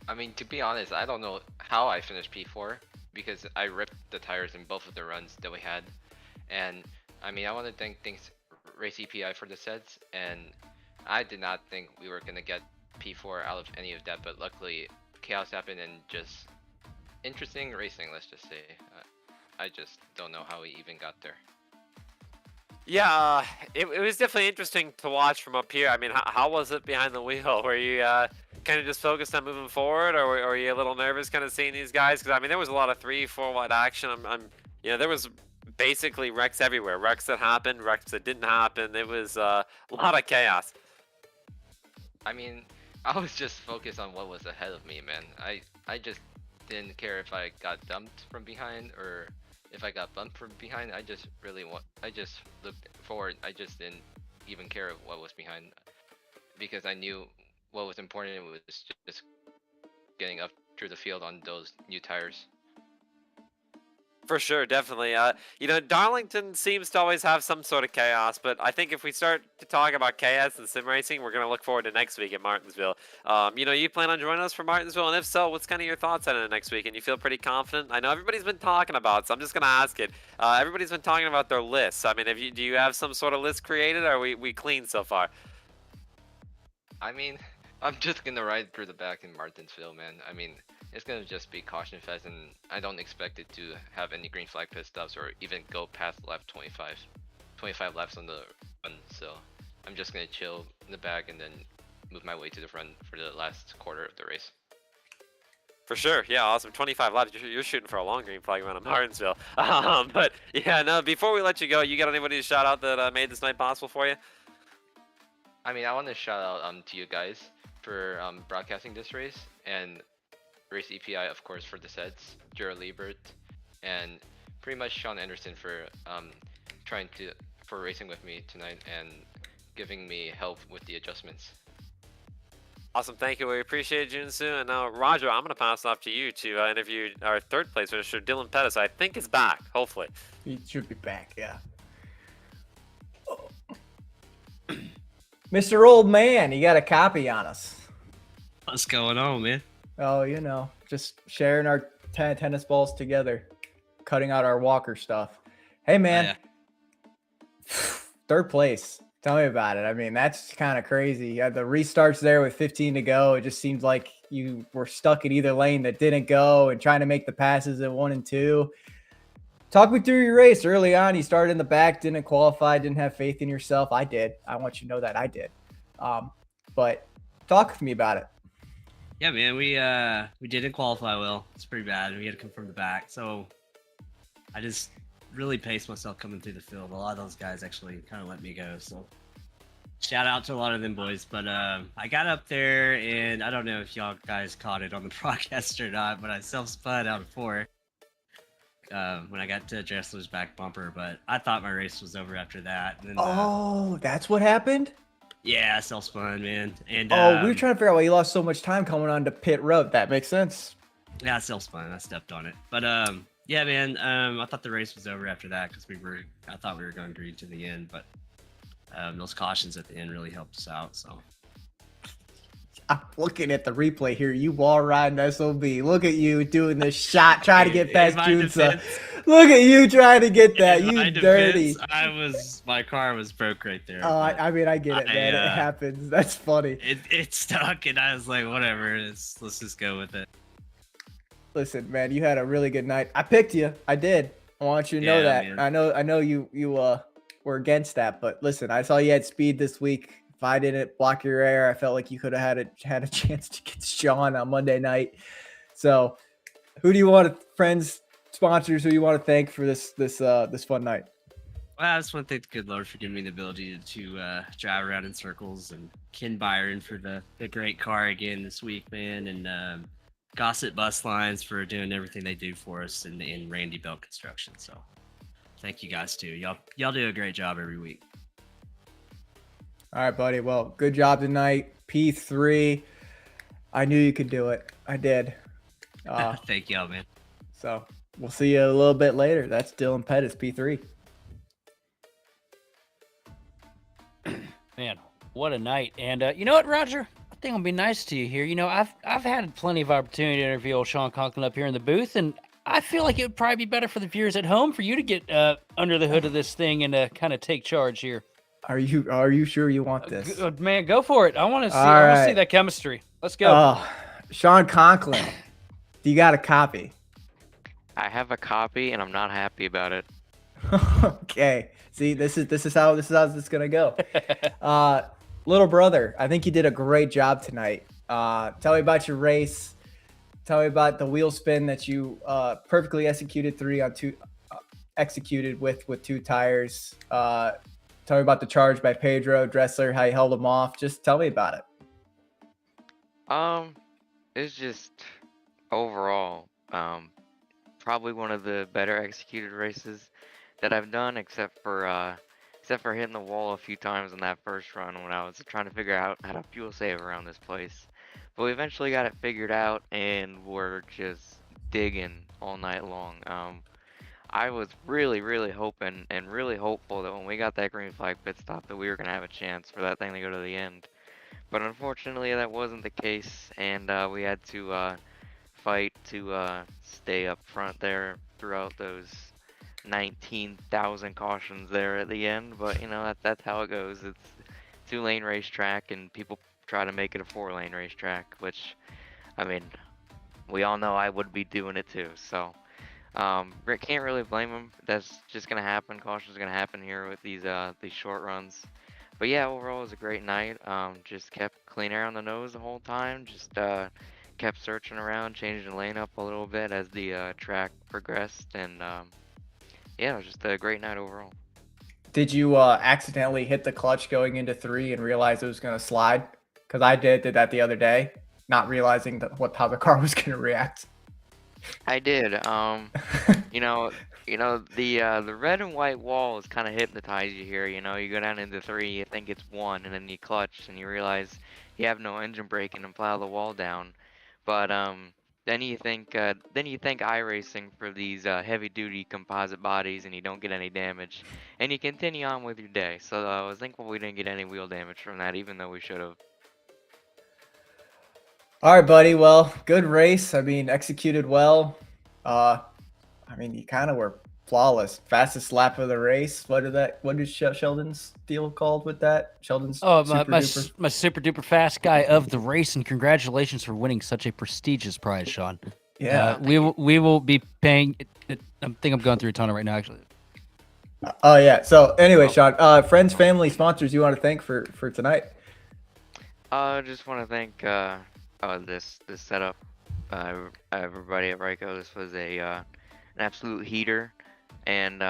S9: I mean, to be honest, I don't know how I finished P4 because I ripped the tires in both of the runs that we had. And I mean, I want to thank Race EPI for the sets, and I did not think we were going to get P4 out of any of that, but luckily chaos happened and just interesting racing, let's just say. I just don't know how we even got there.
S3: Yeah, it was definitely interesting to watch from up here. I mean, how was it behind the wheel? Were you kind of just focused on moving forward, or were you a little nervous kind of seeing these guys? Because I mean, there was a lot of 3-4 wide action. There was basically wrecks everywhere. Wrecks that happened, wrecks that didn't happen. It was a lot of chaos.
S9: I mean, I was just focused on what was ahead of me, man. I just didn't care if I got dumped from behind or if I got bumped from behind. I just looked forward. I just didn't even care what was behind because I knew what was important was just getting up through the field on those new tires.
S3: For sure, definitely. Darlington seems to always have some sort of chaos, but I think if we start to talk about chaos and sim racing, we're going to look forward to next week at Martinsville. You plan on joining us for Martinsville, and if so, what's kind of your thoughts on it next week? And you feel pretty confident? I know everybody's been talking about it, so I'm just going to ask it. Everybody's been talking about their lists. I mean, do you have some sort of list created, or are we clean so far?
S9: I mean, I'm just going to ride through the back in Martinsville, man. I mean, it's going to just be caution fest, and I don't expect it to have any green flag pit stops or even go past lap 25 laps on the run. So I'm just going to chill in the back and then move my way to the front for the last quarter of the race.
S3: For sure, yeah, awesome. 25 laps. You're shooting for a long green flag around Martinsville. But yeah, no. Before we let you go, you got anybody to shout out that made this night possible for you?
S9: I mean, I want to shout out to you guys for broadcasting this race, and Race EPI, of course, for the sets, Gerald Liebert, and pretty much Sean Anderson for for racing with me tonight and giving me help with the adjustments.
S3: Awesome, thank you. We appreciate it, Junsu. And now, Roger, I'm going to pass it off to you to interview our third place finisher, Dylan Pettis. I think is back, hopefully.
S1: He should be back, yeah. Mr. Old Man, you got a copy on us.
S10: What's going on, man?
S1: Oh, just sharing our tennis balls together, cutting out our walker stuff. Hey, man. Third place. Tell me about it. I mean, that's kind of crazy. You had the restarts there with 15 to go. It just seems like you were stuck in either lane that didn't go and trying to make the passes at 1 and 2. Talk me through your race. Early on, you started in the back, didn't qualify, didn't have faith in yourself. I did. I want you to know that I did. But talk with me about it.
S10: Yeah, man, we didn't qualify well. It's pretty bad. We had to come from the back. So I just really paced myself coming through the field. A lot of those guys actually kind of let me go. So shout out to a lot of them boys. But I got up there, and I don't know if y'all guys caught it on the broadcast or not, but I self-spun out of 4. when I got to Dressler's back bumper, but I thought my race was over after that. And then,
S1: Oh, that's what happened?
S10: yeah, self spun, man. And
S1: Oh, we were trying to figure out why you lost so much time coming on to pit road. That makes sense.
S10: yeah, self spun. I stepped on it, but yeah, man. I thought the race was over after that because I thought we were going green to the end, but those cautions at the end really helped us out. So.
S1: I'm looking at the replay here. You wall riding SOB. Look at you doing this shot, trying to get past Junsa. Look at you trying to get that. You dirty.
S10: My car was broke right there.
S1: Oh, I mean, I get it, man. It happens. That's funny.
S10: It stuck, and I was like, whatever. Let's just go with it.
S1: Listen, man, you had a really good night. I picked you. I did. I want you to know that. Man. I know you were against that, but listen, I saw you had speed this week. If I didn't block your air, I felt like you could have had a chance to get Sean on Monday night. So, who do you want to, friends, sponsors, who you want to thank for this fun night?
S10: Well, I just want to thank the good Lord for giving me the ability to drive around in circles, and Ken Byron for the great car again this week, man, and Gossip Bus Lines for doing everything they do for us, and Randy Belt Construction. So, thank you guys too. Y'all do a great job every week.
S1: All right, buddy. Well, good job tonight. P3. I knew you could do it. I did.
S10: Thank y'all, man.
S1: So we'll see you a little bit later. That's Dylan Pettis, P3.
S2: Man, what a night. And you know what, Roger? I think I'll be nice to you here. You know, I've had plenty of opportunity to interview old Sean Conklin up here in the booth, and I feel like it would probably be better for the viewers at home for you to get under the hood of this thing and kind of take charge here.
S1: Are you sure you want this?
S2: Man, go for it. I want to see. I want to see that chemistry. Let's go.
S1: Sean Conklin, do you got a copy?
S11: I have a copy, and I'm not happy about it.
S1: Okay. See, this is how this is gonna go. Little brother, I think you did a great job tonight. Tell me about your race. Tell me about the wheel spin that you perfectly executed with 2 tires. Tell me about the charge by Pedro Dressler, how you held him off. Just tell me about it.
S11: It's just overall, probably one of the better executed races that I've done, except for hitting the wall a few times in that first run when I was trying to figure out how to fuel save around this place. But we eventually got it figured out, and we're just digging all night long. I was really, really hoping and really hopeful that when we got that green flag pit stop that we were going to have a chance for that thing to go to the end. But unfortunately, that wasn't the case, and we had to fight to stay up front there throughout those 19,000 cautions there at the end. But, you know, that's how it goes. It's a 2-lane racetrack, and people try to make it a 4-lane racetrack, which, I mean, we all know I would be doing it too, so... can't really blame him. That's just gonna happen. Caution's gonna happen here with these short runs. But yeah, overall it was a great night. Just kept clean air on the nose the whole time. Just kept searching around, changing the lane up a little bit as the track progressed, and yeah, it was just a great night overall.
S1: Did you accidentally hit the clutch going into 3 and realize it was gonna slide? Because I did that the other day, not realizing how the car was gonna react.
S11: I did. You know, the red and white walls kind of hypnotize you here. You know, you go down into 3, you think it's 1, and then you clutch and you realize you have no engine braking and plow the wall down. But then you think iRacing for these heavy-duty composite bodies, and you don't get any damage, and you continue on with your day. So I was thankful we didn't get any wheel damage from that, even though we should have.
S1: All right, buddy. Well, good race. I mean, executed well. I mean, you kind of were flawless. Fastest lap of the race. What is Sheldon's deal called with that? Sheldon's
S2: my super duper fast guy of the race, and congratulations for winning such a prestigious prize, Sean.
S1: Yeah,
S2: we will be paying. I think I'm going through a tunnel right now, actually.
S1: Oh yeah. So anyway, Sean, friends, family, sponsors, you want to thank for tonight?
S11: I just want to thank this setup, everybody at Ryko. This was an absolute heater, and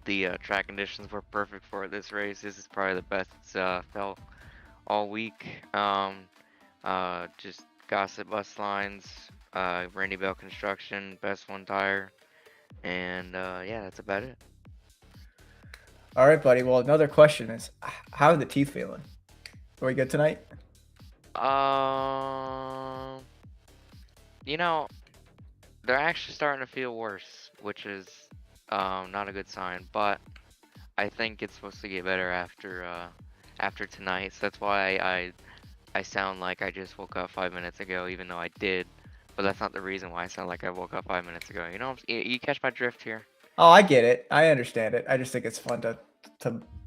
S11: the track conditions were perfect for this race. This is probably the best it's felt all week. Just Gossip Bus Lines, Randy Bell Construction, best 1 tire, And yeah, that's about it.
S1: All right, buddy. Well, another question is, how are the teeth feeling? Are we good tonight?
S11: You know, they're actually starting to feel worse, which is not a good sign. But I think it's supposed to get better after tonight. So that's why I sound like I just woke up 5 minutes ago, even though I did. But that's not the reason why I sound like I woke up 5 minutes ago. You know, you catch my drift here.
S1: Oh, I get it. I understand it. I just think it's fun to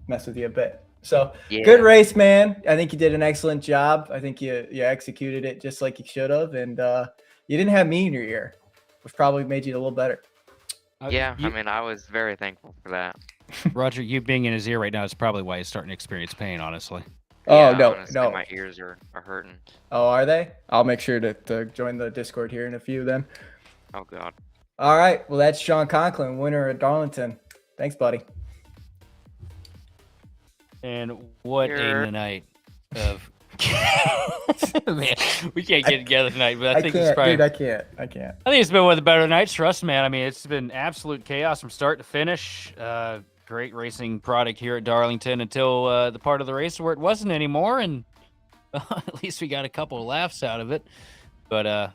S1: mess with you a bit. So
S11: Yeah.
S1: good race, man. I think you did an excellent job. I think you executed it just like you should have, and you didn't have me in your ear, which probably made you a little better.
S11: Yeah, I mean, I was very thankful for that.
S4: Roger, you being in his ear right now is probably why he's starting to experience pain, honestly.
S1: Oh,
S11: Yeah,
S1: no,
S11: honestly,
S1: no.
S11: my ears are hurting.
S1: Oh, are they? I'll make sure to join the Discord here in a few then.
S11: Oh God.
S1: All right. Well, that's Sean Conklin, winner at Darlington. Thanks, buddy.
S4: And what
S11: Here.
S4: a night of man, we can't get together tonight, but I think it's
S1: can't,
S4: probably
S1: dude. I can't.
S4: I think it's been one of the better nights. Trust, man. I mean, it's been absolute chaos from start to finish. Great racing product here at Darlington until the part of the race where it wasn't anymore, and at least we got a couple of laughs out of it. But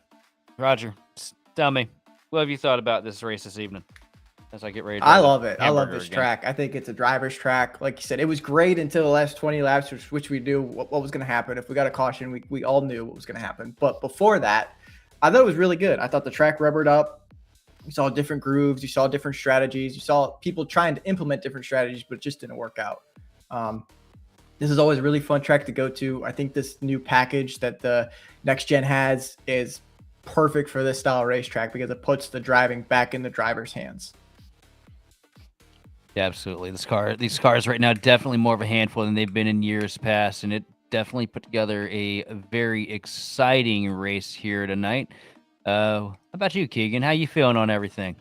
S4: Roger, tell me, what have you thought about this race this evening? As I get ready to
S1: I love it. I love
S4: hamburger
S1: this
S4: again.
S1: track. I think it's a driver's track. Like you said, it was great until the last 20 laps, which we knew what was going to happen. If we got a caution, we all knew what was going to happen. But before that, I thought it was really good. I thought the track rubbered up. You saw different grooves. You saw different strategies. You saw people trying to implement different strategies, but it just didn't work out. This is always a really fun track to go to. I think this new package that the next gen has is perfect for this style of racetrack because it puts the driving back in the driver's hands.
S4: Yeah, absolutely. These cars right now definitely more of a handful than they've been in years past, and it definitely put together a very exciting race here tonight. How about you, Keegan? How you feeling on everything?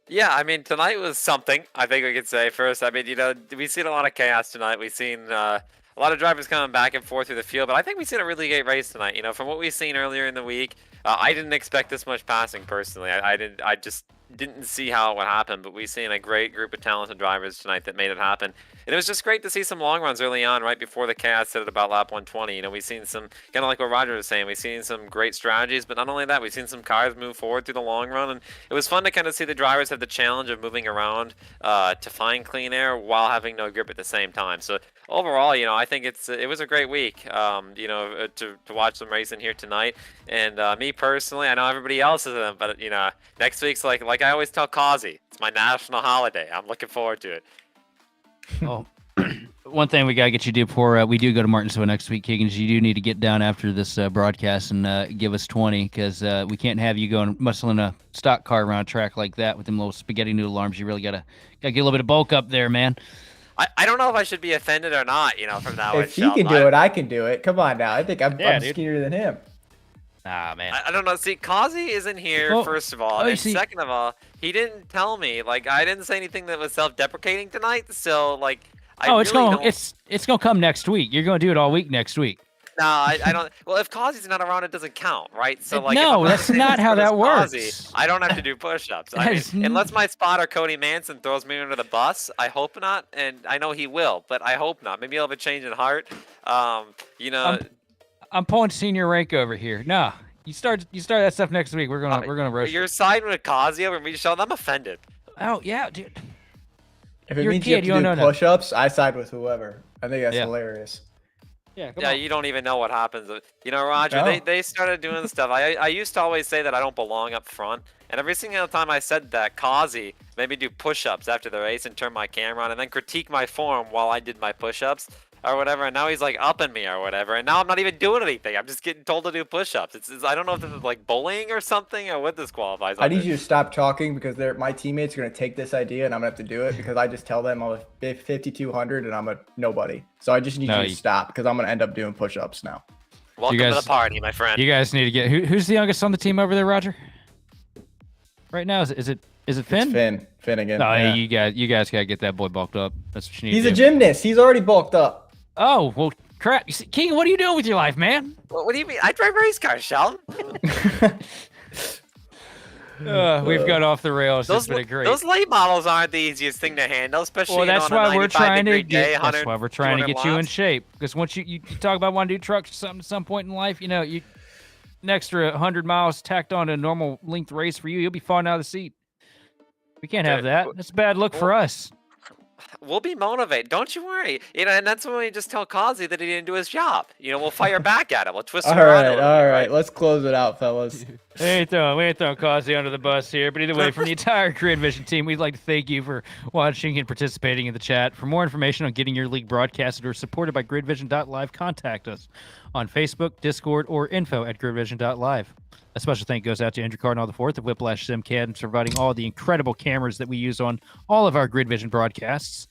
S3: Yeah, I mean, tonight was something, I think we could say first. I mean, you know, we've seen a lot of chaos tonight. We've seen a lot of drivers coming back and forth through the field, but I think we've seen a really great race tonight. You know, from what we've seen earlier in the week, I didn't expect this much passing personally. I just didn't see how it would happen, but we've seen a great group of talented drivers tonight that made it happen. And it was just great to see some long runs early on, right before the chaos hit at about lap 120. You know, we've seen some, kind of like what Roger was saying, we've seen some great strategies, but not only that, we've seen some cars move forward through the long run, and it was fun to kind of see the drivers have the challenge of moving around to find clean air while having no grip at the same time. So overall, you know, I think it was a great week, you know, to watch some racing here tonight. And me personally, I know everybody else isn't, but you know, next week's like I always tell Kazi, it's my national holiday. I'm looking forward to it.
S4: Oh, one thing we gotta get you to do before we do go to Martinsville next week, Keegan, is you do need to get down after this broadcast and give us 20, because we can't have you going muscling a stock car around a track like that with them little spaghetti noodle arms. You really gotta get a little bit of bulk up there, man.
S3: I don't know if I should be offended or not, you know, from that.
S1: If he can do it, I can do it. Come on now. I think I'm skinnier than him.
S4: Ah, man.
S3: I don't know. See, Kazi isn't here, first of all. And second of all, he didn't tell me. Like, I didn't say anything that was self-deprecating tonight. So, like,
S4: it's gonna come next week. You're gonna do it all week next week.
S3: No, I don't. Well, if Kazi's not around, it doesn't count, right? So, like,
S4: no, that's not how that works.
S3: Kazi, I don't have to do push-ups. I mean, unless my spotter Cody Manson throws me under the bus, I hope not, and I know he will, but I hope not. Maybe I'll have a change in heart. You know,
S4: I'm pulling senior rank over here. Nah, you start that stuff next week. We're gonna roast.
S3: You're siding with Kazi over me, Sheldon. I'm offended.
S4: Oh yeah, dude.
S1: If it means you have to do push-ups, I side with whoever. I think that's hilarious.
S3: Yeah, you don't even know what happens. You know, Roger, they started doing the stuff. I used to always say that I don't belong up front. And every single time I said that, Kazi made me do push-ups after the race and turn my camera on and then critique my form while I did my push-ups or whatever. And now he's like upping me or whatever. And now I'm not even doing anything. I'm just getting told to do push-ups. I don't know if this is like bullying or something or what this qualifies.
S1: I need you to stop talking because my teammates are going to take this idea and I'm going to have to do it because I just tell them I'm a 5,200 and I'm a nobody. So I just need you to stop because I'm going to end up doing push-ups now.
S3: Welcome to the party, my friend.
S4: You guys need to get who's the youngest on the team over there, Roger? Right now, is it Finn?
S1: It's Finn again.
S4: No, yeah. you guys gotta get that boy bulked up. That's what you need.
S1: He's a gymnast. He's already bulked up.
S4: Oh well, crap. Keegan, what are you doing with your life, man?
S3: What do you mean? I drive race cars, Sheldon.
S4: We've got off the rails.
S3: Those,
S4: It's been a great.
S3: those late models aren't the easiest thing to handle, especially
S4: Well, that's
S3: on a
S4: why we're
S3: 95
S4: trying to
S3: degree day,
S4: get. That's why we're trying to
S3: 200
S4: get you in
S3: laps.
S4: shape. Because once you talk about wanting to do trucks or something at some point in life, you know, an extra 100 miles tacked on to a normal length race for you, you'll be falling out of the seat. We can't have that. That's a bad look for us.
S3: We'll be motivated. Don't you worry. You know, and that's when we just tell Kazi that he didn't do his job. You know, we'll fire back at him. We'll twist him around a little bit,
S1: all right.
S3: right?
S1: Let's close it out, fellas.
S4: We ain't throwing Causey under the bus here. But either way, from the entire Grid Vision team, we'd like to thank you for watching and participating in the chat. For more information on getting your league broadcasted or supported by gridvision.live, contact us on Facebook, Discord, or info@gridvision.live. A special thank goes out to Andrew Cardinal IV of Whiplash SimCAD for providing all the incredible cameras that we use on all of our Grid Vision broadcasts.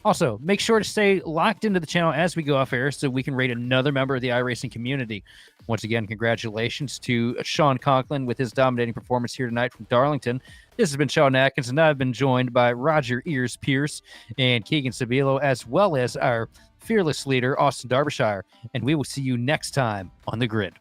S4: Also, make sure to stay locked into the channel as we go off air so we can rate another member of the iRacing community. Once again, congratulations to Sean Conklin with his dominating performance here tonight from Darlington. This has been Sean Atkins, and I've been joined by Roger Ears Pierce and Keegan Sabilo, as well as our fearless leader, Austin Derbyshire. And we will see you next time on The Grid.